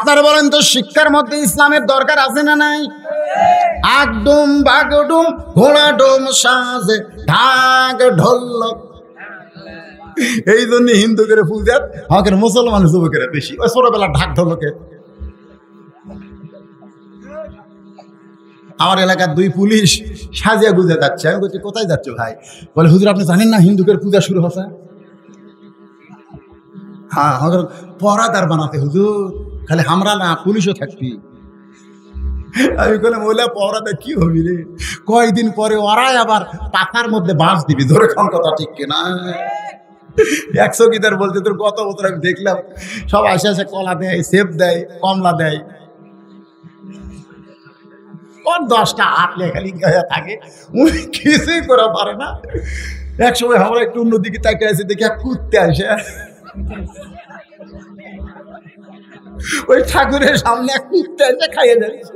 আপনারা বলেন তো শিক্ষার মধ্যে ইসলামের দরকার আছে না নাই? আগডুম বাগডুম ঘোড়া ডোম সাজে ঢাক ঢোলক, এই জন্য হিন্দুদের পূজার আমাকে মুসলমান যুবকেরা বেশি, ওই ছোটবেলা ঢাক ঢোলকে। আমার এলাকার 2 পুলিশ সাজিয়া গুজে যাচ্ছে, আমি বলছি কোথায় যাচ্ছে ভাই? বলে হুজুর আপনি জানেন না হিন্দুদের পূজা শুরু হচ্ছে? হ্যাঁ, আমাদের পরাদার বানাতে হুজুর, খালি আমরা না পুলিশও থাকবি। আমি বললাম ওলা পরাদা কি হবি রে, কয়েকদিন পরে ওরাই আবার পাতার মধ্যে বাঁশ দিবি, ধরে কোন কথা ঠিক কিনা? 100 গিটার বলতে তোর গত বছর আমি দেখলাম সব আসে আসে কলা দেয়, সেব দেয়, কমলা দেয়, 10টা হাত লেখালি থাকে, উনি কিছুই করে পারে না। একসময় আমরা একটু অন্যদিকে তাকে আছে দেখি এক কুত্তে আসে ওই ঠাকুরের সামনে এক কুত্তে এসে খাইয়ে যাচ্ছে।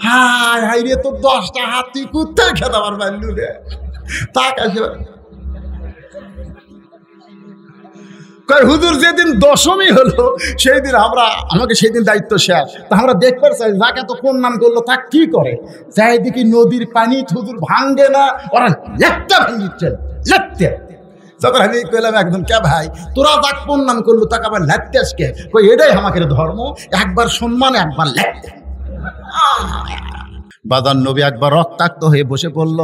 হায় হাই রে, তোর 10টা হাত তুই কুত্তে খেতে পারবি রে, তাক আসে। হুজুর যেদিন দশমী হলো সেই দিন আমাকে সেই দিন দায়িত্ব শেষ, তা আমরা দেখতে চাই যাকে তো কোন নাম করলো তা কি করে, যাই দেখি নদীর পানি হুজুর ভাঙ্গে না, ওরা লেপটা ভাঙিচ্ছে লেপতে। তখন আমি কইলাম একজন, কে ভাই তোরা যাক কোন নাম করলো তাকে আবার লেপতে কে? কই এটাই আমাকে ধর্ম, একবার সম্মান একবার লেপতে। বাজার নবী একবার রক্তাক্ত হয়ে বসে পড়ল,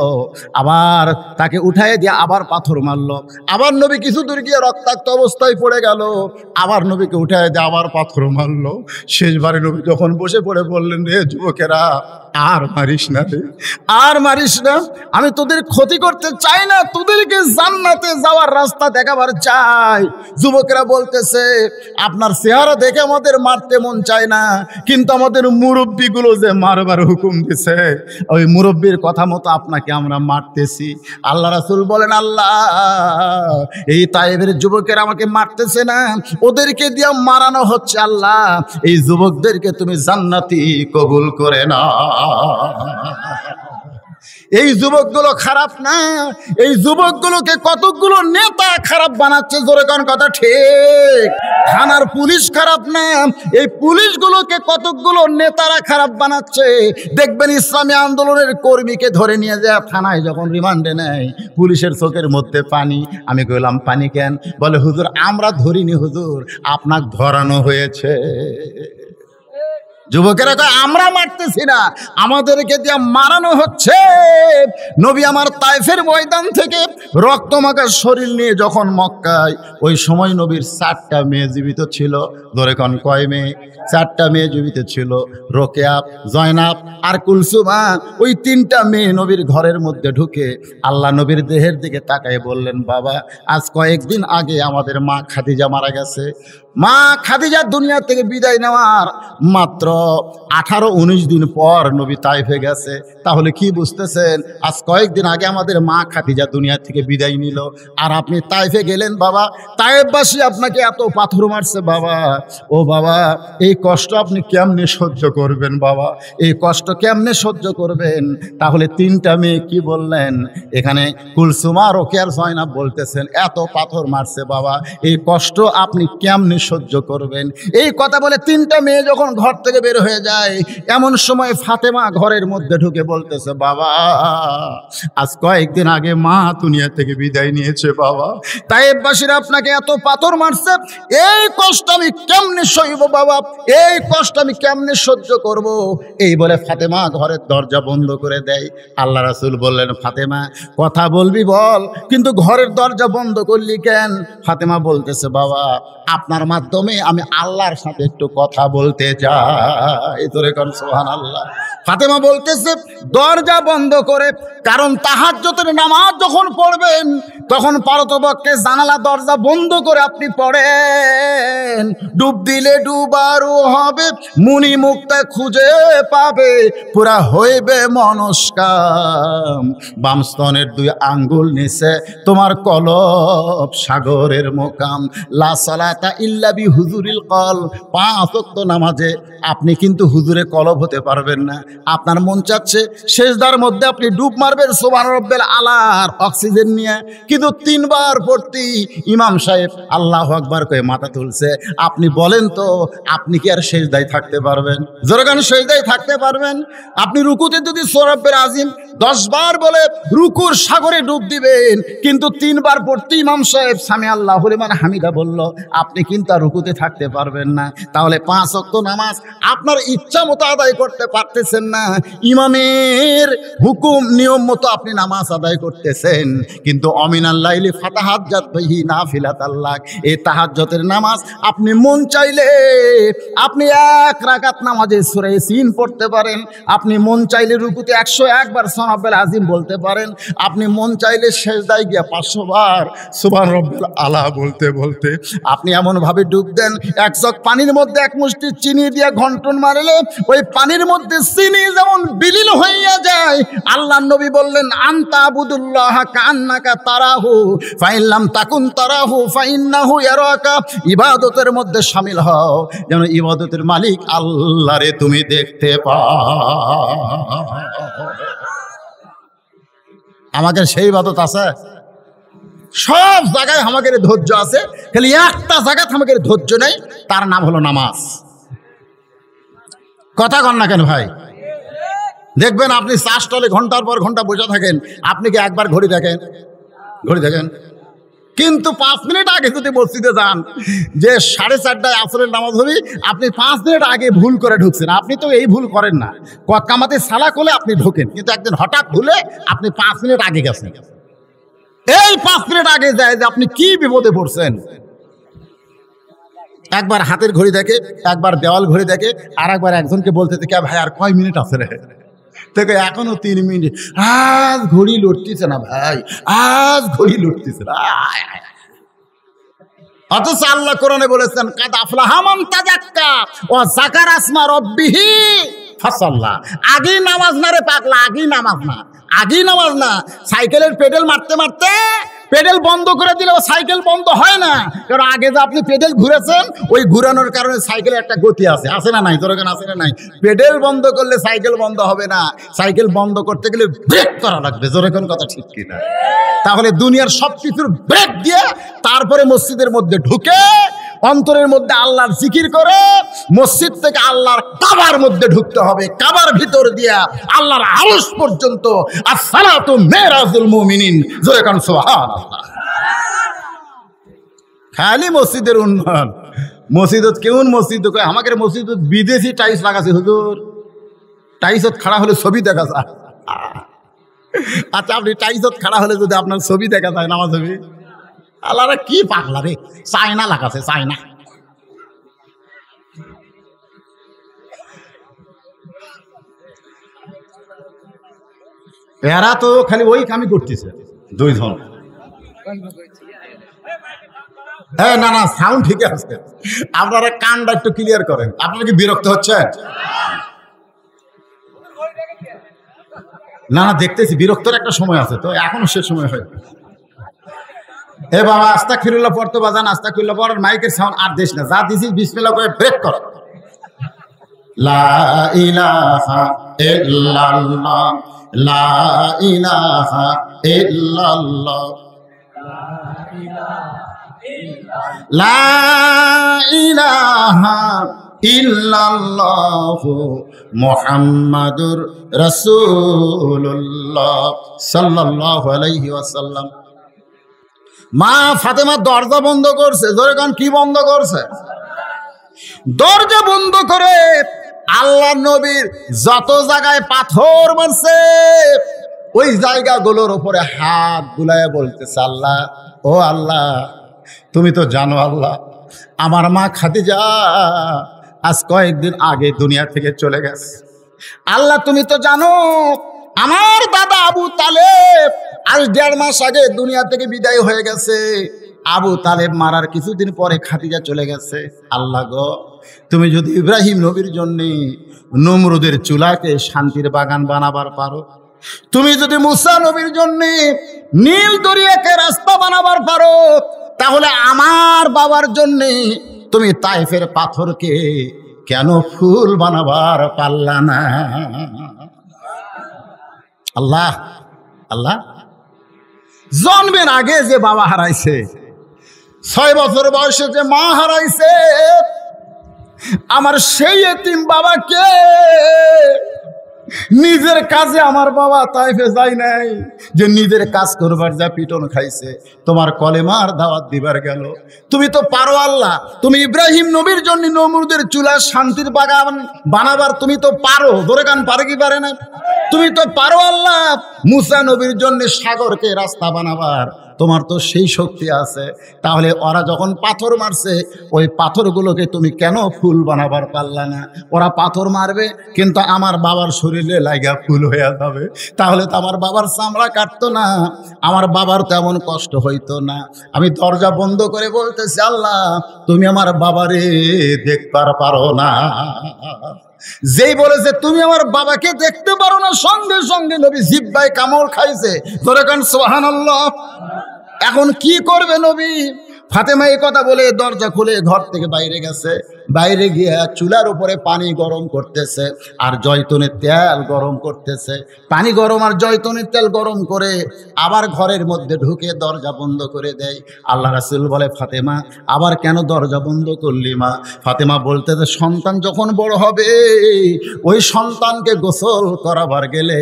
আবার তাকে উঠায় দিয়ে আবার পাথর মারলো, আবার নবী কিছু দূর গিয়ে রক্তাক্ত অবস্থায় পড়ে গেল, আবার নবীকে উঠায় দিয়ে আবার পাথর মারলো। শেষবারে নবী যখন বসে পড়ে বললেন, রে যুবকেরা আর মারিস না রে, আর মারিস না, আমি তোদের ক্ষতি করতে চাই না, তোদেরকে জান্নাতে যাওয়ার রাস্তা দেখাবার চাই। যুবকেরা বলতেছে আপনার চেহারা দেখে আমাদের মারতে মন চায় না, কিন্তু আমাদের মুরব্বীগুলো যে মারবার হুকুম দিছে ওই মুরব্বীর কথা মতো আপনাকে আমরা মারতেছি। আল্লাহ রাসূল বলেন, আল্লাহ এই তায়েবের যুবকেরা আমাকে মারতেছে না, ওদেরকে দিয়ে মারানো হচ্ছে, আল্লাহ এই যুবকদেরকে তুমি জান্নাতি কবুল করে না। এই যুবকগুলো খারাপ না, এই যুবকগুলোকে কতগুলো নেতা খারাপ বানাচ্ছে, জোরে কোন কথা ঠিক? থানার পুলিশ খারাপ না, এই পুলিশগুলোকে কতগুলো নেতারা খারাপ বানাচ্ছে। দেখবেন ইসলামী আন্দোলনের কর্মীকে ধরে নিয়ে যায় থানায় যখন রিমান্ডে নেয়, পুলিশের চোখের মধ্যে পানি। আমি কইলাম পানি কেন? বলে হুজুর আমরা ধরিনি হুজুর, আপনাকে ধরানো হয়েছে। যুবকেরা কয় আমরা মারতেছি না, আমাদেরকে দিয়ে মারানো হচ্ছে। নবী আমার তায়েফের ময়দান থেকে রক্তমাখা শরীর নিয়ে যখন মক্কায়, ওই সময় নবীর 4টা মেয়ে জীবিত ছিল। ধরে কোন কয় মেয়ে? 4টা মেয়ে জীবিত ছিল, রোকেয়া, জয়নাব আর কুলসুমা। ওই 3টা মেয়ে নবীর ঘরের মধ্যে ঢুকে আল্লাহ নবীর দেহের দিকে তাকায় বললেন, বাবা আজ কয়েকদিন আগে আমাদের মা খাদিজা মারা গেছে। মা খাদিজা দুনিয়া থেকে বিদায় নেওয়ার মাত্র 18-19 দিন পর নবী তায়েফে গেছে। তাহলে কি বুঝতেছেন? আজ কয়েকদিন আগে আমাদের মা খাদিজা দুনিয়া থেকে বিদায় নিল, আর আপনি তায়েফে গেলেন। বাবা তায়েফবাসী আপনাকে এত পাথর মারছে বাবা, ও বাবা এই কষ্ট আপনি কেমনে সহ্য করবেন বাবা, এই কষ্ট কেমনে সহ্য করবেন? তাহলে 3টা মেয়ে কি বললেন? এখানে কুলসুমা, রোকেয়া, জয়নাব বলতেছেন এত পাথর মারছে বাবা, এই কষ্ট আপনি কেমনে সহ্য করবেন? এই কথা বলে 3টা মেয়ে যখন ঘর থেকে বের হয়ে যায়, এমন সময় ফাতেমা ঘরের মধ্যে ঢুকে বলতেছে, বাবা আজ কয়েকদিন আগে মা দুনিয়া থেকে বিদায় নিয়েছে বাবা, তায়েফবাসীরা আপনাকে এত পাথর মারছে, এই কষ্ট আমি কেমনে সইব বাবা, এই কষ্ট আমি কেমনে সহ্য করব? এই বলে ফাতেমা ঘরের দরজা বন্ধ করে দেয়। আল্লাহ রাসূল বললেন, ফাতেমা কথা বলবি বল, কিন্তু ঘরের দরজা বন্ধ করলি কেন? ফাতেমা বলতেছে, বাবা আপনার মাধ্যমে আমি আল্লাহর সাথে একটু কথা বলতে চাই। তোরে কোন সুবহানাল্লাহ। ফাতেমা বলতেছে দরজা বন্ধ করে, কারণ তাহাজ্জুদের নামাজ যখন পড়বেন তখন পারতপক্ষে জানালা দরজা বন্ধ করে আপনি পড়েন, ডুব দিলে ডুবারও হবে, মুনি মুক্তা খুঁজে পাবে, পুরা হইবে মনস্কাম, বাম স্তনের 2 আঙ্গুল নিচে তোমার কলব সাগরের মোকাম, লা সালাতা ইল্লা বি হুজুরিল কল। 5 ওয়াক্ত নামাজে আপনি কিন্তু হুজুরে কলব হতে পারবেন না। আপনার মন চাচ্ছে সেজদার মধ্যে আপনি ডুব মারবেন সুবহান রাব্বিল আলার অক্সিজেন নিয়ে, কিন্তু কিন্তু 3 বার পড়তি ইমাম সাহেব আল্লাহু আকবার কয়ে মাথা তুলছে। আপনি বলেন তো, আপনি কি আর সেজদায় থাকতে পারবেন? জোরে গান, সেজদায় থাকতে পারবেন? আপনি রুকুতে যদি সূরা রব্বিল আযীম 10 বার বলে রুকুর সাগরে ডুব দিবেন, কিন্তু 3 বার পড়তে ইমাম সাহেব সামি আল্লাহু লিমান হামিদা বলল, আপনি কিন্তু আর রুকুতে থাকতে পারবেন না। তাহলে 5 ওয়াক্ত নামাজ আপনার ইচ্ছা মতো আদায় করতে পারতেছেন না, ইমামের হুকুম নিয়ম মতো আপনি নামাজ আদায় করতেছেন। কিন্তু অমিনাল লাইলি ফাতাহাজ্জাত বিহি নাফিলাতাল্লাহ, এই তাহাজ্জুদের নামাজ আপনি মন চাইলে আপনি 1 রাকাত নামাজে সূরা ইয়াসিন পড়তে পারেন, আপনি মন চাইলে রুকুতে 101 বার সুবহান রাব্বিল আযীম বলতে পারেন, আপনি মন চাইলে সেজদায় গিয়ে 500 বার সুবহান রাব্বিল আলা বলতে বলতে আপনি এমনভাবে ডুব দেন, 1 জগ পানির মধ্যে 1 মুষ্টি চিনি দিয়ে ঘন্টন মারলে ওই পানির মধ্যে চিনি যেমন বিলীন হইয়া যায়। আল্লাহর নবী বললেন, আনতা আবুদুল্লাহ কান্নাকা তারাহু ফাইন লাম তাকুন তারাহু ফাইন্নাহু ইয়ারাকা। ইবাদতের মধ্যে শামিল হও যেন ইবাদতের মালিক আল্লাহরে তুমি দেখতে পাও। আমাদের সেই ইবাদত আছে? সব জায়গায় আমাদের ধৈর্য আছে, খালি একটা জায়গায় আমাদের ধৈর্য নেই, তার নাম হলো নামাজ। কথা কন না কেন ভাই? দেখবেন আপনি চা স্টলে ঘন্টার পর ঘন্টা বসে থাকেন, আপনি কি একবার ঘড়ি দেখেন? ঘড়ি দেখেন? কিন্তু 5 মিনিট আগে যদি মসজিদে যান যে 4:30টায় আসরের নামাজ হবে, আপনি 5 মিনিট আগে ভুল করে ঢুকছেন। আপনি তো এই ভুল করেন না, কামাতে সালা করলে আপনি ঢোকেন, কিন্তু একদিন হঠাৎ ভুলে আপনি 5 মিনিট আগে গেছেন। এই 5 মিনিট আগে যায় যে আপনি কি বিপদে পড়ছেন। একবার হাতের ঘড়ি দেখে, একবার দেওয়াল ঘড়ি দেখে, আর একবার একজনকে বলতে থেকে, ভাই আর কয় মিনিট আছে রে? থেকে এখনো 3 মিনিট। আজ ঘড়ি লড়তেছে না ভাই, আজ ঘড়ি লড়তেছে না। অথচ আল্লাহ কোরআনে বলেছেন, কাদ আফলাহা মান তাযাক্কা ওয়া যাকারা আসমা রাব্বিহি ফাসাল্লা। আগেই নামাজ না রে পাগলা, আগেই নামাজ না, আগেই নামাজ না। সাইকেলের পেডেল মারতে মারতে পেডেল বন্ধ করে দিলেও সাইকেল বন্ধ হয় না, কারণ আগে যে আপনি পেডেল ঘুরেছেন, ওই ঘুরানোর কারণে সাইকেলের একটা গতি আছে, আছে না নাই? তোরখান আছে না নাই? পেডেল বন্ধ করলে সাইকেল বন্ধ হবে না, সাইকেল বন্ধ করতে গেলে ব্রেক করা লাগবে। জোরেখন কথা ঠিক কিনা? তাহলে দুনিয়ার সব কিছুর ব্রেক দিয়ে তারপরে মসজিদের মধ্যে ঢুকে অন্তরের মধ্যে আল্লাহর জিকির করে মসজিদ থেকে আল্লাহর কাবার মধ্যে ঢুকতে হবে। কাবার ভিতর দিয়া আল্লাহর আরশ পর্যন্ত। আসসালাতু মিরাজুল মুমিনিন। জোরে কান সুবহানাল্লাহ। খালি মসজিদের উন্নয়ন, মসজিদত কেউন মসজিদ কয় আমাদের মসজিদত বিদেশি টাইলস লাগাছে হুজুর, টাইলসত খাড়া হলে ছবি দেখা যায়। আচ্ছা, আপনি টাইলসত খাড়া হলে যদি আপনার ছবি দেখা যায় নামাজ হবে? আল্লাহরা কি পাগলা রে, চায়না লাগাছে, চায়না। এরা তো খালি ওই কামই করতেছে 2 জন। হ্যাঁ, না না, সাউন্ড ঠিক আছে, আপনারা কানটা একটু ক্লিয়ার করেন। আপনারা কি বিরক্ত হচ্ছেন? না না, দেখতেছি বিরক্তর একটা সময় আছে, তো এখনো সে সময় হয়। এ বাবা, আস্তাগফিরুল্লাহ পড়তে বাজান, আস্তাগফিরুল্লাহ পড়ার মাইকের সাউন্ড আর দিস না, যা দিছিস বিসমিল্লাহ করে ব্রেক কর। লা ইলাহা ইল্লাল্লাহ, লা ইলাহা ইল্লাল্লাহ, লা ইলাহা ইল্লাল্লাহু মুহাম্মাদুর রাসূলুল্লাহ সাল্লাল্লাহু আলাইহি ওয়াসাল্লাম। মা ফাতেমা দরজা বন্ধ করছে। জোরে কান, কি বন্ধ করছে? দরজা বন্ধ করে আল্লাহ নবীর যত জায়গায় পাথর মারছে ওই জায়গাগুলোর উপরে হাত বুলায় বলতেছে, আল্লাহ, ও আল্লাহ, তুমি তো জানো আল্লাহ, আমার মা খাদিজা আজ কয়েকদিন আগে দুনিয়া থেকে চলে গেছে। আল্লাহ, তুমি তো জানো আমার দাদা আবু তালেব আজ 1.5 মাস আগে দুনিয়া থেকে বিদায় হয়ে গেছে। আবু তালেব মারার কিছুদিন পরে খাদিজা চলে গেছে। আল্লাহ গো, তুমি যদি ইব্রাহিম নবীর জন্য নমরুদের চুলাকে শান্তির বাগান বানাবার পারো, তুমি যদি মুসা নবীর জন্য নীল দরিয়াকে রাস্তা বানাবার পারো, তাহলে আমার বাবার জন্য তুমি তাইফের পাথরকে কেন ফুল বানাবার পারলা না? আল্লাহ, আল্লাহ, জন্মের আগে যে বাবা হারাইছে, 6 বছর বয়সে যে মা হারাইছে, আমার সেই এতিম বাবাকে নিজের কাজে আমার বাবা তাইফে যায় নাই, যে নিজের কাজ করবার যা পিটন খাইছে, তোমার কলেমার দাওয়াত দিবার গেল। তুমি তো পারো আল্লাহ, তুমি ইব্রাহিম নবীর জন্য নমরুদের চুলা শান্তির বাগান বানাবার তুমি তো পারো, ধরে কান পারে কি পারে না? তুমি তো পারো আল্লাহ মুসা নবীর জন্য সাগরকে রাস্তা বানাবার, তোমার তো সেই শক্তি আছে। তাহলে ওরা যখন পাথর মারছে, ওই পাথরগুলোকে তুমি কেন ফুল বানাবার পারলা না? ওরা পাথর মারবে কিন্তু আমার বাবার শরীরে লাগা ফুল হয়ে যাবে, তাহলে তো আমার বাবার চামড়া কাটতো না, আমার বাবার তেমন কষ্ট হইতো না। আমি দরজা বন্ধ করে বলতেছি, আল্লাহ তুমি আমার বাবারে দেখবার পারো না। যেই বলেছে তুমি আমার বাবাকে দেখতে পারো না, সঙ্গে সঙ্গে নবী জিহ্বায় কামড় খাইছে। ধরে কান সুবহানাল্লাহ। এখন কি করবে নবী? ফাতেমা এই কথা বলে দরজা খুলে ঘর থেকে বাইরে গেছে। বাইরে গিয়ে চুলার উপরে পানি গরম করতেছে আর জয়তুনের তেল গরম করতেছে। পানি গরম আর জয়তুনের তেল গরম করে আবার ঘরের মধ্যে ঢুকে দরজা বন্ধ করে দেয়। আল্লাহ রাসূল বলে, ফাতেমা আবার কেন দরজা বন্ধ করলি মা? ফাতেমা বলতেছে, সন্তান যখন বড় হবে, ওই সন্তানকে গোসল করাবার গেলে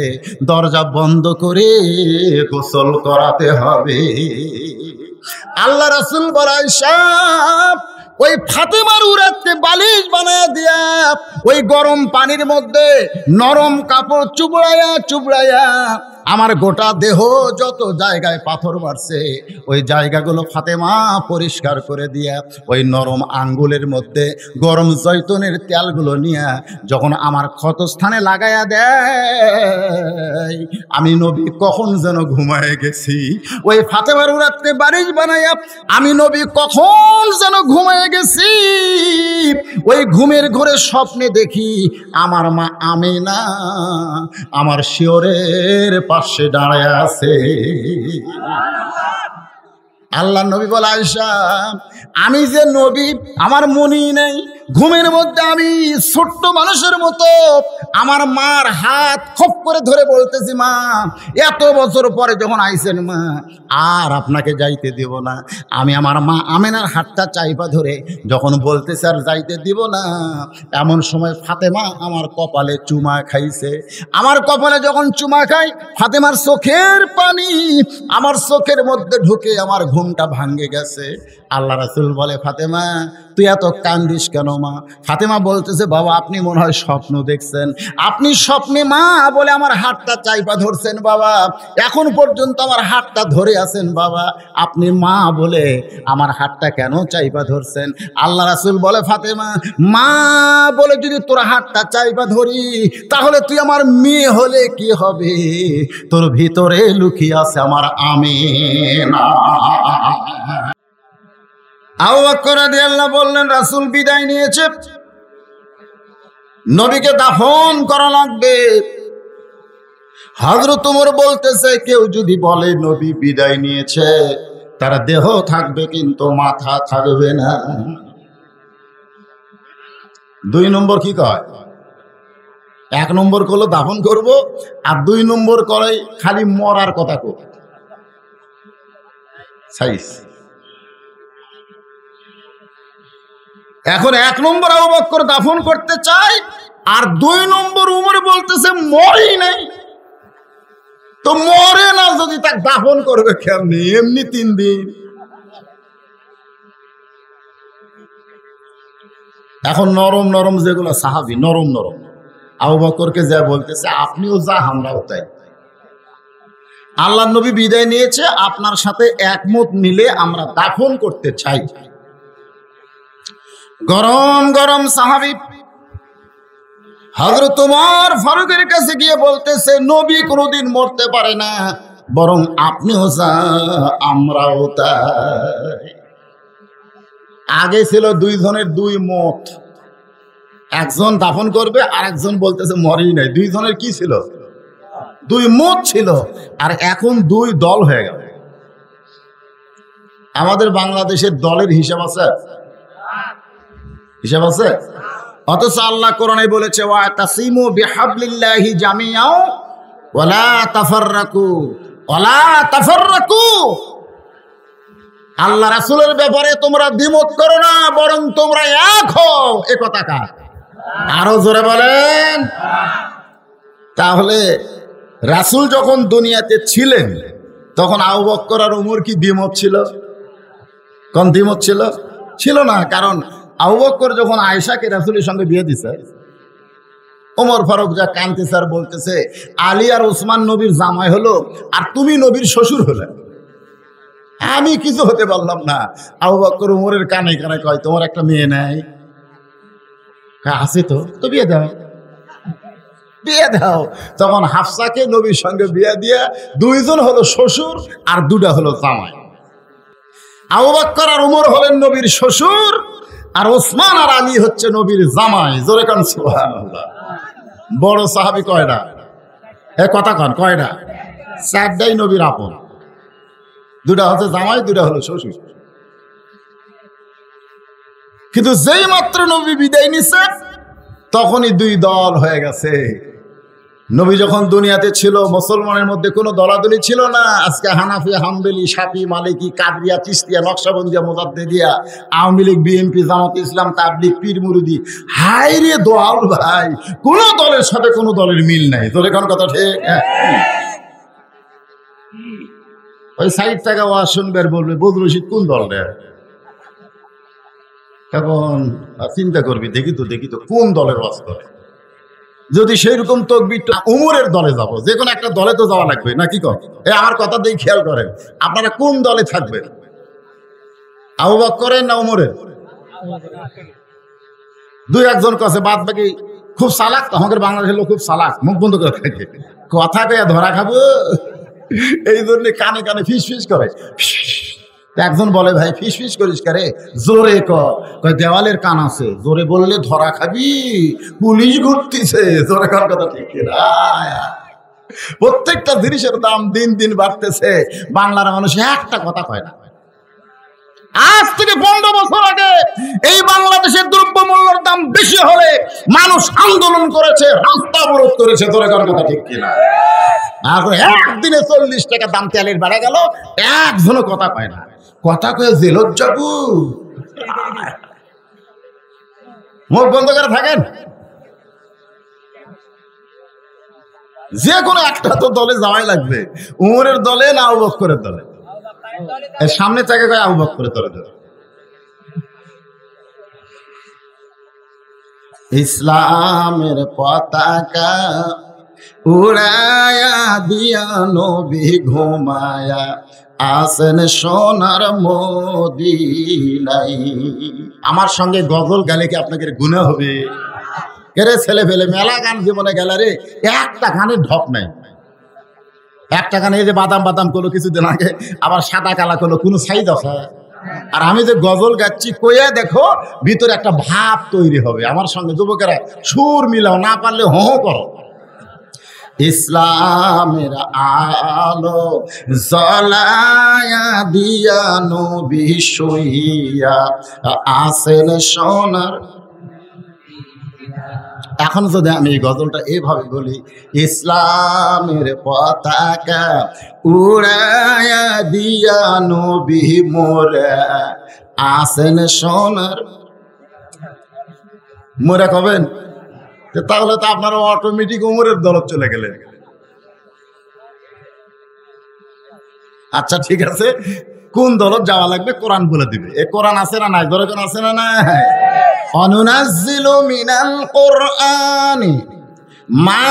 দরজা বন্ধ করে গোসল করাতে হবে। আল্লাহ রাসূল বলে, আয়েশা ওই ফাতেমার উরাতে বালিশ বানায় দিয়া ওই গরম পানির মধ্যে নরম কাপড় চুবড়াইয়া চুবড়াইয়া আমার গোটা দেহ যত জায়গায় পাথর মারছে ওই জায়গাগুলো ফাতেমা পরিষ্কার করে দিয়া ওই নরম আঙ্গুলের মধ্যে গরম জয়তুনের তেলগুলো নিয়ে যখন আমার ক্ষতস্থানে লাগাইয়া দেয়, আমি নবী কখন যেন ঘুমায় গেছি। ওই ফাতেমার উরাতে বালিশ বানাইয়া আমি নবী কখন যেন ঘুমায় গেছি। ওই ঘুমের ঘরে স্বপ্নে দেখি আমার মা আমিনা আমার শিয়রের পাশে দাঁড়ায় আছে। আল্লাহ নবী বলে, আয়েশা আমি যে নবী আমার মনেই নেই, ঘুমের মধ্যে আমি ছোট্ট মানুষের মতো আমার মার হাত খপ করে ধরে বলতেছি, মা এত বছর পরে যখন আইছেন মা, আর আপনাকে যাইতে দিব না। আমি আমার মা আমেনার হাতটা চাইপা ধরে যখন বলতেছে আর যাইতে দিব না, এমন সময় ফাতেমা আমার কপালে চুমা খাইছে। আমার কপালে যখন চুমা খাই, ফাতেমার চোখের পানি আমার চোখের মধ্যে ঢুকে আমার ঘুমটা ভাঙ্গে গেছে। আল্লাহ রাসূল বলে, ফাতেমা তুই এত কান্দিস কেন মা? ফাতেমা বলতেছে, বাবা আপনি মনে হয় স্বপ্ন দেখছেন, আপনি স্বপ্নে মা বলে আমার হাতটা চাইপা ধরছেন বাবা, এখন পর্যন্ত আমার হাতটা ধরে আছেন বাবা, আপনি মা বলে আমার হাতটা কেন চাইপা ধরছেন? আল্লাহ রাসূল বলে, ফাতেমা মা বলে যদি তোর হাতটা চাইপা ধরি, তাহলে তুই আমার মেয়ে হলে কি হবে? তোর ভিতরে লুকিয়ে আছে আমার আমিনা। আবু বকর রাদিয়াল্লাহু বললেন, রাসূল বিদায় নিয়েছে, নবীকে দাফন করা লাগবে। হযরত ওমর বলতেছে, কেউ যদি বলে নবী বিদায় নিয়েছে, তার দেহ থাকবে কিন্তু মাথা থাকবে না। 2 নম্বর কি কয়? 1 নম্বর করলো দাফন করব, আর 2 নম্বর করে খালি মরার কথা কো সাইজ। এখন 1 নম্বর আবু বকর দাফন করতে চাই, আর 2 নম্বর উমর বলতেছে মরেই নাই। তো মরে না যদি তাকে দাফন করবে কেমনি? এমনি 3 দিন। এখন নরম নরম যেগুলো সাহাবী, নরম নরম আবু বকরকে যা বলতেছে, আপনিও যা আমরাও তাই। আল্লাহ নবী বিদায় নিয়েছে, আপনার সাথে একমত মিলে আমরা দাফন করতে চাই। গরম গরম সাহাবী হযরত ওমর ফারুকের কাছে গিয়ে বলতেছে, নবী কোনোদিন মরতে পারে না, বরং আপনিও যা আমরাও তাই। আগে ছিল 2 জনের 2 মত, একজন দাফন করবে আর একজন বলতেছে মরেই নাই। 2 জনের কি ছিল? 2 মত ছিল। আর এখন 2 দল হয়ে গেল। আমাদের বাংলাদেশের দলের হিসাব আছে? হিসাব আছে? অথচ আল্লাহ কোরআনে বলেছে, ওয়াতাসিমু বিহাবলিল্লাহি জামিআও ওয়ালা তাফাররাকু, ওয়ালা তাফাররাকু, আল্লাহ রাসূলের ব্যাপারে তোমরা দ্বিমত করো না, বরং তোমরা এক হও। এ কথা কার? আরো জোরে বলেন। তাহলে রাসূল যখন দুনিয়াতে ছিলেন তখন আবু বকর আর ওমর কি দ্বিমত ছিল? কোন দ্বিমত ছিল? ছিল না। কারণ আবু বকর যখন আয়েশাকে রাসূলের সঙ্গে বিয়ে দিছে, ওমর ফারুক যা কাঁদতেছে আর বলতেছে, আলী আর ওসমান নবীর জামাই হলো আর তুমি নবীর শ্বশুর হলে, আমি কিছু হতে পারলাম না। আবু বকর ওমরের কানে কানে কয়, তোমার একটা মেয়ে নাই? আছে তো বিয়ে দাও, বিয়ে দাও। তখন হাফসাকে নবীর সঙ্গে বিয়ে দিয়ে দুইজন হলো শ্বশুর আর দুটা হলো জামাই। আবু বকর আর ওমর হলেন নবীর শ্বশুর, আর ওসমান আর আলী হচ্ছে নবীর জামাই। জোরে কান সুবহানাল্লাহ। বড় সাহাবী কয়টা? এ কথা কন, কয়টা? চারটাই নবীর আপন, দুটা হচ্ছে জামাই, দুটা হলো শ্বশুর। কিন্তু যেই মাত্র নবী বিদায় নিছে তখনই দুই দল হয়ে গেছে। নবী যখন দুনিয়াতে ছিল মুসলমানের মধ্যে কোনো দলাদলি ছিল না। আজকে হানাফি, হাম্বলি, শাফি, মালিকি, কাদরিয়া, চিশতিয়া, নকশবন্দিয়া, মুজাদ্দিদিয়া, আওয়ামী লীগ, বিএনপি, জামাত ইসলাম, তাবলীগ, পীর মুরিদি, হায় রে দল ভাই, কোন দলের সাথে কোনো দলের মিল নাই। তোর এখন কথা ঠিক? ওই 60 টাকা ওয়াজ শুনবে আর বলবে বদরুল রশিদ কোন দল রে? এখন চিন্তা করবি, দেখি তো কোন দলের ওয়াজ করে। যদি সেইরকম তকবীর, উমরের দলে যাব, যে কোনো একটা দলে তো যাওয়া লাগবে নাকি? কর আমার কথা দিয়ে খেয়াল করেন, আপনারা কোন দলে থাকবেন? আবু বকরের না উমরের? দুই একজন কাছে, বাদ বাকি খুব চালাক। আমাদের বাংলাদেশের লোক খুব চালাক, মুখ বন্ধ করে থাকে, কথা কয়ে ধরা খাবো এই জন্য কানে কানে ফিস ফিস করে। একজন বলে, ভাই ফিস ফিস করিস কারে? জোরে কয় দেওয়ালের কান আছে, জোরে বললে ধরা খাবি, পুলিশ ঘুরতেছে। জোরে কার কথা ঠিক না? প্রত্যেকটা জিনিসের দাম দিন দিন বাড়তেছে, বাংলার মানুষ একটা কথা কয় না। আজ থেকে 15 বছর আগে এই বাংলাদেশের দ্রব্যমূল্যের দাম বেশি হলে মানুষ আন্দোলন করেছে, রাস্তা অবরোধ করেছে। জোরে কার কথা ঠিক কিনা? একদিনে 40 টাকা দাম তেলের বেড়ে গেল, একজনও কথা কয় না। কথা কয়ে জেলত যাবো, মুখ বন্ধ করে থাকেন। যে কোনো একটা তো দলে যাওয়াই লাগবে। উমরের দলে না আবু বকরের দলে? সামনে থেকে কয় আবু বকরের দলে। ইসলামের পতাকা উড়ায়া দিয়া নবী ঘুমায়া আসেন সোনার মদিনায়। আমার সঙ্গে গজল গালে কি আপনাকে গুনাহ হবে? এরে ছেলে ফেলে মেলা গান জীবনে গেল রে, একটা গানের ঢপ নাই। একটা গানে এই যে বাদাম বাদাম করলো কিছুদিন আগে, আবার সাদা কালা করলো, কোনো সাইজ আছে? আর আমি যে গজল গাচ্ছি, কইয়া দেখো ভিতরে একটা ভাব তৈরি হবে। আমার সঙ্গে যুবকেরা সুর মিলাও, না পারলে হো করো। ইসলামের আলো জ্বলায়া দিয়া নবী শুইয়া আসেন সোনার। এখন যদি আমি এই গজলটা এভাবে বলি, ইসলামের পতাকা উড়ায়া দিয়া নবী মোরা আসেন সোনার। মোরা কবেন? তাহলে তো আপনারা অটোমেটিক উমরের দলত চলে গেলেন। আচ্ছা ঠিক আছে, কোন দলত যাওয়া লাগবে কোরআন বলে দিবে। এ কোরআন আছে না নাই? দরকার আছে না নাই? অনুনাজ্জিলু মিনাল কুরআনি মা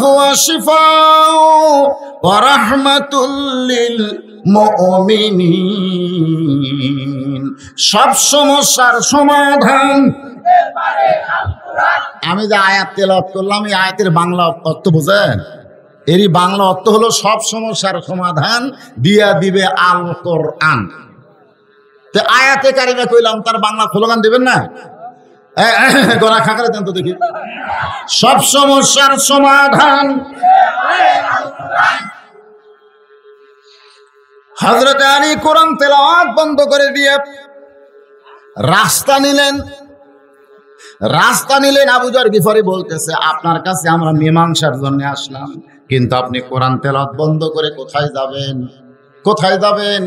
হুয়া শিফাউ ওয়া রাহমাতুল লিল মুমিনিন। সব সমস্যার সমাধান। আমি যে আয়াত তেলাওয়াত করলাম, এই আয়াতের বাংলা অর্থ বোঝেন? এরই বাংলা অর্থ হলো সব সমস্যার সমাধান দিয়া দিবে আল কোরআন। তো আয়াতে কারিমা কইলাম, তার বাংলা স্লোগান দিবেন না? গলা খাকারে দেন তো দেখি। সব সমস্যার সমাধান। হযরত আলী কোরআন তেলাওয়াত বন্ধ করে দিয়ে রাস্তা নিলেন। আবু যর গিফারি বলতেছে, আপনার কাছে আমরা মীমাংসার জন্য আসলাম। কিন্তু আপনি কোরআন তেলাওয়াত বন্ধ করে কোথায় যাবেন? কোথায় যাবেন?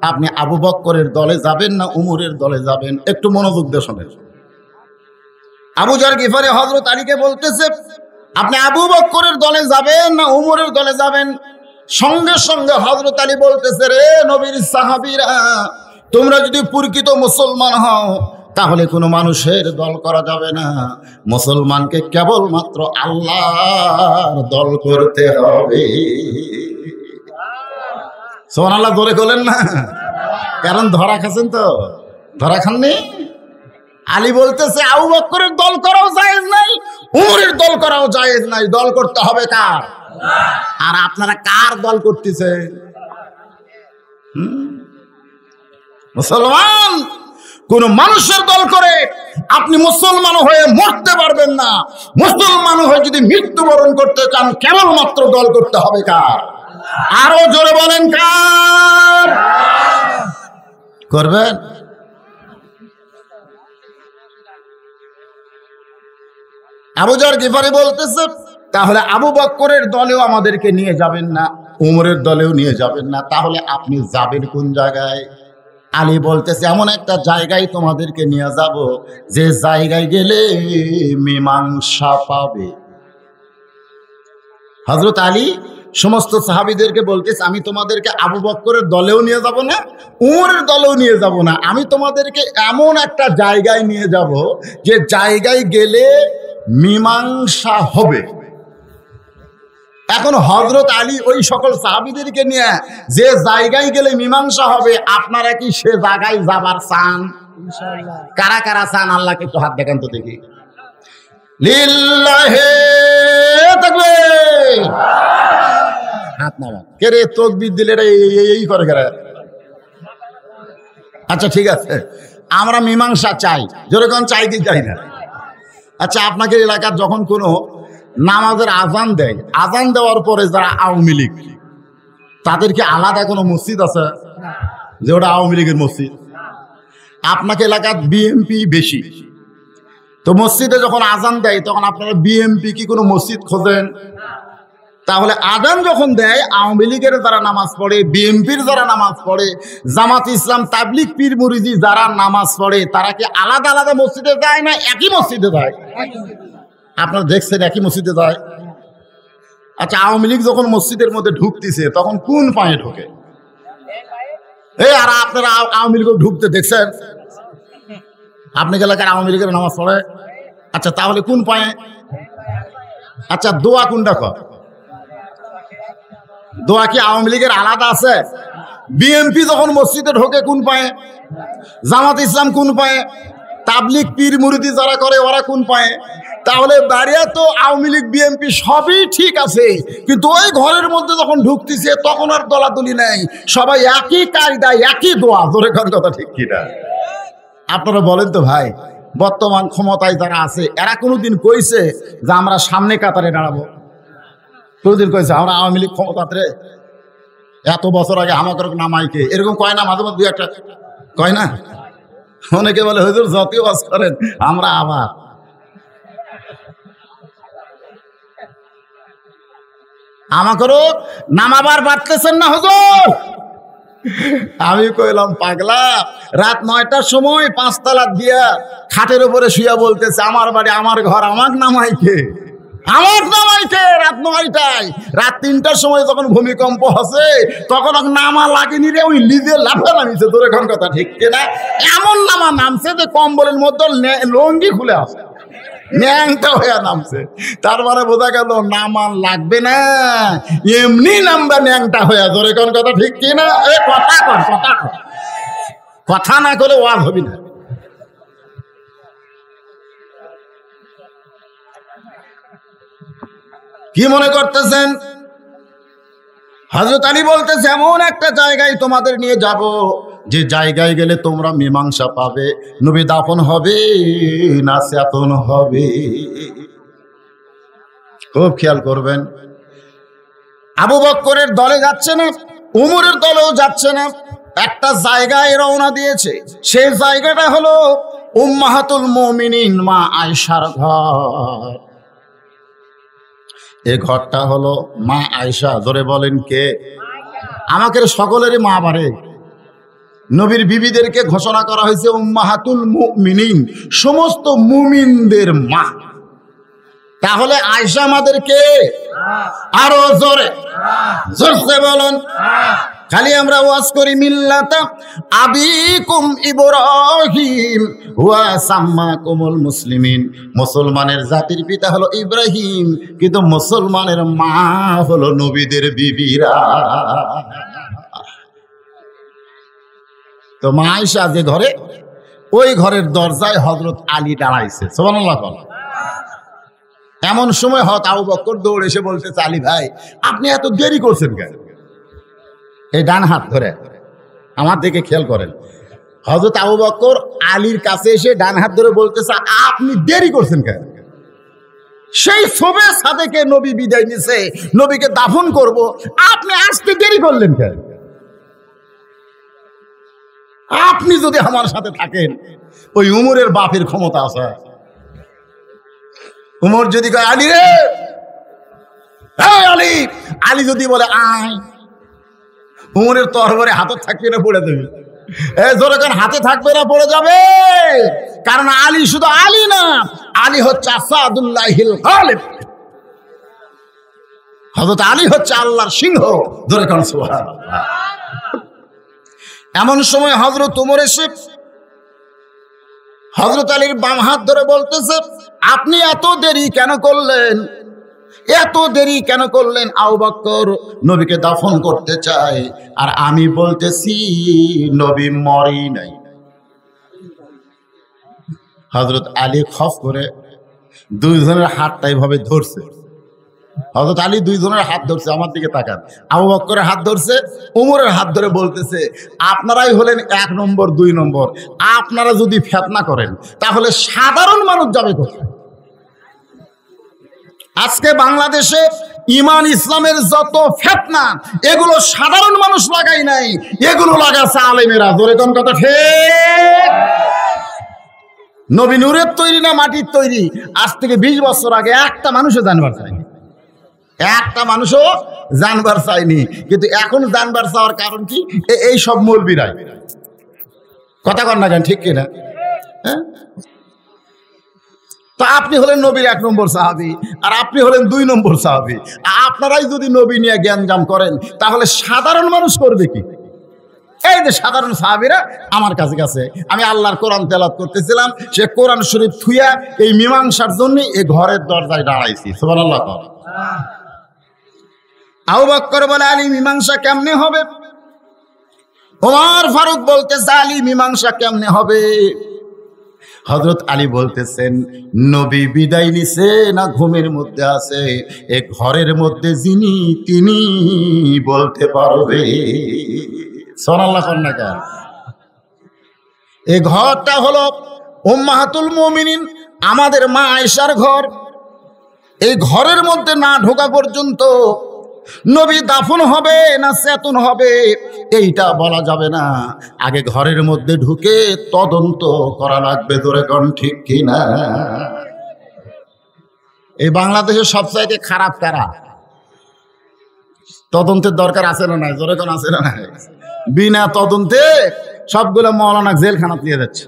আপনি আবু বকরের দলে যাবেন না উমরের দলে যাবেন? একটু মনোযোগ দিয়ে শোনেন। আবু যর গিফারি হযরত আলীকে বলতেছে, আপনি আবু বকরের দলে যাবেন না উমরের দলে যাবেন? সঙ্গে সঙ্গে হযরত আলী বলতেছে, রে নবীর সাহাবীরা, তোমরা যদি প্রকৃত মুসলমান হও তাহলে কোনো মানুষের দল করা যাবে না, মুসলমানকে কেবলমাত্র আল্লাহর দল করতে হবে। সুবহানাল্লাহ ধরে বলেন না, কারণ ধরা খাচ্ছেন তো, ধরা খাননি। আলী বলতেছে আবু বকরের দল করাও জায়েজ নাই, উমরের দল করাও জায়েজ নাই, দল করতে হবে কার? আর আপনারা কার দল করতেছে? মুসলমান কোন মানুষের দল করে আপনি মুসলমান হয়ে মরতে পারবেন না। মুসলমান হয়ে যদি মৃত্যুবরণ করতে চান কেবলমাত্র দল করতে হবে কার? আরো জোরে বলেন কার করবেন? আবু যর গিফারি বলতেছে, তাহলে আবু বকরের দলেও আমাদেরকে নিয়ে যাবেন না, উমরের দলেও নিয়ে যাবেন না, তাহলে আপনি যাবেন কোন জায়গায়? আলী বলতেছে, এমন একটা জায়গায় তোমাদেরকে নিয়ে যাব যে জায়গায় গেলে মীমাংসা পাবে। হযরত আলী সমস্ত সাহাবীদেরকে বলতেছে, আমি তোমাদেরকে আবু বকরের দলেও নিয়ে যাব না, উমরের দলেও নিয়ে যাব না, আমি তোমাদেরকে এমন একটা জায়গায় নিয়ে যাব যে জায়গায় গেলে মীমাংসা হবে। এখন হযরত আলী ওই সকল সাহাবীদেরকে নিয়ে যে জায়গায় গেলে মীমাংসা হবে, আপনারা কি সে জায়গায় যাবার চান? ইনশাআল্লাহ। কারা কারা চান? আল্লাহকে একটু হাত দেখান তো দেখি। লিল্লাহি তাকবীর। হাত নামান। কে রে তাকবীর দিলে রে এই করে করে? আচ্ছা ঠিক আছে, আমরা মীমাংসা চাই, যেরকম চাই কি চাই না? আচ্ছা, আপনাকে এলাকার যখন কোনো নামাজের আজান দেয়, আজান দেওয়ার পরে যারা আওয়ামী লীগ, তাদেরকে আলাদা কোনো মসজিদ আছে যে ওটা আওয়ামী লীগের মসজিদ? আপনাকে এলাকার বিএমপি বেশি, তো মসজিদে যখন আজান দেয় তখন আপনারা বিএমপি কি কোনো মসজিদ খোঁজেন? তাহলে আজান যখন দেয় আওয়ামী লীগের যারা নামাজ পড়ে, বিএমপির যারা নামাজ পড়ে, জামাত ইসলাম, তাবলিগ, পীর মুরিদি যারা নামাজ পড়ে, তারা কি আলাদা আলাদা মসজিদে যায় না একই মসজিদে যায়? আপনারা দেখছেন একই মসজিদে যায়। আচ্ছা, আওয়ামী লীগ যখন মসজিদের মধ্যে ঢুকতেছে তখন কোন পায়ে ঢোকে? আর আপনারা আওয়ামী লীগ ঢুকতে দেখছেন? আপনি এলাকার আওয়ামী লীগের নামাজ পড়ে? আচ্ছা, তাহলে কোন পায়ে? আচ্ছা, দোয়া কোনটা কর? দোয়া কি আওয়ামী লীগের আলাদা আছে? বিএমপি যখন মসজিদে ঢোকে কোন পায়ে? জামাত ইসলাম কোন পায়ে? তাবলিগ, পীর মুরিদি যারা করে ওরা কোন পায়ে? তাহলে দাঁড়িয়ে তো আওয়ামী লীগ বিএমপি সবই ঠিক আছে, কিন্তু ওই ঘরের মধ্যে যখন ঢুকতেছে তখন আর দলাদলি নেই, সবাই একই কায়দা, একই দোয়া। ধরে কোন কথা ঠিক কিনা? আপনারা বলেন তো ভাই, বর্তমান ক্ষমতায় যারা আছে এরা কোনোদিন কইছে যে আমরা সামনে কাতারে দাঁড়াবো? কোনোদিন কইছে আমরা আওয়ামী লীগ ক্ষমতাতে এত বছর আগে আমাকে নামাইকে? এরকম কয় না? মাঝে মাঝে দুই একটা কয় না? অনেকে বলে হুজুর যতই বাস করেন আমরা আবার। আমাকেও নামাবার পারতেছেন না হুজুর? আমি কইলাম, পাগলা, রাত ৯টার সময় ৫ তালা দিয়া খাটের উপরে শুয়া বলতেছে আমার বাড়ি, আমার ঘর, আমার নামাইকে, আমার নামাইকে রাত ৯টায়। রাত ৩টার সময় যখন ভূমিকম্প হচ্ছে তখন নামা লাগেনি রে, ওই লিজে লাফা নামিছে। তোর এখন কথা ঠিক কিনা? এমন নামা নামছে যে কম্বলের মধ্যে লঙ্গি খুলে আসে, ন্যাংটা হয়ে নামছে। তার মানে বোঝা গেল নামা লাগবে না, এমনি নামবা ন্যাংটা হয়ে। তোর এখন কথা ঠিক কিনা? কথা কর, কথা কর, কথা না করে ওয়াজ হবি না। কি মনে করতেছেন? হযরত আলী বলতেছে, এমন একটা জায়গায় তোমাদের নিয়ে যাব যে জায়গায় গেলে তোমরা মীমাংসা পাবে। নবী দাফন হবে না চেতন হবে? খুব খেয়াল করবেন। আবু বকরের দলে যাচ্ছে না, উমরের দলেও যাচ্ছে না, একটা জায়গায় রওনা দিয়েছে। সেই জায়গাটা হলো উম্মাহাতুল মুমিনিন মা আয়েশার ঘর। এই ঘরটা হলো মা আয়েশা। জোরে বলেন কে? আমাকে সকলেরই মা বাড়ে। নবীর বিবিদেরকে ঘোষণা করা হয়েছে উম্মাহাতুল মুমিনিন, সমস্ত মুমিনদের মা। তাহলে আয়েশা আমাদেরকে আরো জোরে জোরে বলুন। খালি আমরা ওয়াজ করি মিল্লাতা আবিকুম ইব্রাহিম ওয়া সাম্মাকুমুল মুসলিমিন, মুসলমানের জাতির পিতা হলো ইব্রাহিম, কিন্তু মুসলমানের মা হলো নবীদের বিবিরা। তো মা আয়েশা যে ঘরে, ওই ঘরের দরজায় হযরত আলী দাঁড়াইছে। সুবহানাল্লাহ। এমন সময় হযরত আবু বকর দৌড়ে এসে বলতেছে, আলী ভাই আপনি এত দেরি করছেন কেন? এই ডান হাত ধরে আমার দিকে খেয়াল করেন। হযরত আবু বকর আলীর কাছে এসে ডান হাত ধরে বলতেছে, আপনি দেরি করছেন কেন? সেই শোবে সাদেকে নবী বিদায় নিছে, নবীকে দাফন করব, আপনি আসতে দেরি করলেন কেন? আপনি যদি আমার সাথে থাকেন, ওই উমরের বাপের ক্ষমতা আছে। উমর যদি কয় আলী রে, আলী, আলী যদি বলে আয়, উমরের তরবারে হাতে থাকবে না পড়ে দেবে। জোরে কারণ হাতে থাকবে না পড়ে যাবে। কারণ আলী শুধু আলী না, আলী হচ্ছে আসাদুল্লাহিল গালিব। হযরত আলী হচ্ছে আল্লাহর সিংহ। জোরে কারণ সুবহানাল্লাহ। এমন সময় হযরত উমর এসে হযরত আলীর বাম হাত ধরে বলতেছে, আপনি এত দেরি কেন করলেন? এত দেরি কেন করলেন? আবু বকর নবীকে দাফন করতে চায়, আর আমি বলতেছি নবী মরি নাই। হযরত আলী খফ করে দুইজনের হাতটা এইভাবে ধরছে। হযরত আলী দুইজনের হাত ধরছে, আমার দিকে তাকান। আবু বকরের হাত ধরছে, উমরের হাত ধরে বলতেছে, আপনারাই হলেন 1 নম্বর 2 নম্বর। আপনারা যদি ফিতনা করেন তাহলে সাধারণ মানুষ যাবে কোথায়? আজকে বাংলাদেশে ইমান ইসলামের যত ফিতনা, এগুলো সাধারণ মানুষ লাগাই নাই, এগুলো লাগাছে আলেমেরা। জোরে কোন কথা ঠিক? নবী নূরের তৈরি না মাটির তৈরি? আজ থেকে 20 বছর আগে একটা মানুষও জানবার চায়নি, একটা মানুষও জানবার চায়নি। কিন্তু এখন জানবার চাওয়ার কারণ কি? এই সব মৌলবীরাই। কথা কন না কেন, ঠিক কিনা? হ্যাঁ, তো আপনি হলেন নবীর 1 নম্বর সাহাবী, আর আপনি হলেন 2 নম্বর সাহাবী। আপনারাই যদি নবী নিয়ে জ্ঞানজাম করেন, তাহলে সাধারণ মানুষ করবে কি? এই যে সাধারণ সাহাবীরা আমার কাছে আমি আল্লাহর কোরআন তেলাওয়াত করতেছিলাম, সে কোরআন শরীফ থুইয়া এই মীমাংসার জন্য এই ঘরের দরজায় দাঁড়াইছি। সুবহানাল্লাহ। আবু বকর বলে, আলী মীমাংসা কেমনে হবে? ওমর ফারুক বলতেছে, আলী মীমাংসা কেমনে হবে? হযরত আলী বলতেছেন, নবী বিদায় নিছে না ঘুমের মধ্যে আছে, এ ঘরের মধ্যে যিনি তিনি বলতে পারবে। সুবহানাল্লাহ। কন্যা, এই ঘরটা হলো উম্মাহাতুল মুমিনিন, আমাদের মা আয়েশার ঘর। এই ঘরের মধ্যে না ঢোকা পর্যন্ত নবী দাফন হবে না চেতন হবে এইটা বলা যাবে না। আগে ঘরের মধ্যে ঢুকে তদন্ত করা লাগবে। ধরে কোন ঠিক কিনা? এই বাংলাদেশের সবচাইতে খারাপ কারা? তদন্তের দরকার আছে না নাই? জোরে কোন আছে না নাই? বিনা তদন্তে সবগুলো মৌলানা জেলখানা দিয়ে যাচ্ছে।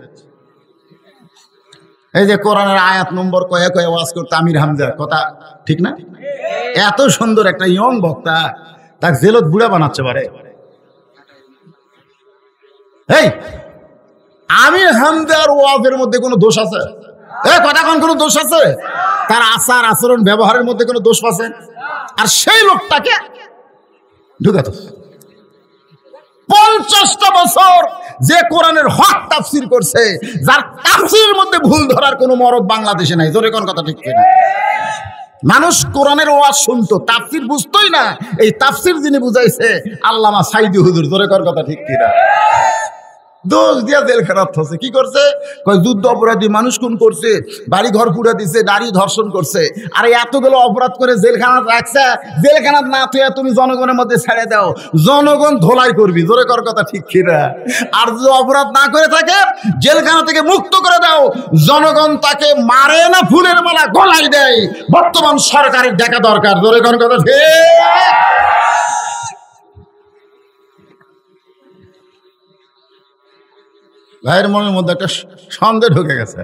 এই যে কোরআনের আয়াত নম্বর কয়ে কয়ে ওয়াজ করতে আমির হামজা, কথা ঠিক না? এত সুন্দর একটা ইয়ং বক্তা, তার জেলত বুড়া বানাচ্ছে পারে। এই আমির হামজার ওয়াজের মধ্যে কোনো দোষ আছে? কথা কোনো দোষ আছে? তার আচার আচরণ ব্যবহারের মধ্যে কোনো দোষ আছে? আর সেই লোকটাকে ঢুকাতো 50টা বছর যে কোরআনের হক তাফসীর করছে, যার তাফসীরের মধ্যে ভুল ধরার কোনো মরদ বাংলাদেশে নাই। জোরে কোন কথা ঠিক কিনা? মানুষ কোরআনের ওয়াজ শুনতো, তাফসীর বুঝতোই না। এই তাফসীর যিনি বুঝাইছে আল্লামা সাইদি হুজুর। জোরে কোন কথা ঠিক কিনা? দোষ দিয়া জেলখানাত হচ্ছে। কি করছে? কয় যুদ্ধ অপরাধী, মানুষ খুন করছে, বাড়ি ঘর পুড়ে দিছে, নারী ধর্ষণ করছে। আর এতগুলো অপরাধ করে জেলখানাত রাখছে। জেলখানাত না তুই তুমি জনগণের মধ্যে ছেড়ে দাও, জনগণ ধোলাই করবি। জোরে কর কথা ঠিক কিনা? আর যদি অপরাধ না করে থাকে জেলখানা থেকে মুক্ত করে দাও, জনগণ তাকে মারে না, ফুলের মালা গলায় দেয়। বর্তমান সরকারের দেখা দরকার। জোরে কর কথা ঠিক। ভাইয়ের মনের মধ্যে একটা সন্দেহ ঢুকে গেছে।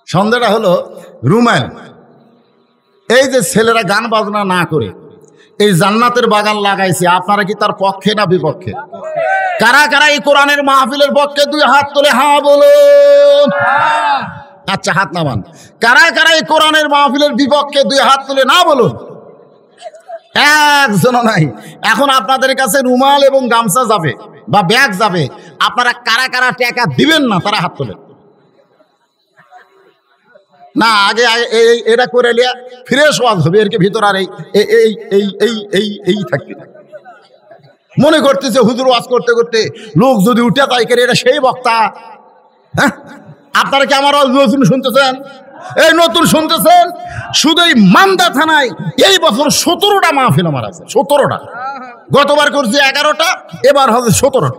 সন্দেহটা হলো রুমাইল, এই যে ছেলেরা গান বাজনা না করে এই জান্নাতের বাগান লাগাইছে, আপনারা কি তার পক্ষে না বিপক্ষে? কারা কারা এই কোরআনের মাহফিলের পক্ষে? দুই হাত তুলে হ্যাঁ বলুন। আচ্ছা, হাত নামান। কারা কারা এই কোরআনের মাহফিলের বিপক্ষে? দুই হাত তুলে না বলুন। একজনও নাই। এখন আপনাদের কাছে রুমাল এবং গামছা যাবে বা ব্যাগ যাবে, আপনারা কারা কারা টাকা দিবেন না তারা হাত তোলেন। না, আগে এটা করে নিয়ে ফ্রেশ ওয়াজ হবে, এর ভিতর আর এই থাকবে। মনে করতেছে হুজুর ওয়াজ করতে করতে লোক যদি উঠে তাই করে এটা সেই বক্তা। হ্যাঁ, আপনারা কি আমার নতুন শুনতেছেন? এই নতুন শুনতেছেন? শুধু এই মান্দা থানায় এই বছর 17টা মাহফিল আমার আছে। 17টা। গতবার করছি 11টা, এবার হবে 17টা।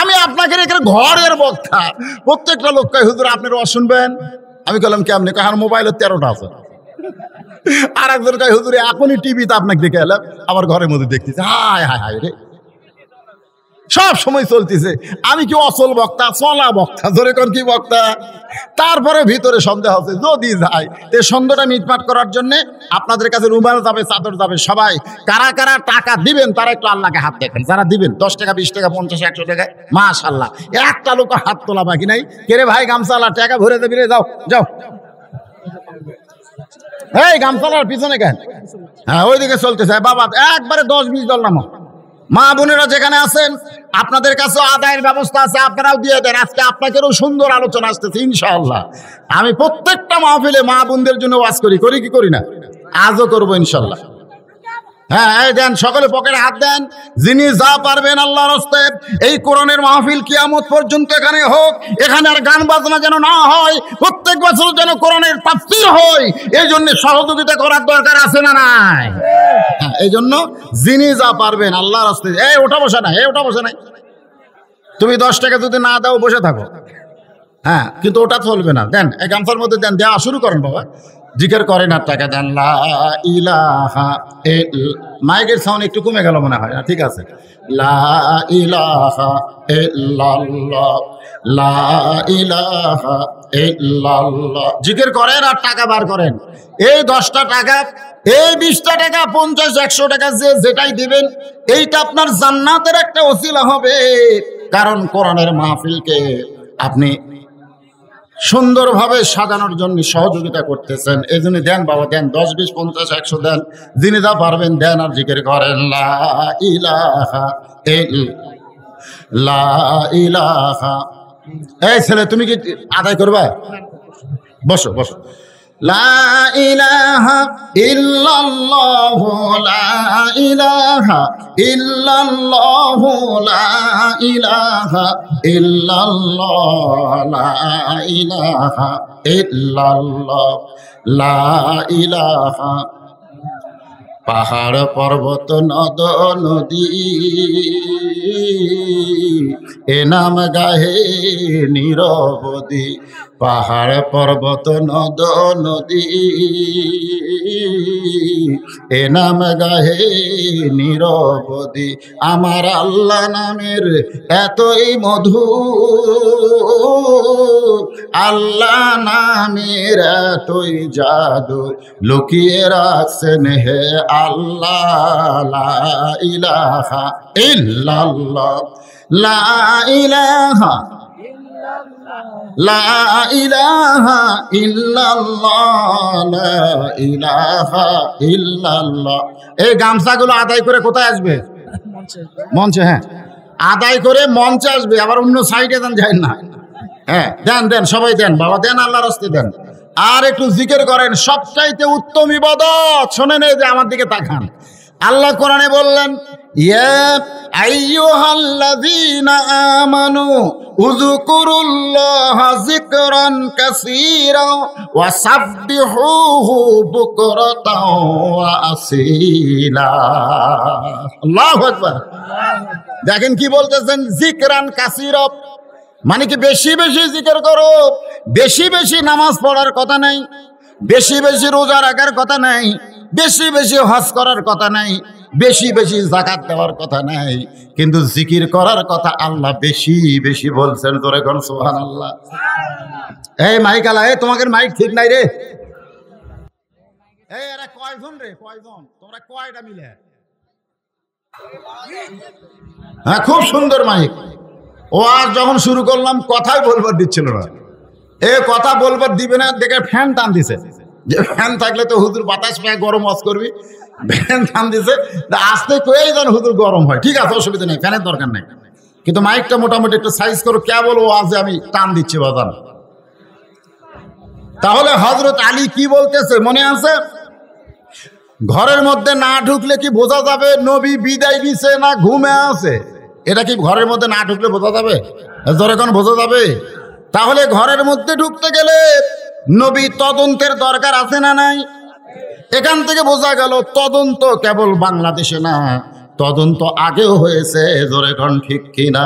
আমি আপনাকে রেখে ঘরের বক্তা। প্রত্যেকটা লোক কয় হুজুর আপনার ওয়াজ শুনবেন। আমি বললাম কেমনি? কারণ মোবাইলে 13টা আছে। আর একজন কয় হুজুর এখনই টিভিতে আপনাকে দেখে এলাম, আবার ঘরের মধ্যে দেখতেছে। হায় হায় হায় রে, সব সময় চলতেছে। আমি কি অচল বক্তা? চলা বক্তা। ধরে কোন কি বক্তা? তারপরে ভিতরে সন্দেহ আছে। যদি যায় এই সন্দেহটা মিটমাট করার জন্য আপনাদের কাছে রুমাল যাবে, চাদর যাবে। সবাই কারা কারা টাকা দিবেন তারা একটু আল্লাহকে হাত দেখেন। যারা দিবেন 10 টাকা, 20 টাকা, 50, 100 টাকা, মাশাআল্লাহ, একটা লোক হাত তোলা বাকি নাই। কে রে ভাই গামছালা টাকা ভরে দেবি রে, যাও যাও। এই গামছালার পিছনে কেন? হ্যাঁ, ওইদিকে চলতেছে বাবা। একবারে 10-20 দল নামো। মা বোনেরা যেখানে আছেন আপনাদের কাছে আদায়ের ব্যবস্থা আছে, আপনারাও দিয়ে দেন। আজকে আপনাদেরও সুন্দর আলোচনা আসতেছে ইনশাআল্লাহ। আমি প্রত্যেকটা মাহফিলে মা বোনদের জন্য ওয়াজ করি কি করি না? আজও করবো ইনশাআল্লাহ। হ্যাঁ, এই দেন, সকলে পকেটে হাত দেন। যিনি যা পারবেন আল্লাহর রাস্তে এই কোরআনের মাহফিল কিয়ামত পর্যন্ত এখানে হোক। এখানে আর গান বাজনা যেন না হয়, প্রত্যেক বছর যেন কোরআনের তাফসীর হয়, এই জন্য সহযোগিতা করার দরকার আছে না নাই? হ্যাঁ, এই জন্য যিনি যা পারবেন আল্লাহর রাস্তে। এই ওঠা বসা নাই, এই ওঠা বসা নাই। তুমি 10 টাকা যদি না দাও বসে থাকো। হ্যাঁ, কিন্তু ওটা চলবে না। দেন, এই গামছার মধ্যে দেন, দেওয়া শুরু করেন বাবা। জিকির করেন আর টাকা দেন। লা ইলাহা মাইকের সাউন্ড একটু কমে গেল মনে হয়। ঠিক আছে। লা ইলাহা ইল্লাল্লাহ, লা ইলাহা ইল্লাল্লাহ। জিকির করেন আর টাকা বার করেন। এই 10টা টাকা, এই 20টা টাকা, 50, 100 টাকা, যেটাই দিবেন এইটা আপনার জান্নাতের একটা ওসিলা হবে। কারণ কোরআনের মাহফিলকে আপনি সুন্দরভাবে সাজানোর জন্য সহযোগিতা করতেছেন। এই জন্য দেন বাবা, দেন। 10, 20, 50, 100 দেন। যিনি যা পারবেন দেন আর জিকির করেন। লা ইলাহা লা ইলাহা। এই ছেলে, তুমি কি আদায় করবা? বসো বসো। লা ইলাহা ইল্লাল্লাহ, লা ইলাহা ইল্লাল্লাহ, লা ইলাহা ইল্লাল্লাহ, লা ইলাহা ইল্লাল্লাহ, লা ইলাহা। পাহাড় পর্বত নদ নদী এ নাম গাহে নিরবধি। পাহাড় পর্বত নদ নদী এ নাম গাহে নিরবধি। আমার আল্লাহ নামের এতই মধু, আল্লাহ নামের এতই জাদু, লুকিয়ে রাখছেন হে আল্লাহ। লা ইলাহা ইল্লাল্লাহ, লা ইলাহা লা ইলাহা ইল্লাল্লাহ, লা ইলাহা ইল্লাল্লাহ। এই গামছাগুলো আদায় করে কোথায় আসবে? মঞ্চে। হ্যাঁ, আদায় করে মঞ্চে আসবে। আবার অন্য সাইডে দেন, যায় না। হ্যাঁ, দেন দেন, সবাই দেন বাবা, দেন, আল্লাহর রাস্তায় দেন। আর একটু জিকির করেন। সবচাইতে উত্তম ইবাদত, শোনেন, এই যে আমার দিকে তাকান, আল্লাহ কোরআনে বললেন, ইয়া আইয়ুহাল্লাযীনা আমানু উযকুরুল্লাহা যিকরান কাসীরা ওয়া সাব্বিহুহু বুকরাতাও ওয়া আসীলা। আল্লাহু আকবার। দেখেন কি বলতেছেন, যিকরান কাসীরা, মানে কি বেশি বেশি জিকির করো। বেশি বেশি নামাজ পড়ার কথা নাই, বেশি বেশি রোজা রাখার কথা নাই, বেশি বেশি হজ করার কথা নাই, বেশি বেশি যাকাত দেওয়ার কথা নাই, কিন্তু জিকির করার কথা আল্লাহ বেশি বেশি বলছেন। তোরে কোন সুবহানাল্লাহ। এই মাইক আলা, এই তোমাদের মাইক ঠিক নাই রে। এই এরা কয়জন রে, কয়জন তোমরা, কয়টা মিলে? হ্যাঁ, খুব সুন্দর মাইক। ও আজ যখন শুরু করলাম কথাই বলবার দিচ্ছিল না। এ কথা বলবার দিবে না দেখে ফ্যান টান দিছে, যে ফ্যান থাকলে তো হুজুর বাতাস পেয়ে গরম ওয়াজ করবি, ফ্যান টান দিছে। আসতে কয়েই যেন হুজুর গরম হয়। ঠিক আছে, অসুবিধা নেই, ফ্যানের দরকার নেই, কিন্তু মাইকটা মোটামুটি একটু সাইজ করো। কে বলো আজ আমি টান দিচ্ছি বাজান। তাহলে হযরত আলী কি বলতেছে মনে আছে? ঘরের মধ্যে না ঢুকলে কি বোঝা যাবে নবী বিদায় দিছে না ঘুমে আছে? এটা কি ঘরের মধ্যে না ঢুকলে বোঝা যাবে? যখন বোঝা যাবে, তাহলে ঘরের মধ্যে ঢুকতে গেলে নবী তদন্তের দরকার আছে না নাই? এখান থেকে বোঝা গেল তদন্ত কেবল বাংলাদেশে না, তদন্ত আগেও হয়েছে। জোরে কোন ঠিক কিনা?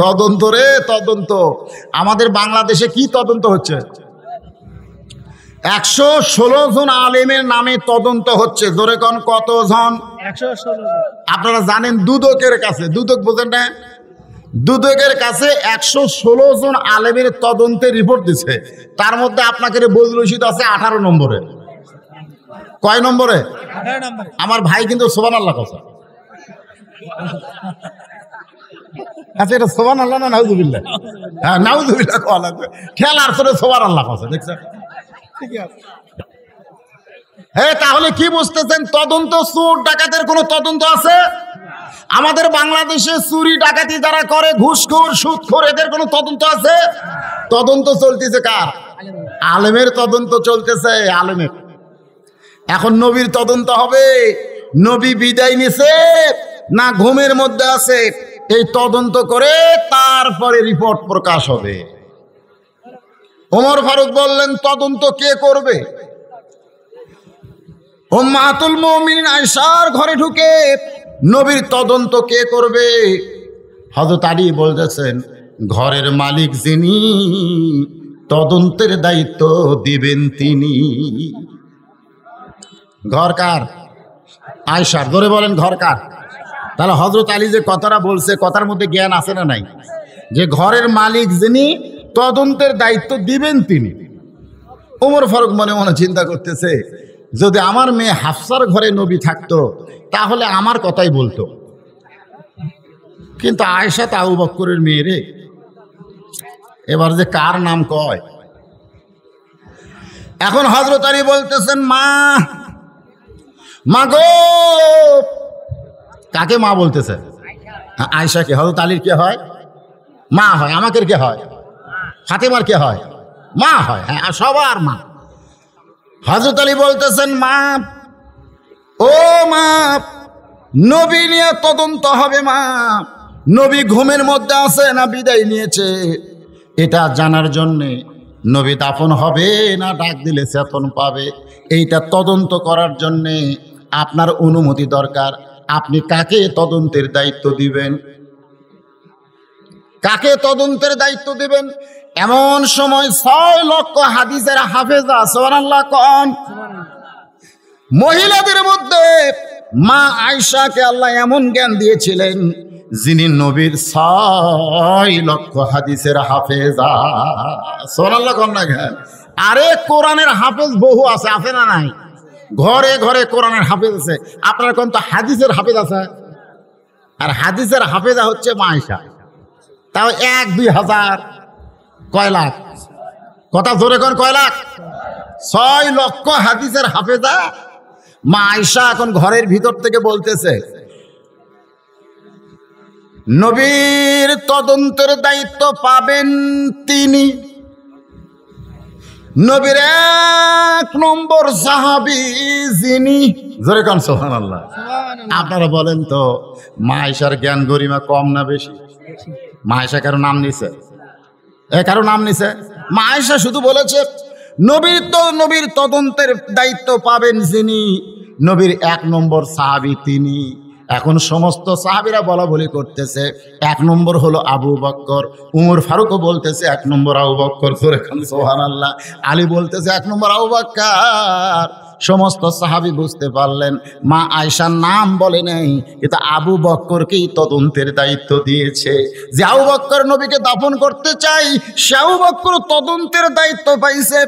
তদন্ত রে তদন্ত। আমাদের বাংলাদেশে কি তদন্ত হচ্ছে? 116 জন আলেমের নামে তদন্ত হচ্ছে। জোরে কোন কতজন? 116। আপনারা জানেন দুদকের কাছে, দুদক বোঝেন না? দুদকের কাছে 116 জন আলেমের তদন্তের রিপোর্ট দিছে। তার মধ্যে আপনাকে বদরুল রশিদ আছে 18 নম্বরে। কয় নম্বরে? 18 নম্বরে। আমার ভাই কিন্তু সুবহানাল্লাহ কইছে। আচ্ছা, এটা সুবহানাল্লাহ না নাউযুবিল্লাহ? হ্যাঁ, নাউযুবিল্লাহ কওয়া লাগবে। খেলার সরে সুবহানাল্লাহ কইছে, দেখছেন? ঠিক আছে। হ্যাঁ, তাহলে কি বুঝতেছেন? তদন্ত, চোর ডাকাতের কোনো তদন্ত আছে? আমাদের বাংলাদেশে চুরি ডাকাতি যারা করে, ঘুষখোর সুদখোর, এদের কোনো তদন্ত আছে? তদন্ত চলতেছে কার? আলেমের তদন্ত চলতেছে, আলেমের। এখন নবীর তদন্ত হবে, নবী বিদায় নিছে না ঘুমের মধ্যে আছে, এই তদন্ত করে তারপরে রিপোর্ট প্রকাশ হবে। ওমর ফারুক বললেন, তদন্ত কে করবে? উম্মাতুল মুমিনিন আয়েশার ঘরে ঢুকে নবীর তদন্ত কে করবে? হযরত আলী বলতেছেন, ঘরের মালিক যিনি, তদন্তের দায়িত্ব দিবেন তিনি। ঘর কার? আয়েশার। ধরে বলেন ঘর কার? তাহলে হযরত আলী যে কথাটা বলছে, কথার মধ্যে জ্ঞান আছে না নাই? যে ঘরের মালিক যিনি, তদন্তের দায়িত্ব দিবেন তিনি। ওমর ফারুক মনে মনে চিন্তা করতেছে, যদি আমার মেয়ে হাফসার ঘরে নবী থাকতো তাহলে আমার কথাই বলতো, কিন্তু আয়েশা তো আবু বকরের মেয়ে রে, এবার যে কার নাম কয়? এখন হযরত আলী বলতেছেন, মা, মা গো। কাকে মা বলতেছে? আয়েশাকে। হযরত আলীর কে হয়? মা হয়। আমাকে কে হয়? ফাতেমার কে হয়? মা হয়। হ্যাঁ, সবার মা। হযরত আলী বলতেছেন, মা, ও মা, নবী নিয়ে তদন্ত হবে। মা, নবী ঘুমের মধ্যে আছে না বিদায় নিয়েছে, এটা জানার জন্যে নবী দাফন হবে না ডাক দিলে চেতন পাবে, এইটা তদন্ত করার জন্যে আপনার অনুমতি দরকার। আপনি কাকে তদন্তের দায়িত্ব দিবেন? কাকে তদন্তের দায়িত্ব দিবেন? এমন সময় 6 লক্ষ হাদিসের হাফেজা, সুবহানাল্লাহ কোন, মহিলাদের মধ্যে মা আয়েশাকে আল্লাহ এমন জ্ঞান দিয়েছিলেন, যিনি নবীর 6 লক্ষ হাদিসের হাফেজা। সুবহানাল্লাহ কোন না? আরে কোরআনের হাফেজ বহু আছে, আছে না নাই? ঘরে ঘরে কোরআনের হাফেজ আছে। আপনার কোন তো হাদিসের হাফেজ আছে? আর হাদিসের হাফেজা হচ্ছে মা আয়েশা। তাও 1-2 হাজার, কয় লাখ? কথা জোরে কোন, কয় লাখ? 6 লক্ষ হাদিসের হাফেজা মা আয়েশা। এখন ঘরের ভিতর থেকে বলতেছে, নবীর তদন্তের দায়িত্ব পাবেন তিনি, নবীর 1 নম্বর সাহাবী যিনি, জোরে কান সুবহানাল্লাহ। আপনারা বলেন তো মা আয়েশার জ্ঞান গরিমা কম না বেশি? মা আয়েশা কারো নাম নিছে? কারো নাম নিছে? মা আয়েশা শুধু বলেছে নবীর তদন্তের দায়িত্ব পাবেন যিনি, নবীর 1 নম্বর সাহাবী তিনি। এখন সমস্ত সাহাবীরা বলা বলি করতেছে 1 নম্বর হলো আবু বকর, উমর ফারুকও বলতেছে 1 নম্বর আবু বকর, সুবহানাল্লাহ। আলী বলতেছে 1 নম্বর আবু বকর। সমস্ত সাহাবী বুঝতে পারলেন মা আয়েশার নাম বলে নাই, কিন্তু আবু বকরকেই তদন্তের দায়িত্ব দিয়েছে। যে আবু বকর নবীকে দাফন করতে চাই, সে আবু বকর তদন্তের দায়িত্ব পাইছে।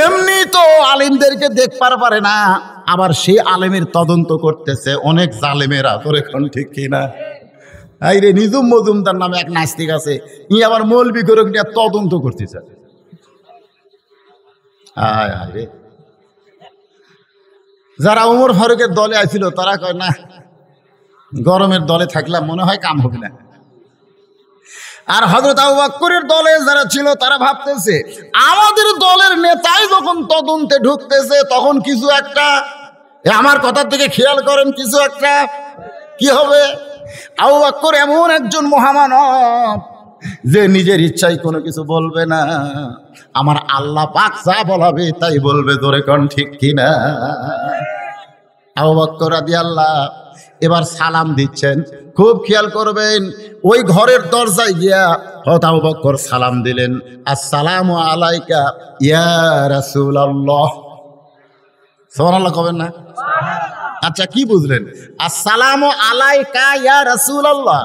এমনি তো আলিমদেরকে দেখবার পারে না, আবার সেই আলেমের তদন্ত করতেছে অনেক জালেমেরা, তোর এখন ঠিক কিনা? এই রে নিজুম মজুমদার নামে এক নাস্তিক আছে, ই আবার মৌলবি করে তদন্ত করতেছে। আয় আয় রে, যারা উমর ফারুকের দলে আসছিল তারা কয় না, গরমের দলে থাকলাম মনে হয় কাম হবে না। আর হযরত আবু বকরের দলে যারা ছিল তারা ভাবতেছে আমাদের দলের নেতাই যখন তদন্তে ঢুকতেছে তখন কিছু একটা, আমার কথার দিকে খেয়াল করেন, কিছু একটা কি হবে। আবু বকর এমন একজন মহামানব যে নিজের ইচ্ছায় কোনো কিছু বলবে না, আমার আল্লাহ পাক যা বলাবে তাই বলবে, জোরে কোন ঠিক কিনা? আবু বকর রাদিয়াল্লাহু এবার সালাম দিচ্ছেন, খুব খেয়াল করবেন। ওই ঘরের দরজায় গিয়া হযরত আবু বকর সালাম দিলেন, আসসালামু আলাইকা ইয়া রাসূলুল্লাহ। সুবহানাল্লাহ কবেন না? আচ্ছা কি বুঝলেন? আসসালামু আলাইকা ইয়া রাসূলুল্লাহ।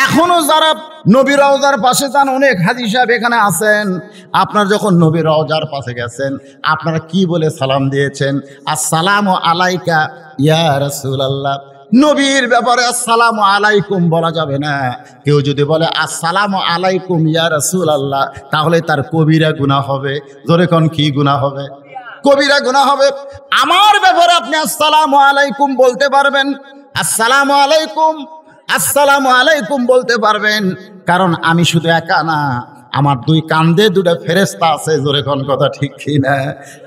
এখনো যারা নবী রওজার পাশে যান, অনেক হাজী সাহেব এখানে আছেন, আপনারা যখন নবী রওজার পাশে গেছেন আপনারা কি বলে সালাম দিয়েছেন? আসসালামু আলাইকা ইয়া রাসূলুল্লাহ। নবীর ব্যাপারে আসসালামু আলাইকুম বলা যাবে না। কেউ যদি বলে আসসালামু আলাইকুম ইয়া রাসূলুল্লাহ তাহলে তার কবিরা গুনাহ হবে। জোরে কোন কি গুনাহ হবে? কবিরা গুনাহ হবে। আমার ব্যাপারে আপনি আসসালামু আলাইকুম বলতে পারবেন, আসসালামু আলাইকুম, আসসালামু আলাইকুম বলতে পারবেন, কারণ আমি শুধু একা না, আমার 2 কাঁধে 2টা ফেরেশতা আছে। জোরে কোন কথা ঠিক কি না?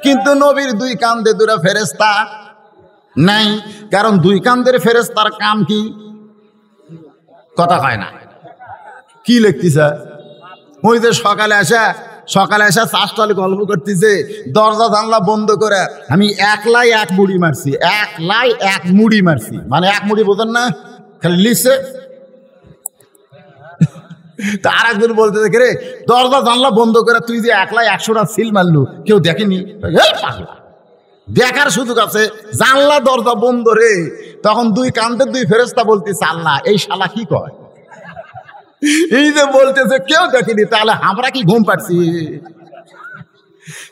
কিন্তু নবীর 2 কাঁধে 2টা ফেরেশতা নাই, কারণ 2 কাঁধের ফেরেশতার কাম কি? কথা হয় না। কি লিখতেছে? ওই যে সকালে আসা চাষটালে গল্প করতেছে, দরজা জানলা বন্ধ করে আমি একলাই 1 মুড়ি মারছি, একলাই 1 মুড়ি মারছি, মানে 1 মুড়ি বোঝেন না, খালি লিখছে। তা আর একজন বলতেছে রে দরজা জানলা বন্ধ করে তুই যে একলাই 100টা সিল মারলু, কেউ দেখেনি? দেখার সুযোগ আছে, জানলা দরজা বন্ধ রে। তখন 2 কাঁধের 2 ফেরেশতা বলতেছে আল্লাহ এই শালা কি কয়? এই যে বলতেছে কেউ দেখেনি, তাহলে আমরা কি ঘুম পাচ্ছি?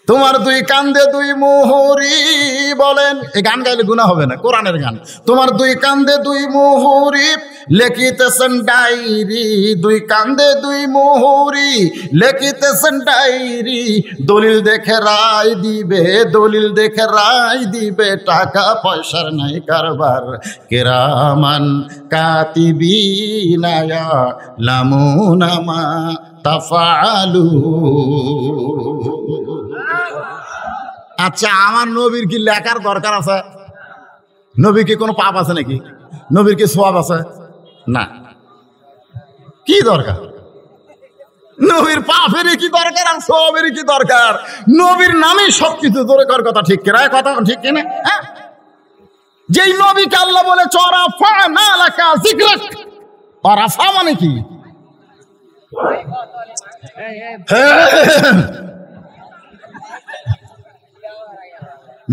তোমার 2 কাঁধে 2 মোহরি বলেন, এই গান গাইলে গুনাহ হবে না, কোরআনের গান। তোমার 2 কাঁধে 2 মোহরি লিখিতেছেন ডায়েরি, 2 কাঁধে 2 মোহরি লিখিতেছেন ডায়েরি, দলিল দেখে রায় দিবে, দলিল দেখে রায় দিবে, টাকা পয়সার নাই কারবার, কিরামান কাতিবিনা ইয়ালামুনা মা তাফআলু। আচ্ছা আমার নবীর কি লেখার দরকার আছে? নবীর কি কোনো পাপ আছে নাকি? নবীর কি সওয়াব আছে? না। কি দরকার? নবীর পাপের কি দরকার আর সওয়াবের কি দরকার? নবীর নামেই সবকিছু। জোরে কর কথা ঠিক কিনা? কথা ঠিক কিনা? হ্যাঁ, যেই নবীকে আল্লাহ বলে চরাফানা লাকা যিকরাক, চরাফা মানে কি?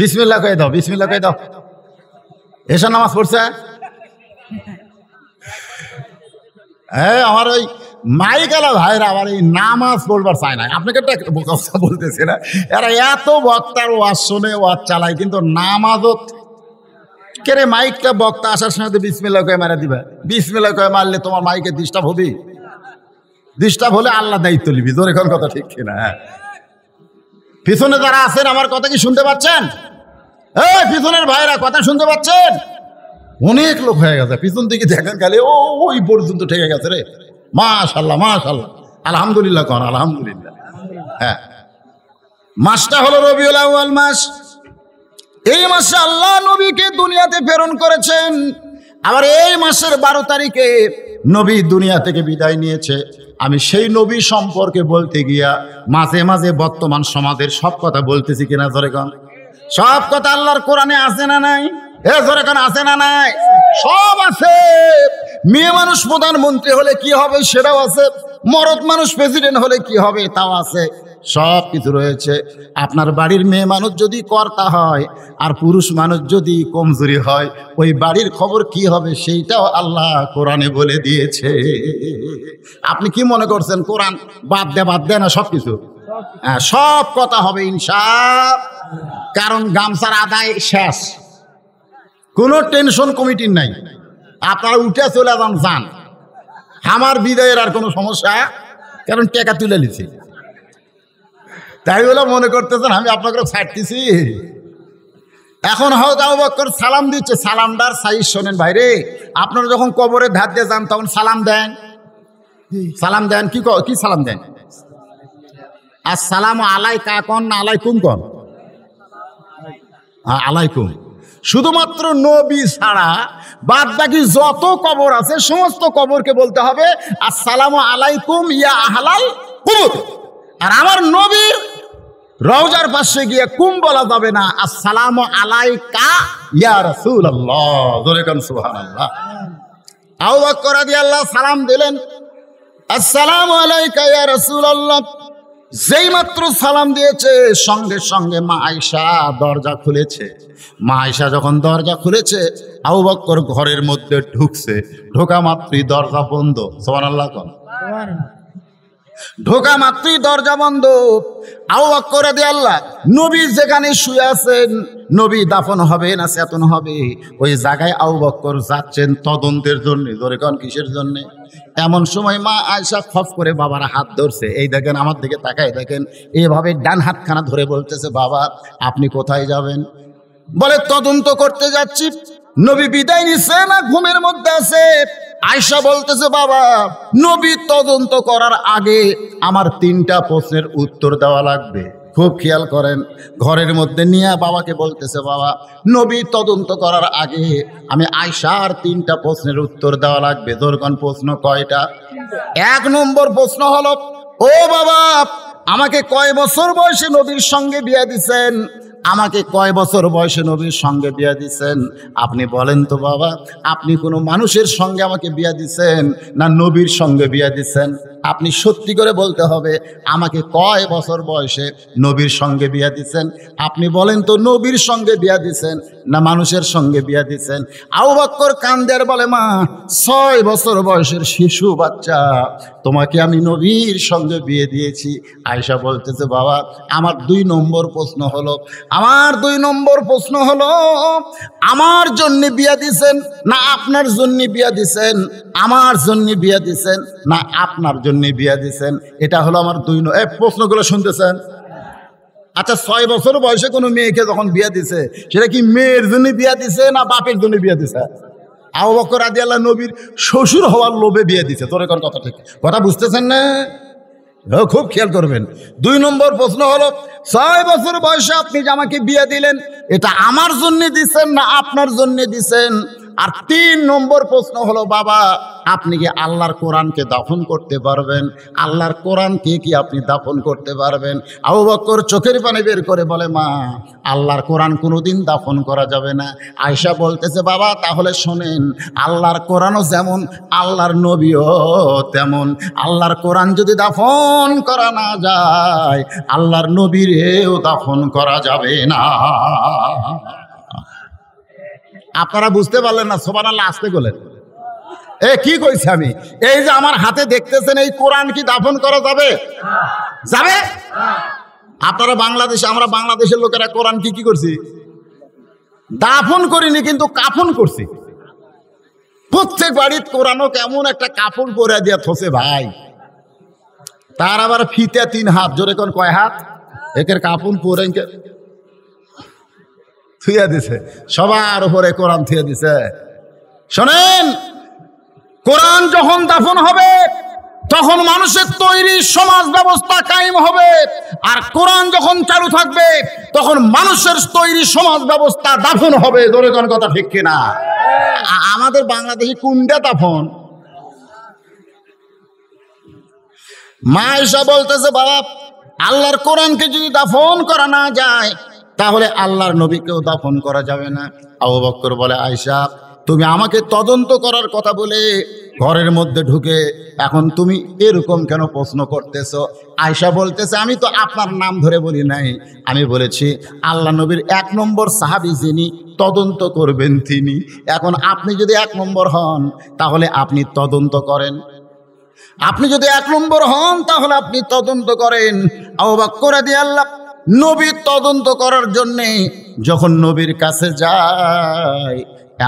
বিসমিল্লাহ কয়ে দাও, বিসমিল্লাহ কয়ে দাও। এসা নামাজ পড়ছে? হ্যাঁ, আমার ওই মাইকালা ভাইরা আবার এই নামাজ পড়বার চায় না। আপনাকে একটা কথা বলতেছে না, এরা এত বক্তার ওয়াজ শোনে, ওয়াজ চালায়, কিন্তু নামাজও কেরে মাইকটা বক্তা আসার সময় তো বিসমিল্লাহ কয়ে মারা দিবা। বিসমিল্লাহ কয়ে মারলে তোমার মাইকে ডিস্টার্ব হবে, ডিস্টার্ব হলে আল্লাহ দায়িত্ব নিবি। তোর এখন কথা ঠিক কিনা? পিছনে যারা আছেন আমার কথা কি শুনতে পাচ্ছেন? এই পিছনের ভাইরা কথা শুনতে পাচ্ছেন? অনেক লোক হয়ে গেছে পিছন দিকে, দেখেন খালি ওই পর্যন্ত ঠেকে গেছে রে। মাশাআল্লাহ মাশাআল্লাহ, আলহামদুলিল্লাহ কর, আলহামদুলিল্লাহ। হ্যাঁ, মাসটা হলো রবিউল আউয়াল মাস। এই মাসে আল্লাহ নবীকে দুনিয়াতে প্রেরণ করেছেন। আবার এই মাসের 12 তারিখে নবী দুনিয়া থেকে বিদায় নিয়েছে। আমি সেই নবী সম্পর্কে বলতে গিয়া মাঝে মাঝে বর্তমান সমাজের সব কথা বলতেছি কিনা জোরে কোন? সব কথা আল্লাহর কোরআনে আছে না নাই? জোরে কোন আছে না নাই? সব আছে। মেয়ে মানুষ প্রধানমন্ত্রী হলে কি হবে সেটাও আছে, মরদ মানুষ প্রেসিডেন্ট হলে কি হবে তাও আছে, সব কিছু রয়েছে। আপনার বাড়ির মেয়ে মানুষ যদি কর্তা হয় আর পুরুষ মানুষ যদি কমজোরি হয়, ওই বাড়ির খবর কি হবে সেইটাও আল্লাহ কোরআনে বলে দিয়েছে। আপনি কি মনে করছেন কোরআন বাদ দেয় না? সব কিছু, হ্যাঁ, সব কথা হবে ইনশাআল্লাহ। কারণ গামছার আদায় শেষ, কোনো টেনশন কমিটির নাই। আপনারা উঠে চলে যান, আমার বিদায়ের আর কোনো সমস্যা, কারণ টাকা তুলে নিছি। তাই বলে মনে করতেছেন আমি আপনাকে ছাড়তেছি। এখন হয়তো আবু বকর সালাম দিচ্ছে, সালামদার সাইজ শোনেন ভাইরে। আপনারা যখন কবরে ধার দিয়ে যান তখন সালাম দেন, সালাম দেন কি সালাম দেন? আসসালামু আলাইকা কোন না আলাইকুম কোন? আলাইকুম। শুধুমাত্র নবী ছাড়া বাদ বাকি যত কবর আছে সমস্ত কবরকে বলতে হবে আসসালামু আলাইকুম ইয়া আহলাল কুবুর। আর আমার নবীর রওজার পাশে গিয়ে কুম বলা যাবে না, আসসালামু আলাইকা ইয়া রাসূলুল্লাহ। জোরে কোন সুবহানাল্লাহ। আবু বকর রাদিয়াল্লাহু সালাম দিলেন, আসসালামু আলাইকা ইয়া রাসূলুল্লাহ। যেই মাত্র সালাম দিয়েছে সঙ্গে সঙ্গে মা আয়েশা দরজা খুলেছে। মা আয়েশা যখন দরজা খুলেছে, আবু বকর ঘরের মধ্যে ঢুকছে, ঢোকা মাত্রই দরজা বন্ধ। সুবহানাল্লাহ কোন? ঢোকা মাত্রই দরজা বন্ধ। আবু বকর রাদিয়াল্লাহু নবী যেখানে শুয়ে আছেন, নবী দাফন হবে না চেতন হবে, ওই জায়গায় আবু বকর যাচ্ছেন তদন্তের জন্য। ধরে কোন কিসের জন্য? এমন সময় মা আয়েশা খপ করে বাবার হাত ধরছে। এই দেখেন, আমার দিকে তাকায় দেখেন, এইভাবে ডান হাতখানা ধরে বলতেছে, বাবা আপনি কোথায় যাবেন? বলে তদন্ত করতে যাচ্ছি। নবী বিদায় নিচ্ছে না ঘুমের মধ্যে আছে? আয়েশা বলতেছে, বাবা নবী তদন্ত করার আগে আমার 3টা প্রশ্নের উত্তর দেওয়া লাগবে। খুব খেয়াল করেন, ঘরের মধ্যে নিয়ে বাবাকে বলতেছে, বাবা নবী তদন্ত করার আগে আমি আয়েশার 3টা প্রশ্নের উত্তর দেওয়া লাগবে। দরকার প্রশ্ন কয়টা? 1 নম্বর প্রশ্ন হলো, ও বাবা আমাকে কয় বছর বয়সে নবীর সঙ্গে বিয়ে দিছেন? আমাকে কয় বছর বয়সে নবীর সঙ্গে বিয়ে দিছেন? আপনি বলেন তো বাবা, আপনি কোনো মানুষের সঙ্গে আমাকে বিয়ে দিছেন না নবীর সঙ্গে বিয়ে দিছেন? আপনি সত্যি করে বলতে হবে, আমাকে কয় বছর বয়সে নবীর সঙ্গে বিয়ে দিছেন? আপনি বলেন তো নবীর সঙ্গে বিয়ে দিছেন না মানুষের সঙ্গে বিয়ে দিছেন? আবু বকর কান্দে আর বলে, মা 6 বছর বয়সের শিশু বাচ্চা, তোমাকে আমি নবীর সঙ্গে বিয়ে দিয়েছি। আয়েশা বলতেছে, বাবা আমার 2 নম্বর প্রশ্ন হলো, আমার জন্য বিয়ে দিছেন না আপনার জন্য বিয়ে দিছেন? আমার জন্য বিয়ে দিছেন না আপনার জন্য বিয়ে দিছেন? এটা হলো আমার 2 প্রশ্নগুলো শুনতেছেন? আচ্ছা 6 বছর বয়সে কোনো মেয়েকে যখন বিয়ে দিছে, সেটা কি মেয়ের জন্য বিয়ে দিছে না বাপের জন্য বিয়ে দিছে? আবু বকর রাদিয়াল্লাহু নবীর শ্বশুর হওয়ার লোভে বিয়ে দিছে। তোর কথা ঠিক, কথা বুঝতেছেন না? খুব খেয়াল করবেন। 2 নম্বর প্রশ্ন হলো, 6 বছর বয়সে আপনি যে আমাকে বিয়ে দিলেন, এটা আমার জন্য দিছেন না আপনার জন্য দিছেন? আর 3 নম্বর প্রশ্ন হলো, বাবা আপনি কি আল্লাহর কোরআনকে দাফন করতে পারবেন? আল্লাহর কোরআনকে কি আপনি দাফন করতে পারবেন? আবু বকর চোখের পানি বের করে বলে, মা আল্লাহর কোরআন কোনোদিন দাফন করা যাবে না। আয়েশা বলতেছে, বাবা তাহলে শোনেন, আল্লাহর কোরআনও যেমন আল্লাহর নবীও তেমন। আল্লাহর কোরআন যদি দাফন করা না যায়, আল্লাহর নবীরেও দাফন করা যাবে না। আপনারা বুঝতে পারলেন না? সুবহানাল্লাহ আসতে বলেন। কি কইছি আমি? এই যে আমার হাতে দেখতেছেন, এই কোরআন কি দাফন করা যাবে? যাবে? আপনারা বাংলাদেশে, আমরা বাংলাদেশের লোকেরা কোরআন কি করছি? দাফন করিনি, কিন্তু কাফন করছি। প্রত্যেক বাড়ির কোরআনও কেমন একটা কাপড় পরে দিয়ে থসে ভাই। তার আবার ফিতে 3 হাত, জোরে কোন কয় হাত? একের কাপড় পরে থুইয়া দিছে, সবার উপরে কোরআন থুইয়া দিছে। শোনেন, কোরআন যখন দাফন হবে, তখন মানুষের তৈরি সমাজ ব্যবস্থা কায়েম হবে। আর কোরআন যখন চালু থাকবে তখন মানুষের তৈরি সমাজ ব্যবস্থা দাফন হবে। ধরে কোন কথা ঠিক কিনা? আমাদের বাংলাদেশে কোনটা দাফন? মা আয়েশা বলতেছে, বাবা আল্লাহর কোরআনকে যদি দাফন করা না যায় তাহলে আল্লাহর নবীকেও দাফন করা যাবে না। আবু বকর বলে, আয়েশা তুমি আমাকে তদন্ত করার কথা বলে ঘরের মধ্যে ঢুকে এখন তুমি এরকম কেন প্রশ্ন করতেছো? আয়েশা বলতেছে, আমি তো আপনার নাম ধরে বলি নাই, আমি বলেছি আল্লাহ নবীর 1 নম্বর সাহাবী যিনি তদন্ত করবেন তিনি। এখন আপনি যদি 1 নম্বর হন তাহলে আপনি তদন্ত করেন। আপনি যদি 1 নম্বর হন তাহলে আপনি তদন্ত করেন। আবু বকর রাদিয়াল্লাহু নবী তদন্ত করার জন্যে যখন নবীর কাছে যায়,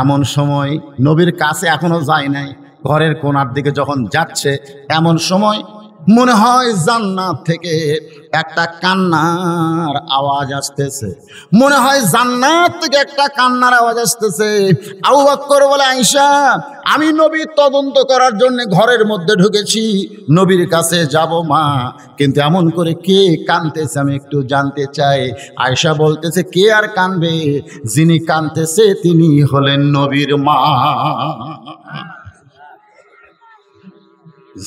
এমন সময় নবীর কাছে এখনো যায় নাই, ঘরের কোণার দিকে যখন যাচ্ছে এমন সময় মনে হয় জান্নাত থেকে একটা কান্নার আওয়াজ আসতেছে। মনে হয় জান্নাত থেকে একটা কান্নার আওয়াজ আসতেছে। আবু বকর বলে, আয়েশা আমি নবীর তদন্ত করার জন্য ঘরের মধ্যে ঢুকেছি, নবীর কাছে যাব মা, কিন্তু এমন করে কে কাঁদতেছে আমি একটু জানতে চাই। আয়েশা বলতেছে, কে আর কাঁদবে, যিনি কাঁদতেছে তিনি হলেন নবীর মা।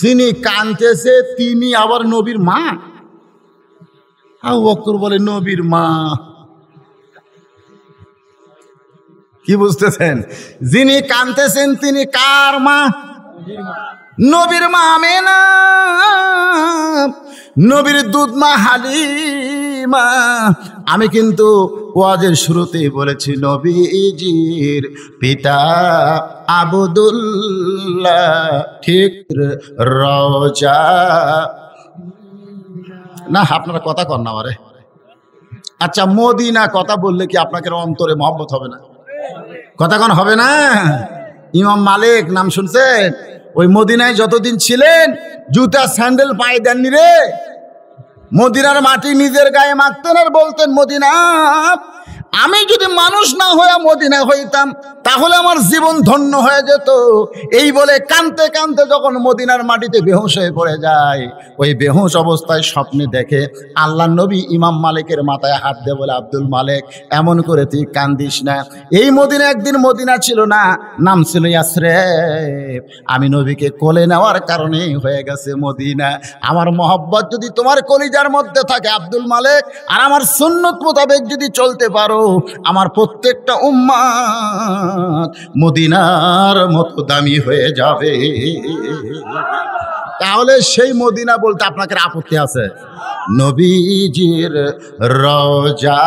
যিনি কাঁদতেছে তিনি আবার নবীর মা? আবু বকর বলে, নবীর মা। কি বুঝতেছেন? যিনি কাঁদতেছেন তিনি কার মা? নবীর মা আমেনা, নবীর দুধ মা হালিমা। আমি কিন্তু ওয়াজের শুরুতেই বলেছি নবীজির পিতা আব্দুল্লাহ, ঠিক রওজা না? আপনারা কথা কন না আমারে। আচ্ছা মদিনা কথা বললে কি আপনাকে অন্তরে মহব্বত হবে না? কথা কন হবে না? ইমাম মালিক নাম শুনছেন? ওই মদিনায় যতদিন ছিলেন জুতা স্যান্ডেল পায়ে দেননি রে। মদিনার মাটি নিজের গায়ে মাখতেন আর বলতেন, মদিনা আমি যদি মানুষ না হয়ে মদিনা হইতাম তাহলে আমার জীবন ধন্য হয়ে যেত। এই বলে কাঁদতে কাঁদতে যখন মদিনার মাটিতে বেহুশ হয়ে পড়ে যায়, ওই বেহুশ অবস্থায় স্বপ্নে দেখে আল্লাহ নবী ইমাম মালিকের মাথায় হাত দিয়ে বলে, আব্দুল মালিক এমন করে তুই কান্দিস না। এই মদিনা একদিন মদিনা ছিল না, নাম ছিল ইয়াসরিব। আমি নবীকে কোলে নেওয়ার কারণে হয়ে গেছে মদিনা। আমার মহব্বত যদি তোমার কলিজার মধ্যে থাকে আব্দুল মালিক, আর আমার সুন্নত মোতাবেক যদি চলতে পারো, আমার প্রত্যেকটা উম্মাত মদিনার মতো দামি হয়ে যাবে। তাহলে সেই মদিনা বলতে আপনাকে আপত্তি আছে? নবীজির রওজা।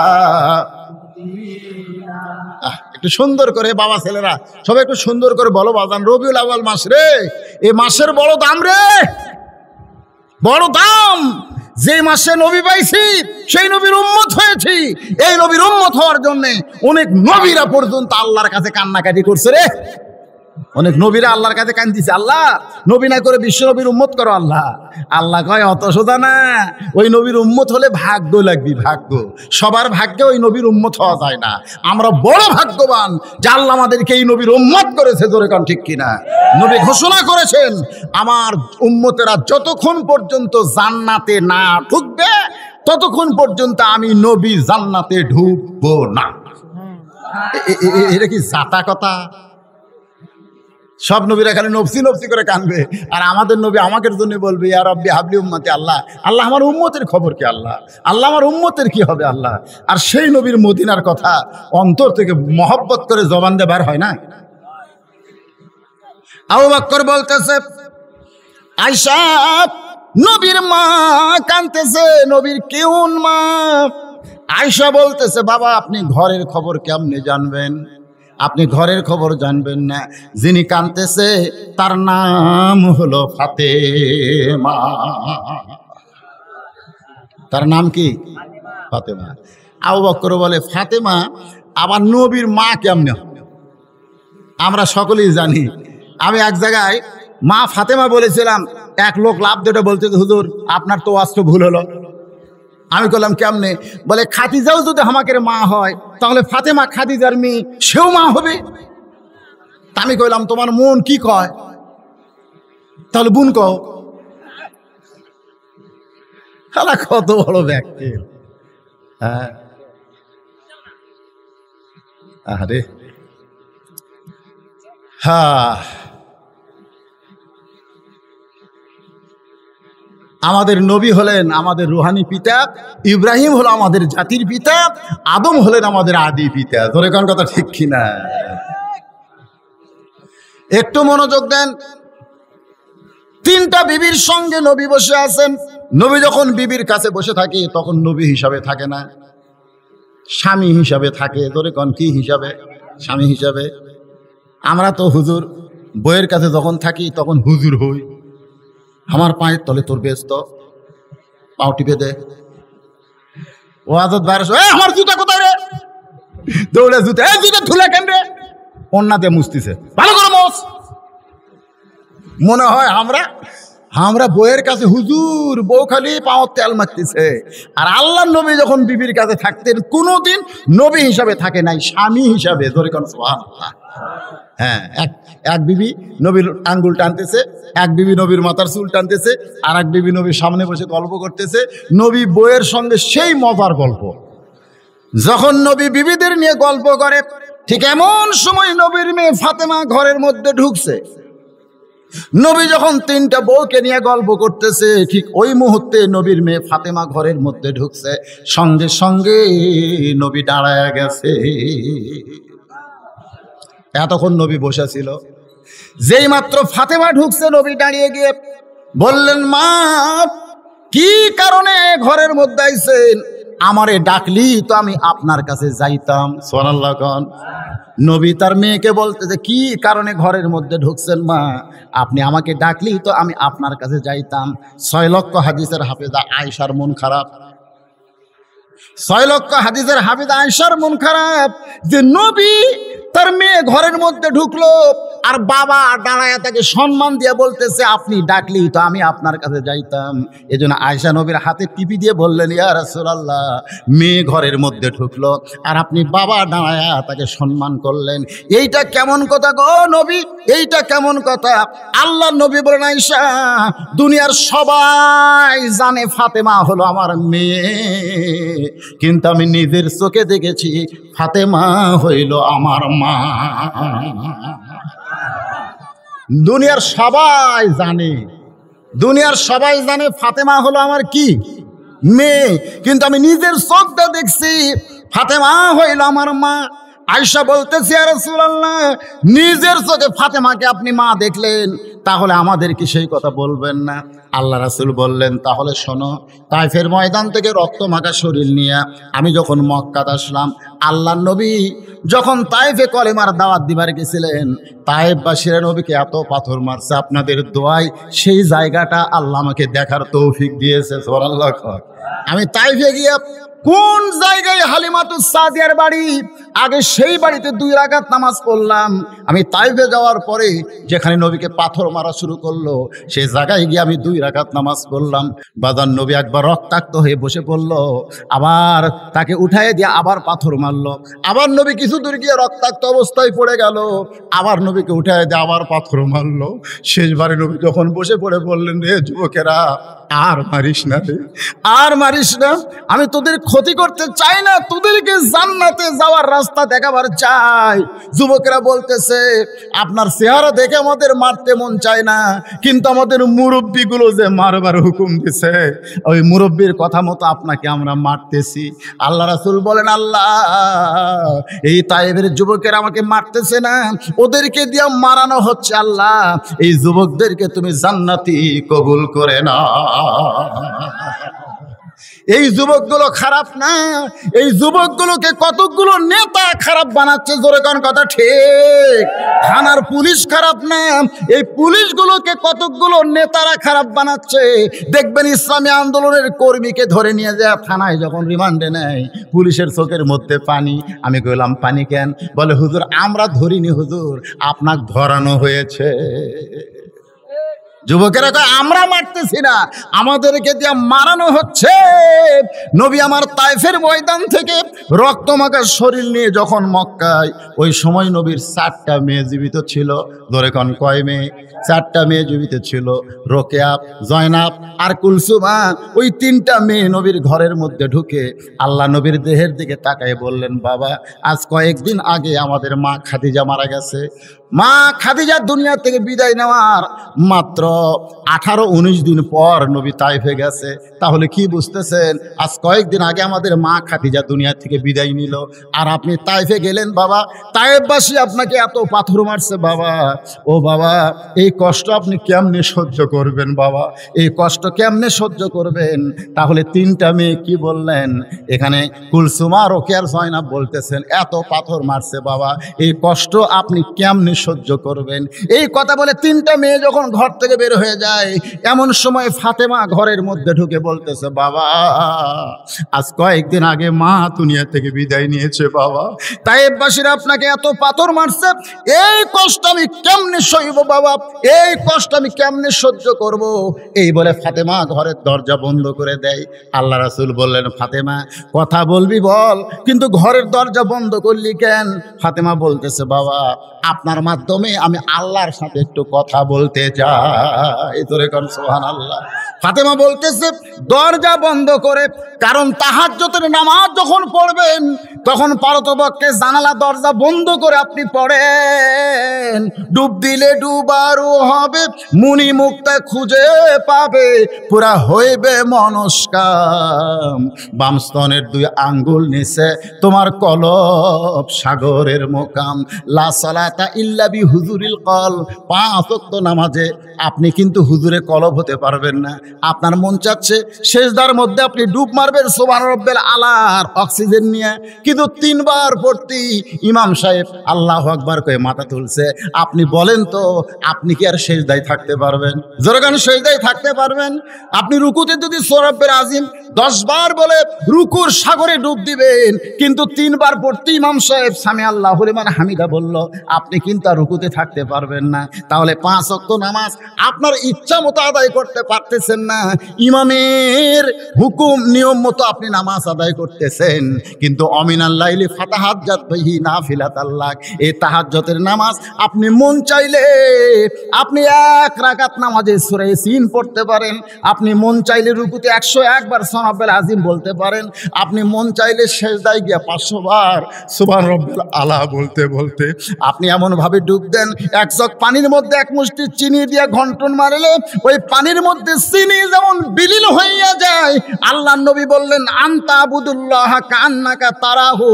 একটু সুন্দর করে বাবা ছেলেরা সবাই একটু সুন্দর করে বলো বাজান, রবিউল আউয়াল মাস রে, এই মাসের বড় দাম রে, বড় দাম। যে মাসে নবী পাইছি সেই নবীর উম্মত হয়েছি। এই নবীর উম্মত হওয়ার জন্য অনেক নবীরা পর্যন্ত আল্লাহর কাছে কান্নাকাটি করছে রে। অনেক নবীরা আল্লাহর কাছে কান্দিছে, আল্লাহ নবী না করে বিশ্ব নবীর উম্মত করো। আল্লাহ আল্লাহ কয় অত সোজা না, ওই নবীর উম্মত হলে ভাগ্য লাগবে, ভাগ্য। সবার ভাগ্যে ওই নবীর উম্মত হওয়া যায় না। আমরা বড় ভাগ্যবান যে আল্লাহ আমাদেরকে এই নবীর উম্মত করেছে। জোরে কান ঠিক কিনা? নবী ঘোষণা করেছেন, আমার উম্মতেরা যতক্ষণ পর্যন্ত জান্নাতে না ঢুকবে ততক্ষণ পর্যন্ত আমি নবী জান্নাতে ঢুকবো না। এটা কি জাতা কথা? সব নবীরা খালি নফসি নফসি করে কানবে, আর আমাদের নবী আমাকে জন্য বলবে, ইয়া রাব্বি হাবলি উম্মতি। আল্লাহ আল্লাহ আমার উম্মতের খবর কি? আল্লাহ আল্লাহ আমার উম্মতের কি হবে? আল্লাহ। আর সেই নবীর মদিনার কথা অন্তর থেকে মহব্বত করে জবান দিয়ে বার হয় না। আবু বকর বলতেছে, আয়েশা নবীর মা কাঁদতেছে, নবীর কেউন মা। আয়েশা বলতেছে, বাবা আপনি ঘরের খবর কেমনে জানবেন? আপনি ঘরের খবর জানবেন না? যিনি কাঁদতেছে তার নাম হলো ফাতেমা। তার নাম কি? ফাতেমা। আবু বকর বলে, ফাতেমা আবার নবীর মা কেমনে? আমরা সকলেই জানি। আমি এক জায়গায় মা ফাতেমা বলেছিলাম, এক লোক লাভ দেটা বলতে, হুজুর আপনার তো অস্ত্র ভুল হলো। আমি বললাম কেমনে? বলে খাদিজাও যদি আমাকে মা হয় তাহলে ফাতেমা খাদিজার মেয়ে, সেও মা হবে। আমি কইলাম তোমার মন কি কয়? তাহলে বোন কও। আলা কত বড় ব্যক্তি। হ্যাঁ আরে হ্যাঁ, আমাদের নবী হলেন আমাদের রুহানি পিতা, ইব্রাহিম হলো আমাদের জাতির পিতা, আদম হলেন আমাদের আদি পিতা। ধরে কোন কথা ঠিক কিনা? একটু মনোযোগ দেন। তিনটা বিবির সঙ্গে নবী বসে আছেন। নবী যখন বিবির কাছে বসে থাকে তখন নবী হিসাবে থাকে না, স্বামী হিসাবে থাকে। ধরে কোন কি হিসাবে? স্বামী হিসাবে। আমরা তো হুজুর বইয়ের কাছে যখন থাকি তখন হুজুর হই। আমার পায়ের তলে তোর ব্যস্ত, পাও টিপে দে। ও আদত বাইরে, আমার জুতা কোথায় রে? দৌড়ে জুতা, এই জুতা ধুলে কেন রে? অন্যতে মুছতিছে, ভালো করে মোছ। মনে হয় আমরা বইয়ের কাছে হুজুর, বউ খালি পাওয়ার তেল মারতেছে। আর আল্লাহর নবী যখন বিবির কাছে থাকতেন কোনোদিন নবী হিসাবে থাকে নাই, স্বামী হিসাবে। ধরে কোন সুবহানাল্লাহ। হ্যাঁ, এক বিবি নবীর আঙ্গুল টানতেছে, এক বিবি নবীর মাথার চুল টানতেছে, আর এক বিবি নবীর সামনে বসে গল্প করতেছে। নবী বইয়ের সঙ্গে সেই মজার গল্প। যখন নবী বিবিদের নিয়ে গল্প করে, ঠিক এমন সময় নবীর মেয়ে ফাতেমা ঘরের মধ্যে ঢুকছে। নবী যখন তিনটা বউকে নিয়ে গল্প করতেছে, ঠিক ওই মুহূর্তে নবীর মেয়ে ফাতেমা ঘরের মধ্যে ঢুকছে। সঙ্গে সঙ্গে নবী দাঁড়ায় গেছে। এতক্ষণ নবী বসেছিল, যেই মাত্র ফাতেমা ঢুকছে নবী দাঁড়িয়ে গিয়ে বললেন, মা কি কারণে ঘরের মধ্যে আইছেন? আমারে ডাকলি তো আমি আপনার কাছে যাইতাম। সুবহানাল্লাহ কোন। নবী তার মেয়েকে বলতেছে, কি কারণে ঘরের মধ্যে ঢুকছেন মা? আপনি আমাকে ডাকলি তো আমি আপনার কাছে যাইতাম। 6 লক্ষ হাদিসের হাফেজা আয়েশার মন খারাপ। 6 লক্ষ হাদিসের হাফেজা আয়েশার মন খারাপ যে নবী তার মেয়ে ঘরের মধ্যে ঢুকলো আর বাবা দাঁড়ায় তাকে সম্মান দিয়ে বলতেছে, আপনি ডাকলি তো আমি আপনার কাছে যাইতাম। এজন্য আয়েশা নবীর হাতে টিপি দিয়ে বললেন, ইয়া রাসূলুল্লাহ, মেয়ে ঘরের মধ্যে ঢুকলো আর আপনি বাবা দাঁড়ায় তাকে সম্মান করলেন, এইটা কেমন কথা গো নবী? এইটা কেমন কথা? আল্লাহ নবী বলেন, আয়েশা, দুনিয়ার সবাই জানে ফাতেমা হলো আমার মেয়ে, কিন্তু আমি নিজের চোখে দেখেছি ফাতেমা হইল আমার মা। দুনিয়ার সবাই জানে, দুনিয়ার সবাই জানে ফাতেমা হলো আমার কি? মেয়ে, কিন্তু আমি নিজের চোখটা দেখছি ফাতেমা হইল আমার মা। আয়েশা বলতেছি, ইয়া রাসূলুল্লাহ, নিজের চোখে ফাতেমাকে আপনি মা দেখলেন, তাহলে আমাদের কি সেই কথা বলবেন না? আল্লাহ রাসূল বললেন, তাহলে শোনো, তায়েফের ময়দান থেকে রক্ত মাখা শরীর নিয়ে আমি যখন মক্কাতে আসলাম, আল্লাহর নবী যখন তায়েফে কলেমার দাওয়াত দিবার গেছিলেন, তায়েফবাসীরা নবীকে এত পাথর মারছে, আপনাদের দোয়ায় সেই জায়গাটা আল্লাহ আমাকে দেখার তৌফিক দিয়েছে। সুবহানাল্লাহ। আমি তায়েফে গিয়ে কোন জায়গায় হালিমাতুস সাদিয়ার বাড়ি, আগে সেই বাড়িতে 2 রাকাত নামাজ পড়লাম। আমি তায়েফে যাওয়ার পরে যেখানে নবীকে পাথর মারা শুরু করলো, সেই জায়গায় গিয়ে আমি 2 রাকাত নামাজ পড়লাম। বাজার নবী একবার রক্তাক্ত হয়ে বসে পড়লো, আবার তাকে উঠায় দিয়ে আবার পাথর মারলো। আবার নবী কিছু দূর গিয়ে রক্তাক্ত অবস্থায় পড়ে গেল, আবার নবীকে উঠায় দিয়ে আবার পাথর মারলো। শেষবারে নবী যখন বসে পড়ে বললেন, রে যুবকেরা, আর মারিস না রে, আর মারিস না, আমি তোদের ক্ষতি করতে চাই না, তোদেরকে জান্নাতে যাওয়ার রাস্তা দেখাবার চাই। যুবকেরা বলতেছে, আপনার চেহারা দেখে আমাদের মারতে মন চায় না, কিন্তু আমাদের মুরব্বীগুলো যে মারবার হুকুম দিছে, ওই মুরব্বীর কথা মতো আপনাকে আমরা মারতেছি। আল্লাহ রাসূল বলেন, আল্লাহ, এই তায়েফের যুবকেরা আমাকে মারতেছে না, ওদেরকে দিয়ে মারানো হচ্ছে। আল্লাহ, এই যুবকদেরকে তুমি জান্নাতি কবুল করে না। এই যুবকগুলো খারাপ না, এই যুবকগুলোকে কতগুলো নেতা খারাপ বানাচ্ছে। জোরে কোন কথা ঠিক? থানার পুলিশ খারাপ না, এই পুলিশগুলোকে কতগুলো নেতারা খারাপ বানাচ্ছে। দেখবেন ইসলামী আন্দোলনের কর্মীকে ধরে নিয়ে যায় থানায়, যখন রিমান্ডে নেয়, পুলিশের চোখের মধ্যে পানি। আমি কইলাম, পানি কেন? বলে, হুজুর আমরা ধরিনি হুজুর, আপনাকে ধরানো হয়েছে। যুবকেরা কয় আমরা মারতেছি না, আমাদেরকে দিয়ে মারানো হচ্ছে। নবী আমার তায়েফের ময়দান থেকে রক্তমাখা শরীর নিয়ে যখন মক্কায়, ওই সময় নবীর 4টা মেয়ে জীবিত ছিল। ধরে কোন কয় মেয়ে? 4টা মেয়ে জীবিত ছিল, রোকেয়া, জয়নাব আর কুলসুমা। ওই 3টা মেয়ে নবীর ঘরের মধ্যে ঢুকে আল্লাহ নবীর দেহের দিকে তাকায় বললেন, বাবা আজ কয়েকদিন আগে আমাদের মা খাদিজা মারা গেছে। মা খাদিজা দুনিয়া থেকে বিদায় নেওয়ার মাত্র 18-19 দিন পর নবী তায়েফে গেছে। তাহলে কি বুঝতেছেন? আজ কয়েকদিন আগে আমাদের মা খাদিজা দুনিয়া থেকে বিদায় নিল, আর আপনি তায়েফে গেলেন। বাবা তায়েফবাসী আপনাকে এত পাথর মারছে বাবা, ও বাবা এই কষ্ট আপনি কেমনে সহ্য করবেন বাবা, এই কষ্ট কেমনে সহ্য করবেন? তাহলে 3টা মেয়ে কি বললেন? এখানে কুলসুমা, রোকেয়ার, জয়নাব বলতেছেন এত পাথর মারছে বাবা, এই কষ্ট আপনি কেমনে সহ্য করবেন? এই কথা বলে 3টা মেয়ে যখন ঘর থেকে বের হয়ে যায়, এমন সময় ফাতেমা ঘরের মধ্যে ঢুকে বলতেছে, বাবা আজ কয়েকদিন আগে মা দুনিয়া থেকে বিদায় নিয়েছে বাবা, তায়েফবাসীরা আপনাকে এত পাথর মারছে, এই কষ্ট আমি কেমনে সইব বাবা, এই কষ্ট আমি কেমনে সহ্য করব? এই বলে ফাতেমা ঘরের দরজা বন্ধ করে দেয়। আল্লাহ রাসূল বললেন, ফাতেমা কথা বলবি বল, কিন্তু ঘরের দরজা বন্ধ করলি কেন? ফাতেমা বলতেছে, বাবা আপনার মাধ্যমে আমি আল্লাহর সাথে একটু কথা বলতে চাই। তোরে কোন সুবহানাল্লাহ। ফাতেমা বলতেছে, দরজা বন্ধ করে, কারণ তাহাজ্জুদের নামাজ যখন পড়বেন তখন পারতপক্ষে জানালা দরজা বন্ধ করে আপনি পড়েন, ডুব দিলে ডুবারও হবে, মুনি মুক্তা খুঁজে পাবে, পুরা হইবে মনস্কাম, বাম স্তনের 2 আঙ্গুল নিচে তোমার কলব সাগরের মোকাম, লা সালাতা ইল্লা বি হুজুরিল কল। 5 ওয়াক্ত নামাজে আপনি কিন্তু হুজুরে কলব হতে পারবেন না। আপনার মন চাচ্ছে সেজদার মধ্যে আপনি ডুব মারবেন সুবহান রাব্বিল আলার অক্সিজেন নিয়ে, কিন্তু 3 বার পড়তি ইমাম সাহেব আল্লাহু আকবার কয়ে মাথা তুলছে। আপনি বলেন তো, আপনি কি আর সেজদায় থাকতে পারবেন? জোরগান সেজদায় থাকতে পারবেন? আপনি রুকুতে যদি সূরা রব্বিল আজিম 10 বার বলে রুকুর সাগরে ডুব দিবেন, কিন্তু 3 বার পড়তে ইমাম সাহেব সামি আল্লাহু লিমান হামিদা বলল, আপনি কিন্তু আর রুকুতে থাকতে পারবেন না। তাহলে 5 ওয়াক্ত নামাজ আপনার ইচ্ছা মতো আদায় করতে পারতেছেন না, ইমামের হুকুম নিয়ম মতো আপনি নামাজ আদায় করতেছেন, কিন্তু অমিনাল লাইলি ফাতাহাজ্জাত বিহি নাফিলাতাল্লাহ, এই তাহাজ্জুদের নামাজ আপনি মন চাইলে আপনি 1 রাকাত নামাজে সূরা ইয়াসিন পড়তে পারেন, আপনি মন চাইলে রুকুতে 101 বার সুবহান রাব্বিল আযীম বলতে পারেন, আপনি মন চাইলে সিজদায় গিয়ে 500 বার সুবহান রাব্বিল আলা বলতে বলতে আপনি এমনভাবে ডুব দেন, 1 জগ পানির মধ্যে 1 মুষ্টি চিনি দিয়ে ঘন্টন মারলে ওই পানির মধ্যে চিনি যেমন বিলীন হইয়া যায়। আল্লাহর নবী বললেন, আনতা আবুদুল্লাহ কান্নাকা তারাহু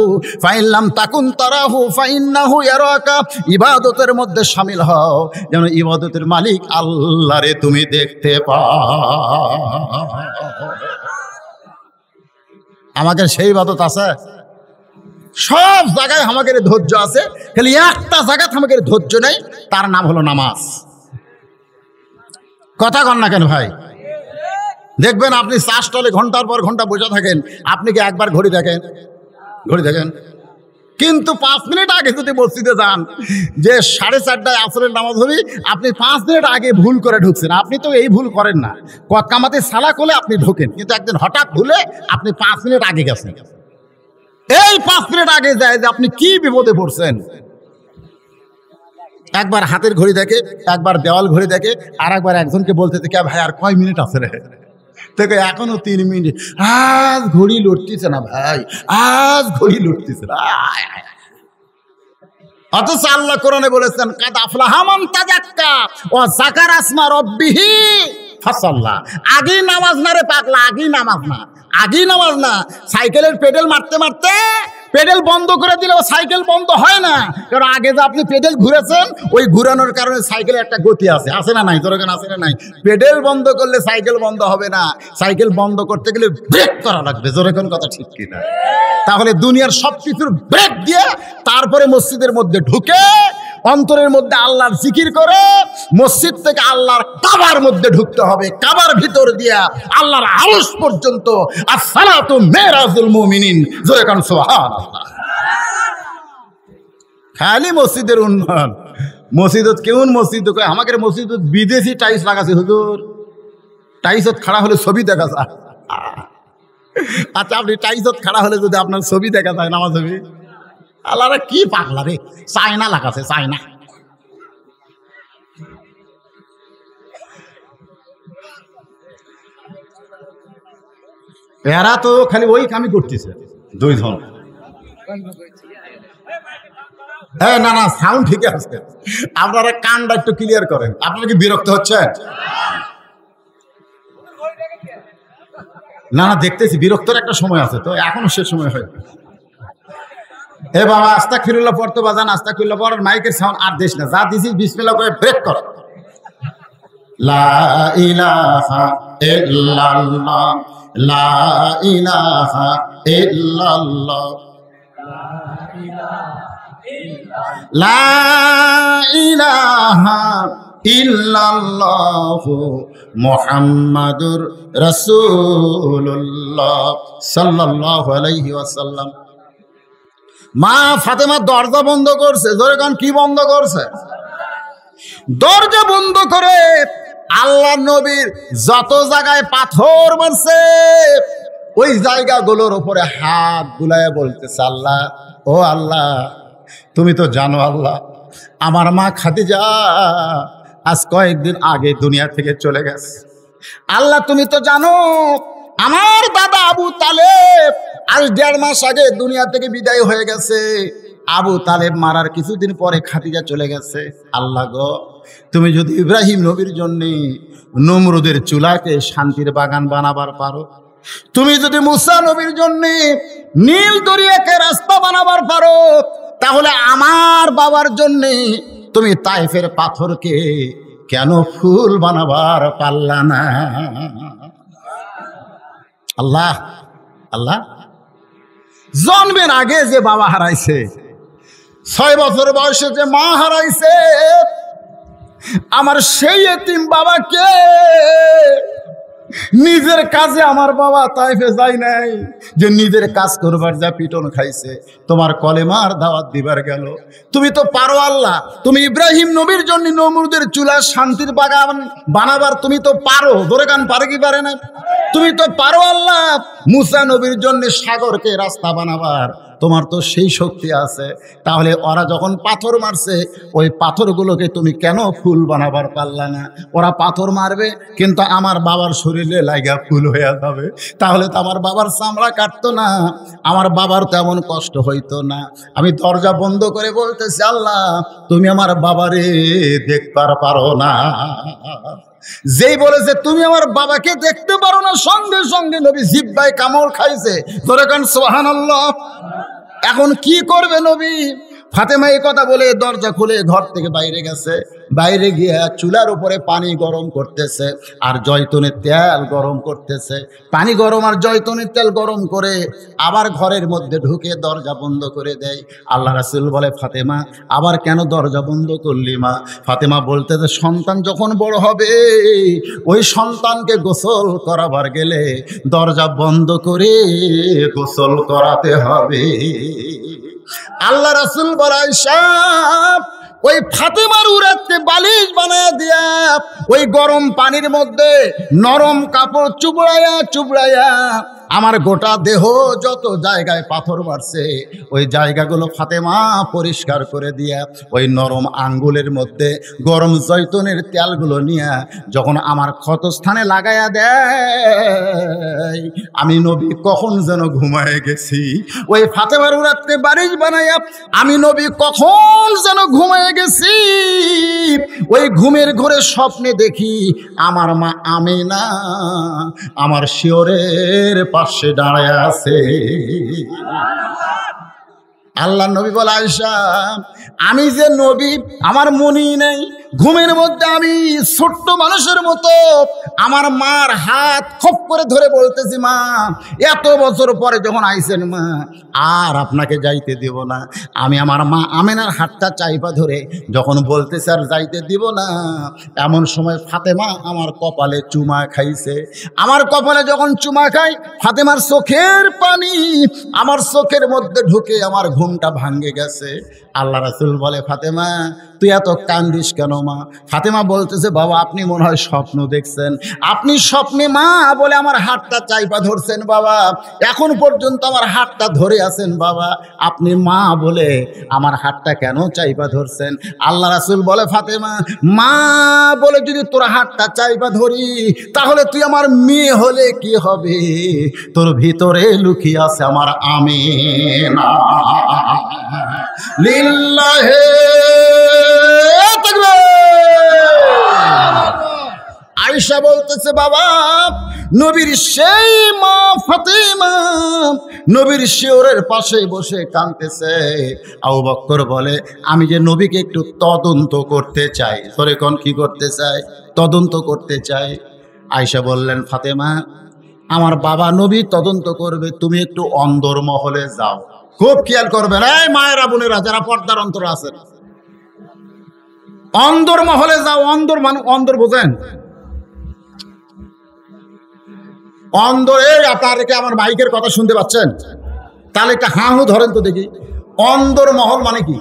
ফাইল্লাম তাকুন তারাহু ফাইন্নাহু ইয়ারাকা। ইবাদতের মধ্যে শামিল হও যেন ইবাদতের মালিক আল্লাহরে তুমি দেখতে পাও। আমাদের সেই ইবাদত আছে? সব জায়গায় আমাদের ধৈর্য আছে, খালি একটা জায়গায় আমাদের ধৈর্য নেই, তার নাম হলো নামাজ। কথা কন না কেন ভাই? দেখবেন আপনি চা স্টলে ঘন্টার পর ঘন্টা বসে থাকেন, আপনি কি একবার ঘড়ি দেখেন? ঘড়ি দেখেন, কিন্তু 5 মিনিট আগে যদি মসজিদে যান যে 4:30টায় আসরের নামাজ হবে, আপনি 5 মিনিট আগে ভুল করে ঢুকছেন। আপনি তো এই ভুল করেন না, কামাতে সালা করলে আপনি ঢোকেন, কিন্তু একদিন হঠাৎ ভুলে আপনি 5 মিনিট আগে গেছেন। এই 5 মিনিট আগে যায় যে আপনি কি বিপদে পড়ছেন। একবার হাতের ঘড়ি দেখে, একবার দেওয়াল ঘড়ি দেখে, আর একবার একজনকে বলতে থেকে, ভাই আর কয় মিনিট আছে রে? দেখো এখনো 3 মিনিট, আজ ঘড়ি লড়তেছে না ভাই, আজ ঘড়ি লড়তেছে না। অথচ আল্লাহ কোরআনে বলেছেন, কাদ আফলাহা মান তাযাক্কা ওয়া যাকারা আসমা রাব্বিহি ফাসাল্লা। আগেই নামাজ না রে পাগলা, আগেই নামাজ না, আগেই নামাজ না। সাইকেলের পেডেল মারতে মারতে পেডেল বন্ধ করে দিলেও সাইকেল বন্ধ হয় না, কারণ আগে যে আপনি পেডেল ঘুরেছেন, ওই ঘুরানোর কারণে সাইকেলের একটা গতি আছে, আছে না নাই? জোরগান আছে না নাই? পেডেল বন্ধ করলে সাইকেল বন্ধ হবে না, সাইকেল বন্ধ করতে গেলে ব্রেক করা লাগবে। জোরগান কথা ঠিক কিনা? তাহলে দুনিয়ার সব কিছুর ব্রেক দিয়ে তারপরে মসজিদের মধ্যে ঢুকে অন্তরের মধ্যে আল্লাহর জিকির করে মসজিদ থেকে আল্লাহর কাবার মধ্যে ঢুকতে হবে, কাবার ভিতর দিয়া আল্লাহর আরশ পর্যন্ত। আসসালাতু মিরাজুল মুমিনিন। জোরে কান সুবহানাল্লাহ। খালি মসজিদের উন্নয়ন, মসজিদত কেউন মসজিদ কয় আমাদের মসজিদত বিদেশি টাইলস লাগাছে হুজুর, টাইলসত খাড়া হলে ছবি দেখা যায়। আচ্ছা আপনি টাইলসত খাড়া হলে যদি আপনার ছবি দেখা যায় নামাজ হবে? আল্লাহ রে কি পাগলা রে, চায়না লাগাছে চায়না। এরা তো খালি ওই কামই করতেছে দুইজন। হ্যাঁ না না সাউন্ড ঠিক আছে, আপনারা কানটা একটু ক্লিয়ার করেন। আপনারা কি বিরক্ত হচ্ছেন? না না দেখতেছি বিরক্তর একটা সময় আছে তো, এখনো সে সময় হয়। এ বাবা আস্তাগফিরুল্লাহ পড়তে বাজান, আস্তাগফিরুল্লাহ পড়, মাইকের সাউন্ড আর দিস না, যা দিছিস বিসমিল্লাহ করে ব্রেক কর। লা ইলাহা ইল্লাল্লাহ, লা ইলাহা ইল্লাল্লাহ, লা ইলাহা ইল্লাল্লাহ মুহাম্মাদুর রাসূলুল্লাহ সাল্লাল্লাহু আলাইহি ওয়াসাল্লাম। মা ফাতেমা দরজা বন্ধ করছে, জোরে কান কি বন্ধ করছে? দরজা বন্ধ করে আল্লাহ নবীর যত জায়গায় পাথর মারছে ওই জায়গাগুলোর উপরে হাত বুলায় বলতেছে, আল্লাহ ও আল্লাহ তুমি তো জানো আল্লাহ আমার মা খাদিজা আজ কয়েকদিন আগে দুনিয়া থেকে চলে গেছে। আল্লাহ তুমি তো জানো আমার দাদা আবু তালেব আজ 1.5 মাস আগে দুনিয়া থেকে বিদায় হয়ে গেছে। আবু তালেব মারার কিছুদিন পরে খাদিজা চলে গেছে। আল্লাহ গো তুমি যদি ইব্রাহিম নবীর জন্য নমরুদের চুলাকে শান্তির বাগান বানাবার পারো, তুমি যদি মুসা নবীর জন্য নীল দরিয়াকে রাস্তা বানাবার পারো, তাহলে আমার বাবার জন্য তুমি তায়েফের পাথরকে কেন ফুল বানাবার পারলা না? আল্লাহ আল্লাহ জন্মের আগে যে বাবা হারাইছে, 6 বছর বয়সে যে মা হারাইছে, আমার সেই এতিম বাবাকে নিজের কাজে আমার বাবা তাইফে যায় নাই, যে নিজের কাজ করবার যা পিটন খাইছে, তোমার কলেমার দাওয়াত দিবার গেল। তুমি তো পারো আল্লাহ, তুমি ইব্রাহিম নবীর জন্য নমরুদের চুলা শান্তির বাগান বানাবার তুমি তো পারো, ধরে গান পারে কি পারে না? তুমি তো পারো আল্লাহ মুসা নবীর জন্য সাগরকে রাস্তা বানাবার, তোমার তো সেই শক্তি আছে। তাহলে ওরা যখন পাথর মারছে ওই পাথরগুলোকে তুমি কেন ফুল বানাবার পারলা না? ওরা পাথর মারবে কিন্তু আমার বাবার শরীরে লাগা ফুল হয়ে যাবে, তাহলে তো আমার বাবার চামড়া কাটতো না, আমার বাবার তেমন কষ্ট হইতো না। আমি দরজা বন্ধ করে বলতেছি, আল্লাহ তুমি আমার বাবারে দেখবার পারো না। যেই বলেছে তুমি আমার বাবাকে দেখতে পারো না, সঙ্গে সঙ্গে নবী জিহ্বায় কামড় খাইছে, ধরে কান সুবহানাল্লাহ। এখন কি করবে নবী? ফাতেমা এই কথা বলে দরজা খুলে ঘর থেকে বাইরে গেছে। বাইরে গিয়ে চুলার উপরে পানি গরম করতেছে আর জয়তুনের তেল গরম করতেছে। পানি গরম আর জয়তুনের তেল গরম করে আবার ঘরের মধ্যে ঢুকে দরজা বন্ধ করে দেয়। আল্লাহ রাসূল বলে, ফাতেমা আবার কেন দরজা বন্ধ করলি মা? ফাতেমা বলতেছে, সন্তান যখন বড় হবে ওই সন্তানকে গোসল করাবার গেলে দরজা বন্ধ করে গোসল করাতে হবে। আল্লাহ রাসূল বলে, আয়েশা ওই ফাতেমার উরাতে বালিশ বানায় দিয়া ওই গরম পানির মধ্যে নরম কাপড় চুবড়াইয়া চুবড়াইয়া আমার গোটা দেহ যত জায়গায় পাথর মারছে ওই জায়গাগুলো ফাতেমা পরিষ্কার করে দিয়া ওই নরম আঙ্গুলের মধ্যে গরম জয়তুনের তেলগুলো নিয়ে যখন আমার ক্ষতস্থানে লাগাইয়া দেয়, আমি নবী কখন যেন ঘুমায় গেছি। ওই ফাতেমার উরাতে বালিশ বানাইয়া আমি নবী কখন যেন ঘুমায় গেছি। ওই ঘুমের ঘরে স্বপ্নে দেখি আমার মা আমিনা আমার শিয়রের পাশে দাঁড়ায় আছে। আল্লাহ নবী বলে, আয়েশা আমি যে নবী আমার মনে নেই, ঘুমের মধ্যে আমি ছোট্ট মানুষের মতো আমার মার হাত খপ করে ধরে বলতেছি, মা এত বছর পরে যখন আইছেন মা আর আপনাকে যাইতে দিব না। আমি আমার মা আমেনার হাতটা চাইপা ধরে যখন বলতেছে আর যাইতে দিব না, এমন সময় ফাতেমা আমার কপালে চুমা খাইছে। আমার কপালে যখন চুমা খাই ফাতেমার চোখের পানি আমার চোখের মধ্যে ঢুকে আমার ঘুমটা ভাঙ্গে গেছে। আল্লাহ রাসূল বলে, ফাতেমা তুই এত কান্দিস কেন মা? ফাতেমা বলতেছে, বাবা আপনি মনে হয় স্বপ্ন দেখছেন, আপনি স্বপ্নে মা বলে আমার হাতটা চাইপা ধরছেন বাবা, এখন পর্যন্ত আমার হাতটা ধরে আছেন বাবা, আপনি মা বলে আমার হাতটা কেন চাইপা ধরছেন? আল্লাহ রাসূল বলে, ফাতেমা মা বলে যদি তোর হাতটা চাইপা ধরি তাহলে তুই আমার মেয়ে হলে কি হবে? তোর ভিতরে লুকিয়ে আছে আমার আমিনা। লিল্লাহে তাকবীর। আয়েশা বলতেছে, বাবা নবীর সেই মা ফাতেমা নবীর শিওরের পাশে বসে কাঁদতেছে। আবু বকর বলে, আমি যে নবীকে একটু তদন্ত করতে চাই। তোরে কোন কি করতে চাই? তদন্ত করতে চাই। আয়েশা বললেন, ফাতেমা আমার বাবা নবী তদন্ত করবে, তুমি একটু অন্দর মহলে যাও। খুব খেয়াল করবেন এই মায়েরা বোনেরা যারা পর্দার অন্তর আছেন, অন্দর মহলে যাও। অন্দর মানে অন্দর বোঝেন? অন্দরে আপনারা কি আমার মাইকের কথা শুনতে পাচ্ছেন? তাহলে একটা হাঁ হু ধরেন তো দেখি। অন্দর মহল মানে কি?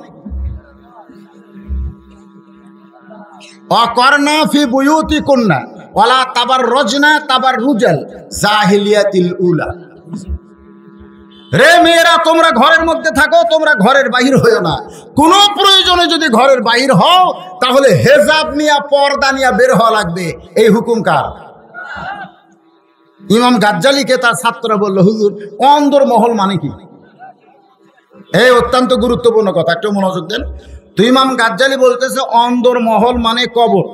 অকর্ণা ফি বুয়ুতিকুন্না ওয়ালা তাবাররুজনা তাবাররুজাল জাহিলিয়াতিল উলা। রে মেয়েরা তোমরা ঘরের মধ্যে থাকো, তোমরা ঘরের বাহির হইও না। কোন প্রয়োজনে যদি ঘরের বাহির হও তাহলে হেজাব নিয়ে পর্দা নিয়ে বের হওয়া লাগবে। এই হুকুম কার? ইমাম গাজ্জালিকে তার ছাত্ররা বলল, হুজুর অন্দর মহল মানে কি? এই অত্যন্ত গুরুত্বপূর্ণ কথা, একটু মনোযোগ দেন। তো ইমাম গাজ্জালি বলতেছে অন্দর মহল মানে কবর।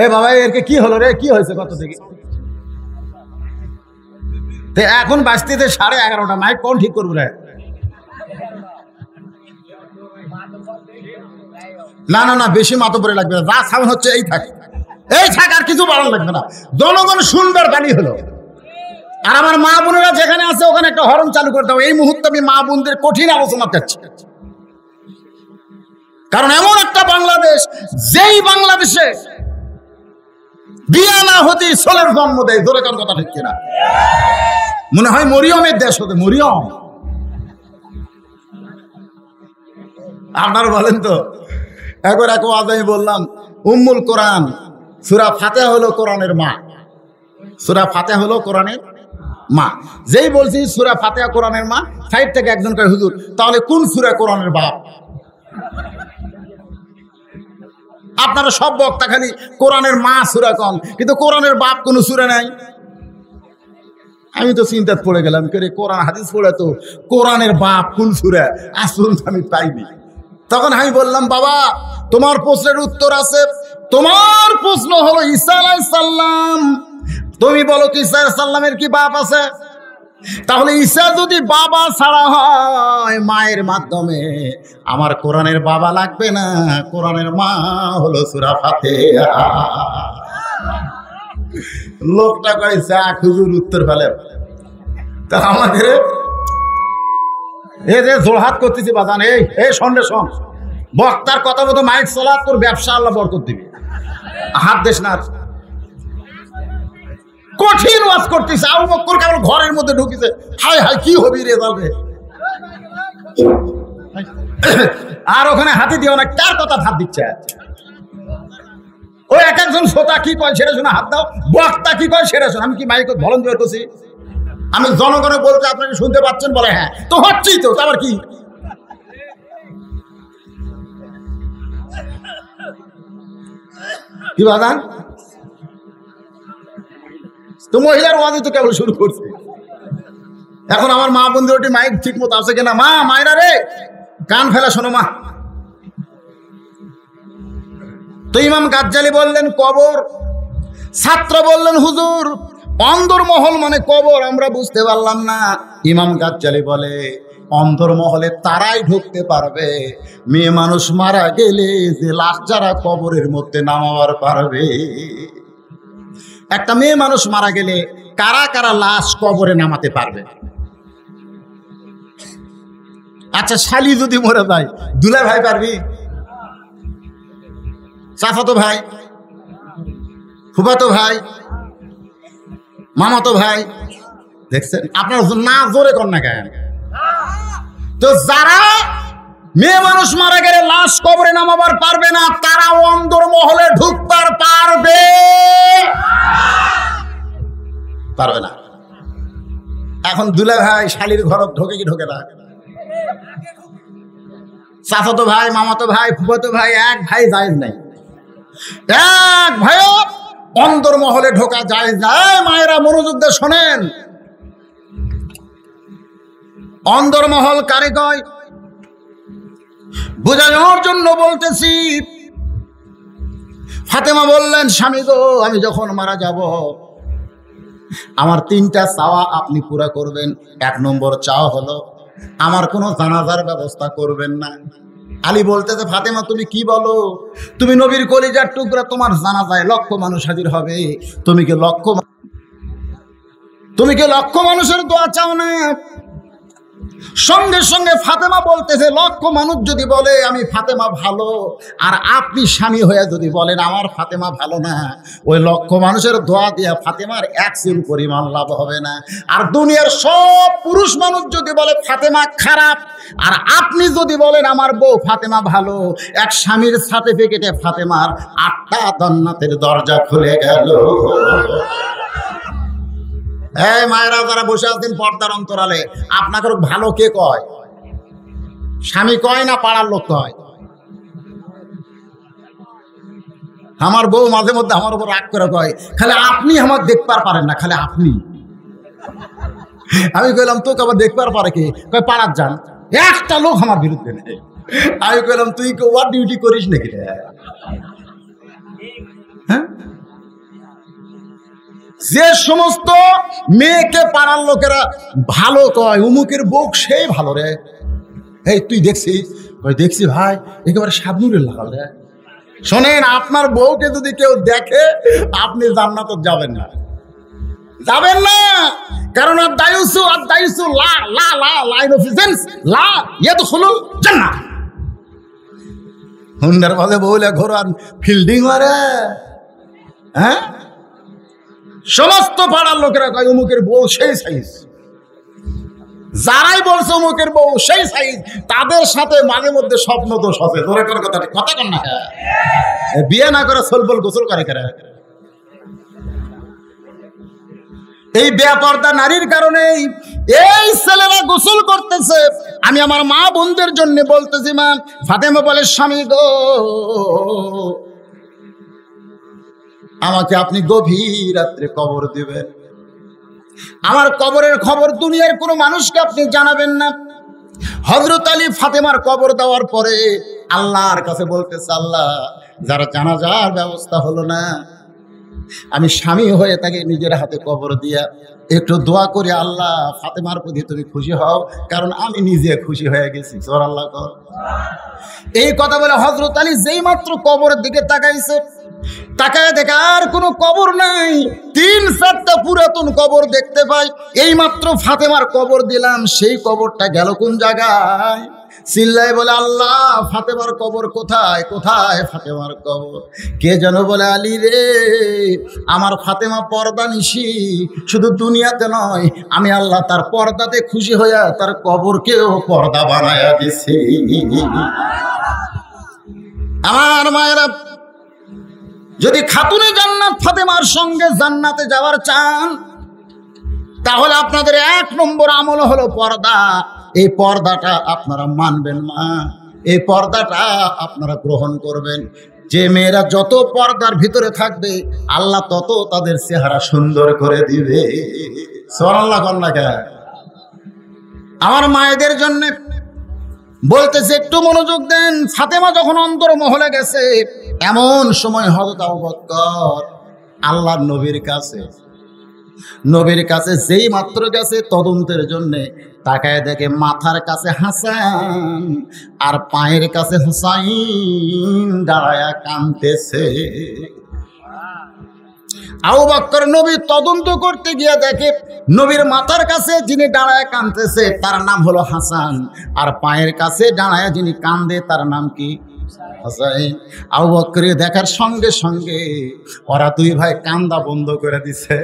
এ বাবা এরকে কি হলো রে? কি হয়েছে কত থেকে? এখন বাজতেছে 11:30, মাইক কোন ঠিক করবো রে? না না না, বেশি মাতব্বরি লাগবে না, যা সাউন্ড হচ্ছে এই থাক, এই থাক, আর কিছু বাড়ানো লাগবে না। জনগণ শুনবার বাণী হলো। আর আমার মা বোনেরা যেখানে আছে ওখানে একটা হরন চালু করে দাও। এই মুহূর্তে আমি মা বোনদের কঠিন আলোচনা করছি, কারণ এমন একটা বাংলাদেশ, যেই বাংলাদেশে বিয়া না হতে ছোলের জন্ম দেয়। জোরে কোন কথা ঠিক কিনা? মনে হয় মরিয়মের দেশ হতে। মরিয়ম আপনারা বলেন তো? একবার এক ওয়াজ আমি বললাম, উম্মুল কোরআন সূরা ফাতিহা হলো কোরআনের মা। সূরা ফাতিহা হলো কোরআনের মা। যেই বলছি সূরা ফাতিহা কোরআনের মা, সাইড থেকে একজন কয়, হুজুর তাহলে কোন সূরা কোরআনের বাপ? আপনারা সব বক্তা খালি কোরআনের মা সূরা কন, কিন্তু কোরআনের বাপ কোন সূরা নাই। আমি তো চিন্তায় পড়ে গেলাম, কে রে কোরআন হাদিস পড়ে তো কোরআনের বাপ কোন সূরা আসল আমি পাইনি। তখন আমি বললাম, বাবা তোমার প্রশ্নের উত্তর আছে। তোমার প্রশ্ন হলো ঈসা আলাইহিস সালাম, তুমি বলো তো ঈসা আলাইহিস সালামের কি বাপ আছে? তাহলে ঈসা যদি বাবা ছাড়া হয় মায়ের মাধ্যমে, আমার কোরআনের বাবা লাগবে না, কোরআনের মা হলো সূরা ফাতিহা। লোকটা কইছে হুজুর উত্তর ফেলে। তা আমাদের এই যে জোড়হাত করতেছি বাজান, এই সন্দেহ শোন, বক্তার কথা মতো মাইক চলা, তোর ব্যবসা আল্লাহ বরকত দিবে। হাত দেশ না, কঠিন ওয়াজ করতেছে। আবু বকর কেবল ঘরের মধ্যে ঢুকিছে, হায় হায় কি হবি রে যাবে। আর ওখানে হাতি দিও না, কার কথা হাত দিচ্ছে? ওই এক একজন শ্রোতা কি কয় সেটা শুনে হাত দাও, বক্তা কি কয় সেটা শুনে। আমি কি মাইক ভলান্টিয়ার করছি? আমি জনগণে বলতে আপনাকে শুনতে পাচ্ছেন? বলে হ্যাঁ, তো হচ্ছেই তো, আবার কি? কি বাদান তো মহিলার ওয়াজই তো কেবল শুরু করছে। এখন আমার মা বন্ধু ওটি মাইক ঠিক মতো আছে কিনা? মা মায়েরা রে কান ফেলা শোনো মা। তো ইমাম গাজ্জালি বললেন কবর। ছাত্র বললেন হুজুর অন্দরমহল মানে কবর, আমরা বুঝতে পারলাম না। ইমাম গাজ্জালি বলে অন্দরমহলে তারাই ঢুকতে পারবে মেয়ে মানুষ মারা গেলে যে লাশ যারা কবরের মধ্যে নামাবার পারবে। একটা মেয়ে মানুষ মারা গেলে কারা কারা লাশ কবরে নামাতে পারবে? আচ্ছা শালি যদি মরে যায়, দুলা ভাই পারবি? চাচাতো ভাই, ফুফাতো ভাই, মামাতো ভাই? দেখছেন আপনার না জোরে কর না কেন? তো যারা মেয়ে মানুষ মারা গেলে লাশ কবরে নামাবার পারবে না, তারা অন্দর মহলে ঢুকবার পারবে না। এখন দুলা ভাই শালির ঘর ঢোকে কি ঢোকে না? চাচাতো ভাই, মামাতো ভাই, ফুফাতো ভাই, এক ভাই জায়েজ নাই। এক ভাইও অন্দর মহলে ঢোকা জায়েজ নাই। মায়েরা মনোযোগ দিয়ে শোনেন, অন্দর মহল কারে কয় বোঝানোর জন্য বলতেছি। ফাতেমা বললেন, স্বামী গো, আমি যখন মারা যাব আমার 3টা চাওয়া আপনি পুরা করবেন। 1 নম্বর চাওয়া হলো আমার কোনো জানাজার ব্যবস্থা করবেন না। আলী বলতেছে, ফাতেমা তুমি কি বলো? তুমি নবীর কলিজার টুকরা, তোমার জানাজায় লক্ষ মানুষ হাজির হবে, তুমি কি লক্ষ মানুষের দোয়া চাও না? সঙ্গে সঙ্গে ফাতেমা বলতেছে, লক্ষ মানুষ যদি বলে আমি ফাতেমা ভালো, আর আপনি স্বামী হয়ে যদি বলেন আমার ফাতেমা ভালো না, ওই লক্ষ মানুষের দোয়া দিয়া ফাতেমার 1 চুল পরিমাণ লাভ হবে না। আর দুনিয়ার সব পুরুষ মানুষ যদি বলে ফাতেমা খারাপ, আর আপনি যদি বলেন আমার বউ ফাতেমা ভালো, এক স্বামীর সার্টিফিকেটে ফাতেমার 8টা জান্নাতের দরজা খুলে গেল। এই মায়েরা যারা বসে আছেন পর্দার অন্তরালে, আপনাকে ভালো কে কয়? স্বামী কয় না পাড়ার লোক কয়? আমার বউ মাঝে মধ্যে আমার উপর রাগ করে কয়, খালি আপনি আমার দেখবার পারেন না, খালি আপনি। আমি কইলাম তোকে আবার দেখবার পারে কে? কয় পাড়ার যান, একটা লোক আমার বিরুদ্ধে নেই। আমি কইলাম তুই কি ওয়ার ডিউটি করিস নাকি রে? হ্যাঁ, যে সমস্ত মেয়েকে পাড়ার লোকেরা ভালো কয়, উমুকের বউ সেই ভালো রে, এই তুই দেখছিস? দেখছি ভাই, একেবারে শাবনুরের লাগাল রে। শোনেন, আপনার বউকে যদি কেউ দেখে আপনি জান্নাতে যাবেন না, কারণ হুন্ডার মাঝে বউলে ঘোরান ফিল্ডিং মারে। হ্যাঁ, সমস্ত পাড়ার লোকেরা কয় অমুকের বউ সেই সাইজ। যারাই বলছে অমুকের বউ সেই সাইজ, তাদের সাথে মাঝে মধ্যে স্বপ্ন দোষ আছে। ধরে করে কথা কন না, বিয়ে না করে সলবল গোসল করে করে। এই বেপরদা নারীর কারণে এই ছেলেরা গোসল করতেছে। আমি আমার মা বোনদের জন্য বলতেছি, মা ফাতেমা বলে, স্বামী গো, আমাকে আপনি গভীর রাত্রে কবর দিবেন। আমার কবরের খবর দুনিয়ার কোনো মানুষকে আপনি জানাবেন না। হযরত আলী ফাতেমার কবর দেওয়ার পরে আল্লাহর কাছে বলতেছে, আল্লাহ, যারা জানাজার ব্যবস্থা হলো না, আমি স্বামী হয়ে তাকে নিজের হাতে কবর দিয়া একটু দোয়া করে, আল্লাহ ফাতেমার প্রতি তুমি খুশি হও, কারণ আমি নিজে খুশি হয়ে গেছি। সুবহানাল্লাহ। এই কথা বলে হযরত আলী যেই মাত্র কবরের দিকে তাকাইছে, তাকায় দেখে আর কোনো কবর নাই। 3-4টা পুরাতন কবর দেখতে পাই। এই মাত্র ফাতেমার কবর দিলাম, সেই কবরটা গেল কোন জায়গায়? চিল্লায় বলে, আল্লাহ ফাতেমার কবর কোথায়? কোথায় ফাতেমার কবর? কে যেন বলে, আলী রে, আমার ফাতেমা পর্দা নিশি, শুধু দুনিয়াতে নয়, আমি আল্লাহ তার পর্দাতে খুশি হইয়া তার কবরকেও পর্দা বানায়া দিছি। আমার মায়েরা, যদি খাতুনে জান্নাত ফাতেমার সঙ্গে জান্নাতে যাওয়ার চান, তাহলে আপনাদের 1 নম্বর আমল হলো পর্দা। এই পর্দাটা আপনারা মানবেন মা, এই পর্দাটা আপনারা গ্রহণ করবেন। যে মেয়েরা যত পর্দার ভিতরে থাকবে, আল্লাহ তত তাদের চেহারা সুন্দর করে দিবে। সুবহানাল্লাহ। আমার মায়েদের জন্য বলতেছে, একটু মনোযোগ দেন। ফাতেমা যখন অন্তর মহলে গেছে, এমন সময় হযরত আবু বকর আল্লাহর নবীর কাছে যেই মাত্র গেছে তদন্তের জন্য, তাকায় দেখে মাথার কাছে হাসান আর পায়ের কাছে হুসাইন দাঁড়ায়া কাঁদতেছে। আবু বকর নবী তদন্ত করতে গিয়ে দেখে নবীর মাথার কাছে যিনি দাঁড়ায় কাঁদতেছে তার নাম হলো হাসান, আর পায়ের কাছে দাঁড়ায় যিনি কান্দে তার নাম কি? হুসাইন। আবু বকরকে দেখার সঙ্গে সঙ্গে ওরা দুই ভাই কান্দা বন্ধ করে দিছে।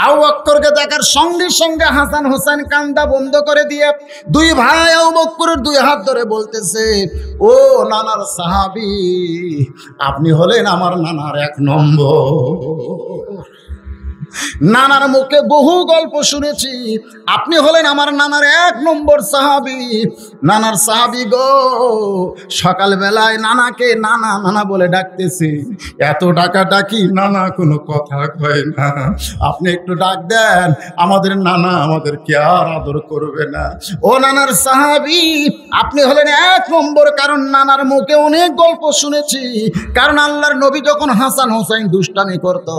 আবু বকরকে দেখার সঙ্গে সঙ্গে হাসান হুসাইন কান্দা বন্ধ করে দিয়ে দুই ভাই আবু বকরের দুই হাত ধরে বলতেছে, ও নানার সাহাবী, আপনি হলেন আমার নানার এক নম্বর। নানার মুখে বহু গল্প শুনেছি, আপনি হলেন আমার নানার এক নম্বর সাহাবী। নানার সাহাবী গো, সকালবেলায় নানাকে নানা নানা বলে ডাকতেছি, এত ডাকাডাকি নানা কোনো কথা কয় না। আপনি একটু ডাক দেন, আমাদের নানা আমাদেরকে আর আদর করবে না। ও নানার সাহাবী, আপনি হলেন এক নম্বর, কারণ নানার মুখে অনেক গল্প শুনেছি। কারণ আল্লাহর নবী যখন হাসান হোসাইন দুষ্টামি করত,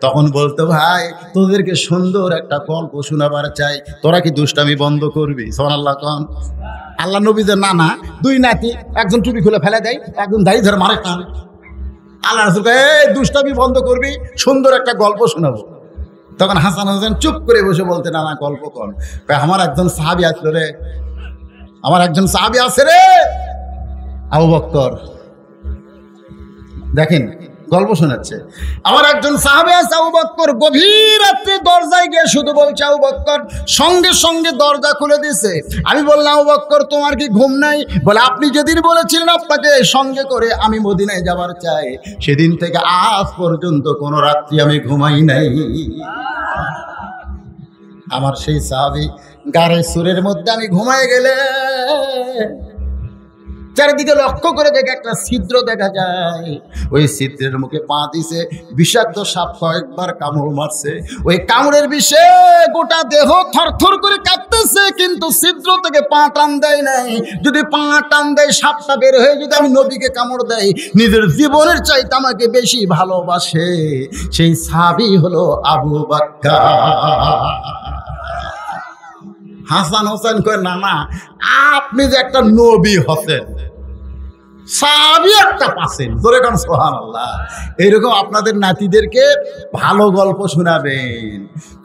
তখন বলতো, ভাই তোদেরকে সুন্দর একটা গল্প শোনাবার চাই, তোরা কি দুষ্টামি বন্ধ করবি? সুবহানাল্লাহ কোন। আল্লাহ নবীদের নানা দুই নাতি, একজন টুপি খুলে ফেলে দেয়, একজন দাড়ি ধরে মারে কান। আল্লাহ রাসূল কয়, এই দুষ্টামি বন্ধ করবি, সুন্দর একটা গল্প শোনাবো। তখন হাসান হোসেন চুপ করে বসে বলতে, নানা গল্প কর। আমার একজন সাহাবী আসলো রে, আমার একজন সাহাবী আছে রে, আবু বকর। দেখেন গল্প শোনাচ্ছে, আমার একজন সাহাবী আছে আবু বকর। গভীর রাত্রে দরজায় গিয়ে শুধু বলছে আবু বকর, সঙ্গে সঙ্গে দরজা খুলে দিয়েছে। আমি বললাম, আবু বকর তোমার কি ঘুম নাই? বলে, আপনি যেদিন বলেছিলেন আপনাকে সঙ্গে করে আমি মদিনায় যাবার চাই, সেদিন থেকে আজ পর্যন্ত কোনো রাত্রি আমি ঘুমাই নাই। আমার সেই সাহাবী গাড়ে সুরের মধ্যে আমি ঘুমায় গেলে চারিদিকে লক্ষ্য করে দেখে একটা ছিদ্র দেখা যায়, ওই ছিদ্রের মুখে পা দিছে, বিষাক্ত সাপ কয়েকবার কামড় মারছে। ওই কামড়ের বিষে গোটা দেহ থরথর করে কাঁপতেছে, কিন্তু ছিদ্র থেকে পা টান দেয় নাই। যদি পা টান দেয়, সাপটা বের হয়ে যদি আমি নবীকে কামড় দেয়, নিজের জীবনের চাইতে আমাকে বেশি ভালোবাসে। সেই সাহাবী হলো আবু বকর। হাসান হোসেন কয়, না না, আপনি যে একটা নবী হতেন, সাহাবী একটা পাচ্ছেন, জোরে কারণ সুবহানাল্লাহ। এইরকম আপনাদের নাতিদেরকে ভালো গল্প শোনাবেন।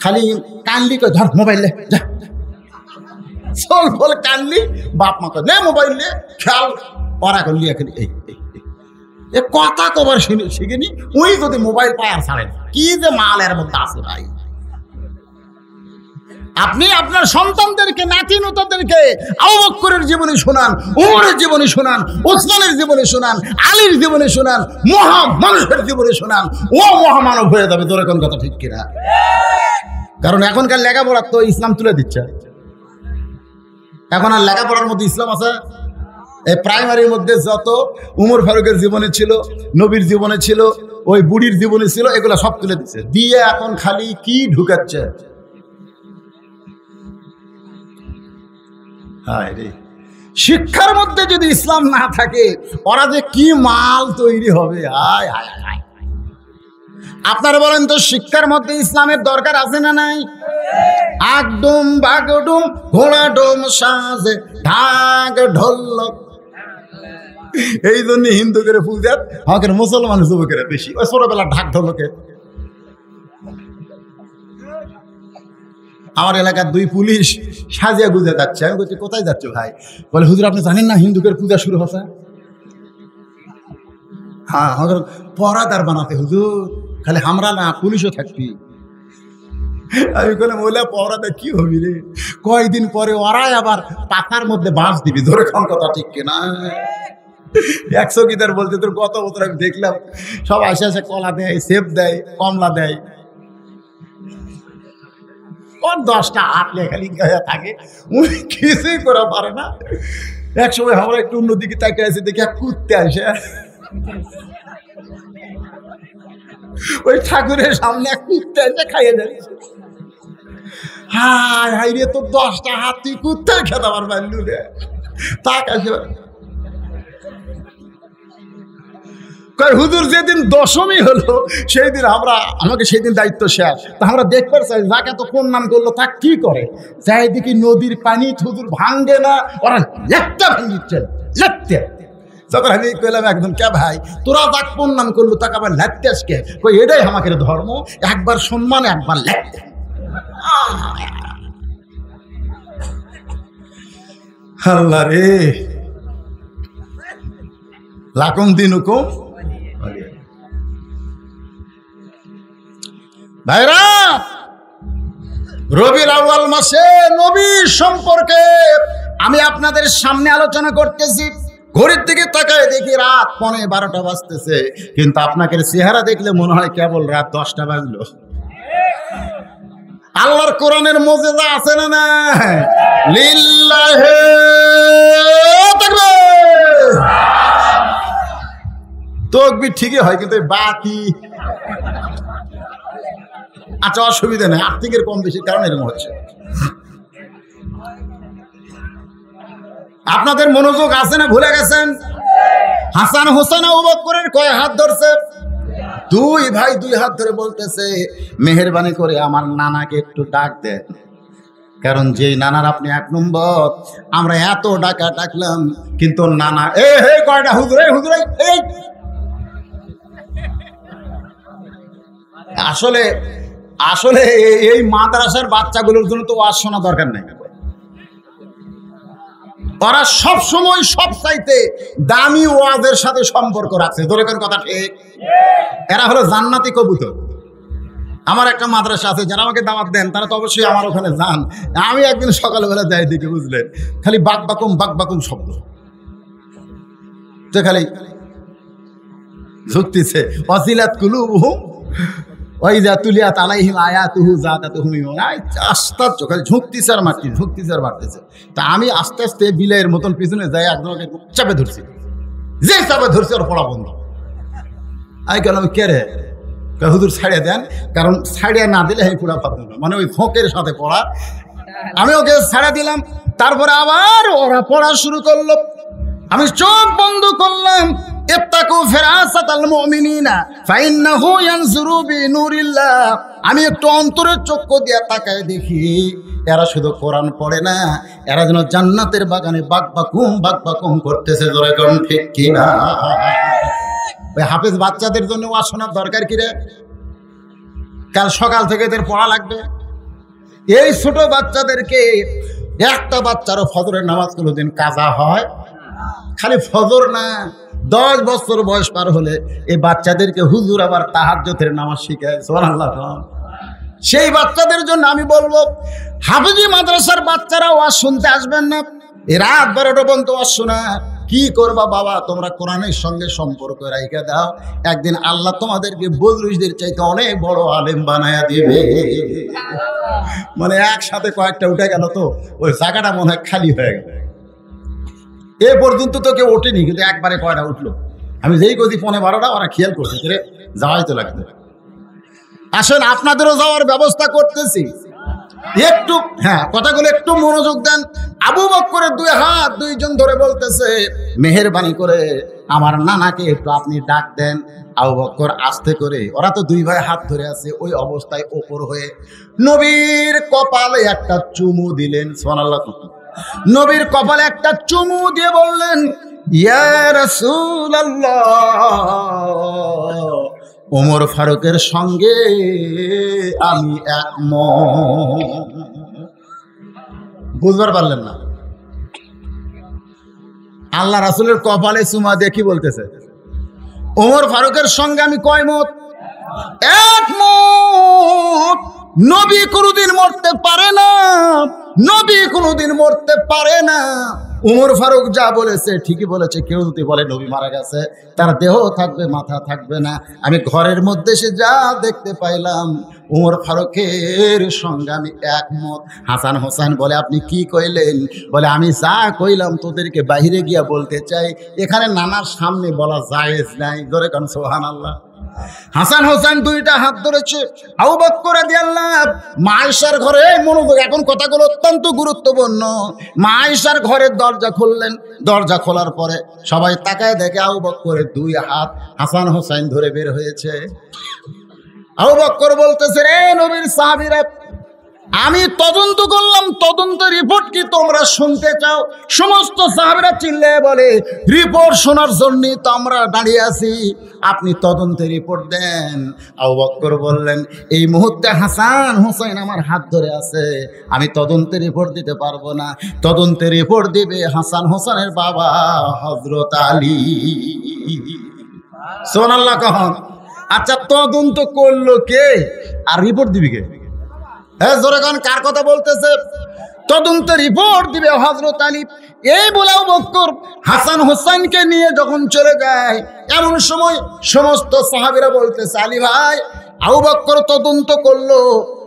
খালি কানলি কয়, ধর মোবাইল লে, যা চল বল, কানলি বাপ মা কয়, নে মোবাইল লে, খেয়াল পড়া করলি। এখন এই কথা কবার শিখিনি, ওই যদি মোবাইল পায় আর ছাড়েন, কি যে মালের মধ্যে আছে ভাই। আপনি আপনার সন্তানদেরকে, নাতি নতাদেরকে আবু বকরের জীবনী শোনান, উমরের জীবনী শোনান, ওসমানের জীবনী শোনান, আলীর জীবনী শোনান, মহা মানুষের জীবনী শোনান, ও মহামানব হয়ে যাবে। তোর এখন কথা ঠিক কিনা? কারণ এখনকার লেখাপড়া তো ইসলাম তুলে দিচ্ছে। এখন আর লেখাপড়ার মধ্যে ইসলাম আছে? এই প্রাইমারির মধ্যে যত উমর ফারুকের জীবনে ছিল, নবীর জীবনে ছিল, ওই বুড়ির জীবনে ছিল, এগুলো সব তুলে দিচ্ছে দিয়ে এখন খালি কি ঢুকাচ্ছে। শিক্ষার মধ্যে যদি ইসলাম না থাকে, ওরা যে কি মাল তৈরি হবে। হায় হায় হায়। আপনারা বলেন তো, শিক্ষার মধ্যে ইসলামের দরকার আছে না নাই? আগডুম বাগডুম ঘোড়া ডোম সাজে ঢাক ঢোলক। এই জন্য হিন্দু করে পূজার আমাকে মুসলমান যুবকেরা বেশি, ওই ছোটবেলা ঢাক ঢোলকে। আমার এলাকার দুই পুলিশ সাজিয়া গুজে যাচ্ছে। আমি বলছি, কোথায় যাচ্ছ ভাই? বলে, হুজুর আপনি জানেন না হিন্দুদের পূজা শুরু হচ্ছে? হ্যাঁ, আমাদের পরাদার বানাতে হুজুর, খালি আমরা না, পুলিশও থাকবি। আমি বললাম, ওলা পরাদা কি হবি রে? কয়েকদিন পরে ওরাই আবার পাতার মধ্যে বাঁশ দিবি। ধরে কোন কথা ঠিক কিনা? এক চৌকিদার বলতে, তোর গত বছর আমি দেখলাম সব আসে আসে কলা দেয়, সেব দেয়, কমলা দেয়, 10টা হাত লেখালি থাকে, উনি কিছুই করে পারে না। এক সময় আমরা একটু অন্যদিকে তাকিয়ে আছি, দেখি এক কুত্তে আসে ওই ঠাকুরের সামনে, এক কুত্তে এসে খাইয়ে যাচ্ছে। হায় হাই রে, তোর 10টা হাত তুই কুত্তে খেতে পারবেন রে। তাক আসে হুজুর, যেদিন দশমী হলো সেই দিন আমাকে সেই দিন দায়িত্ব শেষ। তা আমরা দেখতে চাই যাকে তো কোন নাম করলো তা কি করে। যাই দেখি নদীর পানি হুজুর ভাঙ্গে না, ওরা লেপটা ভাঙিচ্ছে, লেপতে। তখন আমি কইলাম, একজন, কে ভাই তোরা যাক কোন নাম করলো তাকে আবার লেপতে আসকে? কই, এটাই আমাকে ধর্ম, একবার সম্মান একবার লেপতে। আল্লাহ রে, লাকুম দিনুকুম। ভাইরা, রবিউল আউয়াল মাসে নবীর সম্পর্কে আমি আপনাদের সামনে আলোচনা করতেছি। ঘড়ির দিকে তাকায় দেখি রাত 11:30 বাজতেছে, কিন্তু আপনাকে চেহারা দেখলে মনে হয় কেবল রাত 10টা বাজলো। আল্লাহর কোরআনের মুজিজা আছে না না? লিল্লাহি তাকবীর। তাকবীর ঠিকই হয়, কিন্তু বাকি আচ্ছা অসুবিধা নেই, আর্থিকের কম বেশি কারণে এরকম হচ্ছে। আপনাদের মনোযোগ আছে না ভুলে গেছেন? হাসান হোসেন আবু বকরের কয় হাত ধরছে? দুই ভাই দুই হাত ধরে বলতেছে, মেহেরবানি করে আমার নানাকে একটু ডাক দেন, কারণ যেই নানার আপনি 1 নম্বর, আমরা এত ডাকলাম কিন্তু নানা কয়টা হুজুরে হুজুরে। আসলে আসলে এই মাদ্রাসার বাচ্চাগুলোর জন্য তো ওয়াজ শোনা দরকার নেই। ওরা সব সময় সব চাইতে দামি ওয়াজের সাথে সম্পর্ক রাখছে। দরকার কথা ঠিক। এরা হলো জান্নাতি কবুতর। আমার একটা মাদ্রাসা আছে, যারা আমাকে দাওয়াত দেন তারা তো অবশ্যই আমার ওখানে যান। আমি একদিন সকালবেলা যাই দিকে, বুঝলেন, খালি বাকবাকুম শব্দ, তো খালি ঝুঁকতেছে। ওয়াসিলাত কুলুবুহুম ওয়া ইযা তুলিয়াত আলাইহিম আয়াতুহু যাদাতুহুম ঈমানা। আশ্চর্য, খালি ঝুঁকতেছে আর মারতেছে। তা আমি আস্তে আস্তে বিলের মতন পিছনে যাই, একজনকে চাপে ধরছি, যে চাপে ধরছি ওর পড়া বন্ধ। আমি গেলাম, কে রে? হুজুর ছাড়িয়ে দেন, কারণ ছাড়িয়ে না দিলে এই পুরা পাবো না, মানে ওই ঝোঁকের সাথে পড়া। আমি ওকে ছাড়া দিলাম, তারপরে আবার ওরা পড়া শুরু করলো। আমি চোখ বন্ধ করলাম। ইত্তাকু ফিরাসাতাল মুমিনিনা ফাইন্নাহু ইয়ানজুরু বিনুরিল্লাহ। আমি একটু অন্তরের চক্ষু দিয়ে তাকায় দেখি, এরা শুধু কোরআন পড়ে না, এরা যেন জান্নাতের বাগানে বাকবাকুম করতেছে। জোরে কোন ঠিক কিনা? ওই হাফেজ বাচ্চাদের জন্য ওয়াজ শোনার দরকার কি রে? কাল সকাল থেকে এদের পড়া লাগবে। এই ছোট বাচ্চাদেরকে, একটা বাচ্চারও ফজরের নামাজ কোনোদিন কাজা হয়? খালি ফজর না, 10 বছর বয়স পার হলে এই বাচ্চাদেরকে হুজুর আবার তাহাজ্জুদের নামাজ শিখায়। সুবহানাল্লাহ। সেই বাচ্চাদের জন্য আমি বলবো, হাফেজি মাদ্রাসার বাচ্চারা ওয়াজ শুনতে আসবেন না। এই রাত 12টা পর্যন্ত ওয়াজ শোনা কি করবা বাবা? তোমরা কোরআনের সঙ্গে সম্পর্ক রাইখা দাও, একদিন আল্লাহ তোমাদেরকে বদরুশদের চাইতে অনেক বড় আলেম বানায়া দিবে। মানে একসাথে কয়েকটা উঠে গেল তো ওই জায়গাটা মনে হয় খালি হয়ে গেল। এ পর্যন্ত তো কেউ ওঠেনি, কিন্তু একবারে কয়টা উঠলো। আমি যেই গতি 12:15 ওরা খেয়াল করছে, যাওয়াই তো লাগবে। আসেন, আপনাদেরও যাওয়ার ব্যবস্থা করতেছি। একটু কথাগুলো একটু মনোযোগ দেন। আবু বকরের 2 হাত 2 জন ধরে বলতেছে, মেহেরবানি করে আমার নানাকে একটু আপনি ডাক দেন। আবু বকর আস্তে করে, ওরা তো 2 ভাই হাত ধরে আছে, ওই অবস্থায় ওপর হয়ে নবীর কপালে একটা চুমু দিলেন। সুবহানাল্লাহ। নবীর কপালে একটা চুমু দিয়ে বললেন, ইয়া রাসূলুল্লাহ, ওমর ফারুকের সঙ্গে আমি একমত। বুঝবার পারলেন না? আল্লাহ রাসূলের কপালে চুমা দিয়ে কি বলতেছে? ওমর ফারুকের সঙ্গে আমি কয় মত? একমত। নবী কোনদিন মরতে পারে না, নবী কোনদিন মরতে পারে না। উমর ফারুক যা বলেছে ঠিকই বলেছে। কেউ যদি বলে নবী মারা গেছে, তার দেহ থাকবে, মাথা থাকবে না। আমি ঘরের মধ্যে সে যা দেখতে পাইলাম, উমর ফারুকের সঙ্গে আমি একমত। হাসান হোসেন বলে, আপনি কি কইলেন? বলে, আমি যা কইলাম তোদেরকে বাইরে গিয়া বলতে চাই, এখানে নানার সামনে বলা জায়েজ নাই। ধরে কারণ সুবহানাল্লাহ। হাসান হোসেন 2টা হাত ধরেছে। আবু বকর রাদিয়াল্লাহু মা আয়েশার ঘরে, মনোযোগ, এখন কথাগুলো অত্যন্ত গুরুত্বপূর্ণ। মা আয়েশার ঘরের দরজা খুললেন। দরজা খোলার পরে সবাই তাকায় দেখে আবু বকরের 2 হাত হাসান হোসেন ধরে বের হয়েছে। আবু বকর বলতেছে, রে নবীর সাহাবীরা, আমি তদন্ত করলাম, তদন্ত রিপোর্ট কি তোমরা শুনতে চাও? সমস্ত সাহাবীরা চিল্লায়ে বলে, রিপোর্ট শোনার জন্যই তো আমরা দাঁড়িয়ে আছি, আপনি তদন্তের রিপোর্ট দেন। আবু বকর বললেন, এই মুহূর্তে হাসান হোসেন আমার হাত ধরে আছে, আমি তদন্তের রিপোর্ট দিতে পারবো না। তদন্তের রিপোর্ট দিবে হাসান হোসেনের বাবা হযরত আলী। সুবহানাল্লাহ কখন? আচ্ছা, তদন্ত করলো কে আর রিপোর্ট দিবি কে? হ্যাঁ, জোরে গান কার কথা বলতেছে? তদন্ত রিপোর্ট দিবে হযরত আলী। এই বলে আবু বকর হাসান হোসেনকে নিয়ে যখন চলে যায়, এমন সময় সমস্ত সাহাবীরা বলতেছে, আলী ভাই, আবু বকর তদন্ত করলো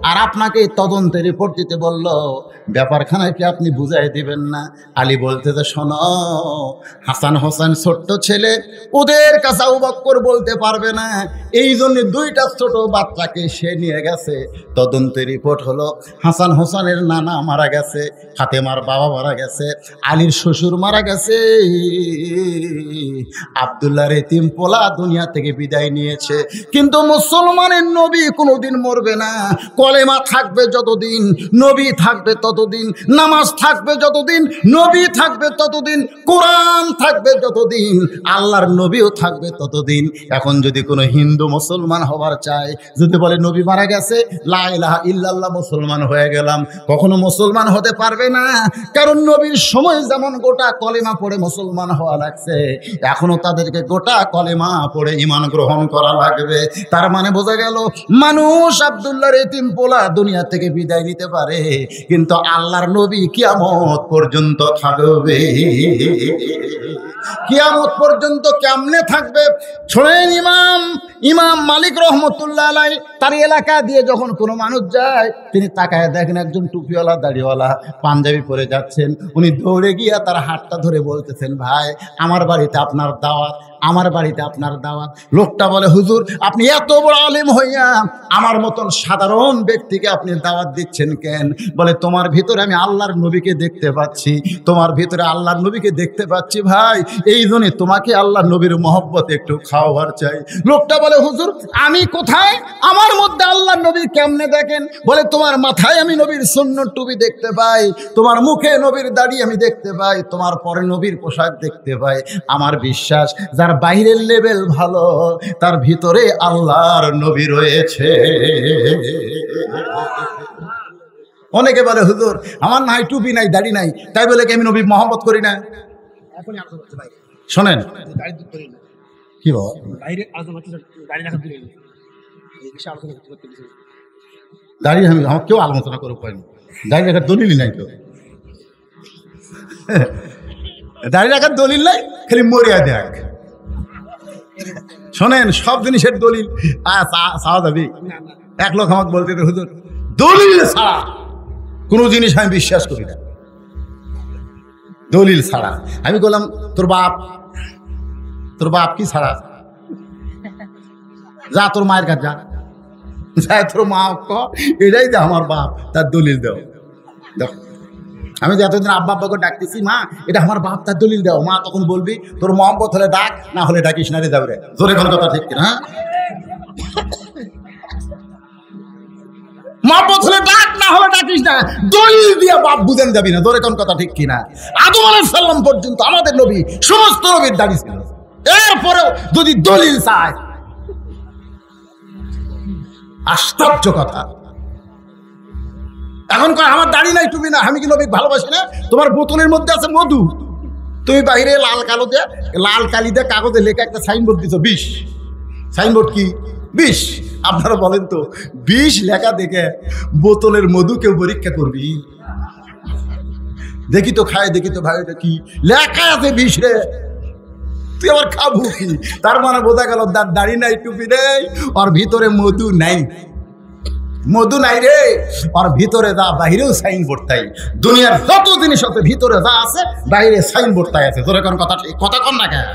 আর আপনাকে তদন্তের রিপোর্ট দিতে বললো, ব্যাপারখানা কি আপনি বুঝাই দিবেন না? আলী বলতেছে, শোনো, হাসান হোসেন ছোট্ট ছেলে, ওদের কাছে আবু বকর বলতে পারবে না, এই জন্য দুইটা ছোট বাচ্চাকে সে নিয়ে গেছে। তদন্তের রিপোর্ট হলো হাসান হোসেনের নানা মারা গেছে, ফাতেমার বাবা মারা গেছে, আলীর শ্বশুর মারা গেছে, আব্দুল্লাহর এতিম পোলা দুনিয়া থেকে বিদায় নিয়েছে। কিন্তু মুসলমানের নবী কোনোদিন মরবে না। কলেমা থাকবে যতদিন, নবী থাকবে ততদিন, নামাজ থাকবে যতদিন, নবী থাকবে ততদিন, কোরআন থাকবে যতদিন, আল্লাহর নবীও থাকবে ততদিন। এখন যদি কোনো হিন্দু মুসলমান হবার চায়, যদি বলে নবী মারা গেছে, লা ইলাহা ইল্লাল্লাহ মুসলমান হয়ে গেলাম, কখনো মুসলমান হতে পারবে না। কারণ নবীর সময় যেমন গোটা কলেমা পড়ে মুসলমান হওয়া লাগছে, এখনো তাদেরকে গোটা কলেমা পড়ে ঈমান গ্রহণ করা লাগবে। তার মানে বোঝা গেল, মানুষ আব্দুল্লাহর এতিম পোলা দুনিয়া থেকে বিদায় নিতে পারে, কিন্তু আল্লাহর নবী কিয়ামত পর্যন্ত থাকবে। কিয়ামত পর্যন্ত কেমনে থাকবে? শোনেন, ইমাম মালিক রহমতুল্লাহ আলাই তার এলাকা দিয়ে যখন কোনো মানুষ যায়, তিনি তাকায় দেখেন একজন টুপিওয়ালা দাড়িওয়ালা পাঞ্জাবি পরে যাচ্ছেন। উনি দৌড়ে গিয়ে তার হাতটা ধরে বলতেছেন, ভাই, আমার বাড়িতে আপনার দাওয়াত, আমার বাড়িতে আপনার দাওয়াত। লোকটা বলে, হুজুর, আপনি এত বড় আলেম হইয়া আমার মতন সাধারণ ব্যক্তিকে আপনি দাওয়াত দিচ্ছেন কেন? বলে, তোমার ভিতরে আমি আল্লাহর নবীকে দেখতে পাচ্ছি, তোমার ভিতরে আল্লাহর নবীকে দেখতে পাচ্ছি ভাই, এই জন্য তোমাকে আল্লাহর নবীর মহব্বত একটু খাওয়ার চাই। লোকটা বলে, হুজুর, আমি কোথায়, আমার মধ্যে আল্লাহর নবী কেমনে দেখেন? বলে, তোমার মাথায় আমি নবীর সুন্নত টুপি দেখতে পাই, তোমার মুখে নবীর দাড়ি আমি দেখতে পাই, তোমার পরে নবীর পোশাক দেখতে পাই। আমার বিশ্বাস, যার বাইরের লেভেল ভালো, তার ভিতরে আল্লাহর নবী রয়েছে। অনেকে বলে, হুজুর, আমার নাই টুপি নাই দাড়ি নাই, তাই বলে কি আমি নবী মহব্বত করি না? শোনেন, কি বল, দাড়ি আমি আমার কেউ আলোচনা করে পাইনি, দাড়ি রাখার দলিলই নাই, কেউ দাড়ি রাখার দলিল নাই, খালি মরিয়া দেখ। শোনেন, সব জিনিসের দলিল চাওয়া যাবে? এক লোক আমাকে বলতে, হুজুর, দলিল ছাড়া কোনো জিনিস আমি বিশ্বাস করি না, দলিল ছাড়া। আমি বললাম, তোর বাপ কি ছাড়া? যা তোর মায়ের কাছে যা, তোর মা এটাই যে আমার বাপ, তার দলিল দাও। আমি যে এতদিন আব্বা আব্বাকে ডাকতেছি, মা এটা আমার বাপ, তার দলিল দাও। মা তখন বলবি, তোর মহব্বত হলে ডাক, না হলে ডাকিস না রে, যাবে রে। তোর এখন কথা ঠিক কিনা? মহব্বত হলে ডাক, না হলে ডাকিস না, দলিল দিয়ে বাপ বুঝেন যাবি না। তোর এখন কথা ঠিক কিনা? আদম আলাইহিস সালাম পর্যন্ত আমাদের নবী, সমস্ত নবীর দাড়ি ছিল, এরপরেও যদি দলিল চায়, আশ্চর্য কথা। এখন কয় আমার দাড়ি নাই টুপি না, আমি কি নবী ভালোবাসি না? তোমার বোতলের মধ্যে আছে মধু, তুমি বাইরে লাল কালি দিয়ে কাগজে লেখা একটা সাইনবোর্ড দিছো, 20। সাইনবোর্ড কি 20? আপনারা বলেন তো, 20 লেখা দেখে বোতলের মধু কেউ পরীক্ষা করবি? দেখি তো খায়, দেখি তো ভাই, এটা কি লেখা আছে 20 রে, তুই আবার খাবো কি? তার মানে বোঝা গেল তার দাড়ি নাই, টুপি নেই, ওর ভিতরে মধু নাই, মধু নাই রে, ওর ভিতরে যা বাহিরেও সাইনবোর্ড তাই। দুনিয়ার যত জিনিস আছে ভিতরে যা আছে বাইরে সাইনবোর্ড তাই আছে। তোর কথা ঠিক, কথা কন না কেন?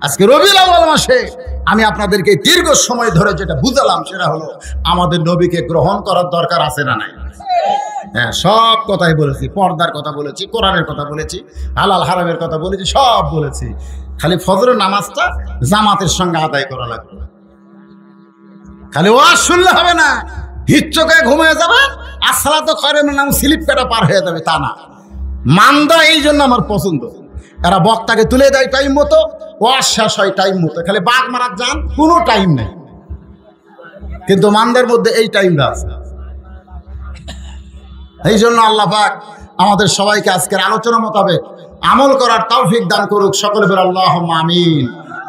আজকে রবিউল আউয়াল মাসে আমি আপনাদেরকে দীর্ঘ সময় ধরে যেটা বুঝালাম, সেটা হলো আমাদের নবীকে গ্রহণ করার দরকার আছে না নাই? হ্যাঁ, সব কথাই বলেছি, পর্দার কথা বলেছি, কোরআনের কথা বলেছি, হালাল হারামের কথা বলেছি, সব বলেছি। খালি ফজরের নামাজটা জামাতের সঙ্গে আদায় করা লাগবে। খালি ওয়াজ শুনলে হবে না, হিচ্চকে ঘুমিয়ে যাবে, আসলা তো করে নাম স্লিপ কাটা পার হয়ে যাবে, তা না। মান্দা এই জন্য আমার পছন্দ, এরা বক্তাকে তুলে দেয় টাইম মতো, ওয়াজ শেষ হয় টাইম মতো, খালি বাঘ মারার যান কোনো টাইম নেই, কিন্তু মান্দার মধ্যে এই টাইমটা আছে। এই জন্য আল্লাহ পাক আমাদের সবাইকে আজকের আলোচনা মোতাবেক আমল করার তৌফিক দান করুক। সকলে বলে আল্লাহুম্মা আমিন।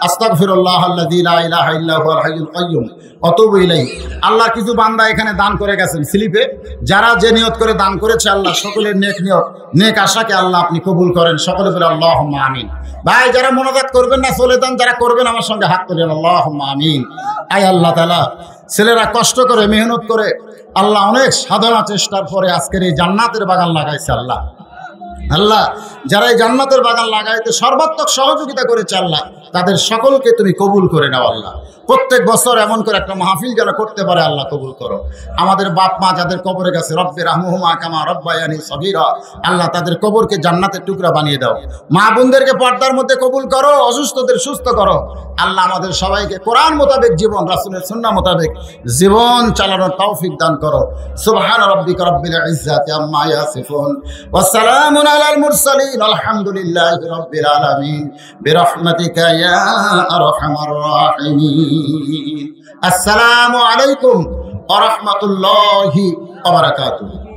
আস্তাগফিরুল্লাহ আল্লাযী লা ইলাহা ইল্লা হুয়াল হাইয়ুল কাইয়্যুম ওয়া আতুবু ইলাইহি। আল্লাহর কিছু বান্দা এখানে দান করে গেছেন স্লিপে, যারা যে নিয়ত করে দান করেছে আল্লাহ সকলের নেক নিয়ত নেক আশাকে আল্লাহ আপনি কবুল করেন। সকলে বলে আল্লাহুম্মা আমিন। ভাই যারা মোনাজাত করবেন না চলে যান, যারা করবেন আমার সঙ্গে হাত তুলেন আল্লাহুম্মা আমিন। আয় আল্লাহ তাআলা, ছেলেরা কষ্ট করে মেহনত করে আল্লাহ অনেক সাধনা চেষ্টার পরে আজকের এই জান্নাতের বাগান লাগাইছে আল্লাহ। আল্লাহ যারা এই জান্নাতের বাগান লাগাইতে সর্বাত্মক সহযোগিতা করেছে আল্লাহ, তাদের সকলকে তুমি কবুল করে নাও আল্লাহ। প্রত্যেক বছর এমন করে একটা মাহফিল যারা করতে পারে আল্লাহ কবুল করো। আমাদের বাপ মা যাদের কবরে গেছে, রব্বে রাহমুহুমা কামা রব্বায়ানি সগীরা, আল্লাহ তাদের কবরকে জান্নাতের টুকরা বানিয়ে দাও। মা বোনদেরকে পর্দার মধ্যে কবুল করো, অসুস্থদের সুস্থ করো আল্লাহ। আমাদের সবাইকে কোরআন মোতাবেক জীবন, রাসূলের সুন্নাহ মোতাবেক জীবন চালানোর তৌফিক দান করো। সুবহান রাব্বিকা রাব্বিল ইজ্জাতি আম্মা ইয়াসিফুন ওয়া সালামুন আলাল মুরসালিন আলহামদুলিল্লাহি রাব্বিল আলামিন বিরহমাতিকা ইয়া আরহামার রাহিমিন। আসসালামু আলাইকুম ওয়া রাহমাতুল্লাহি ওয়া বারাকাতুহু।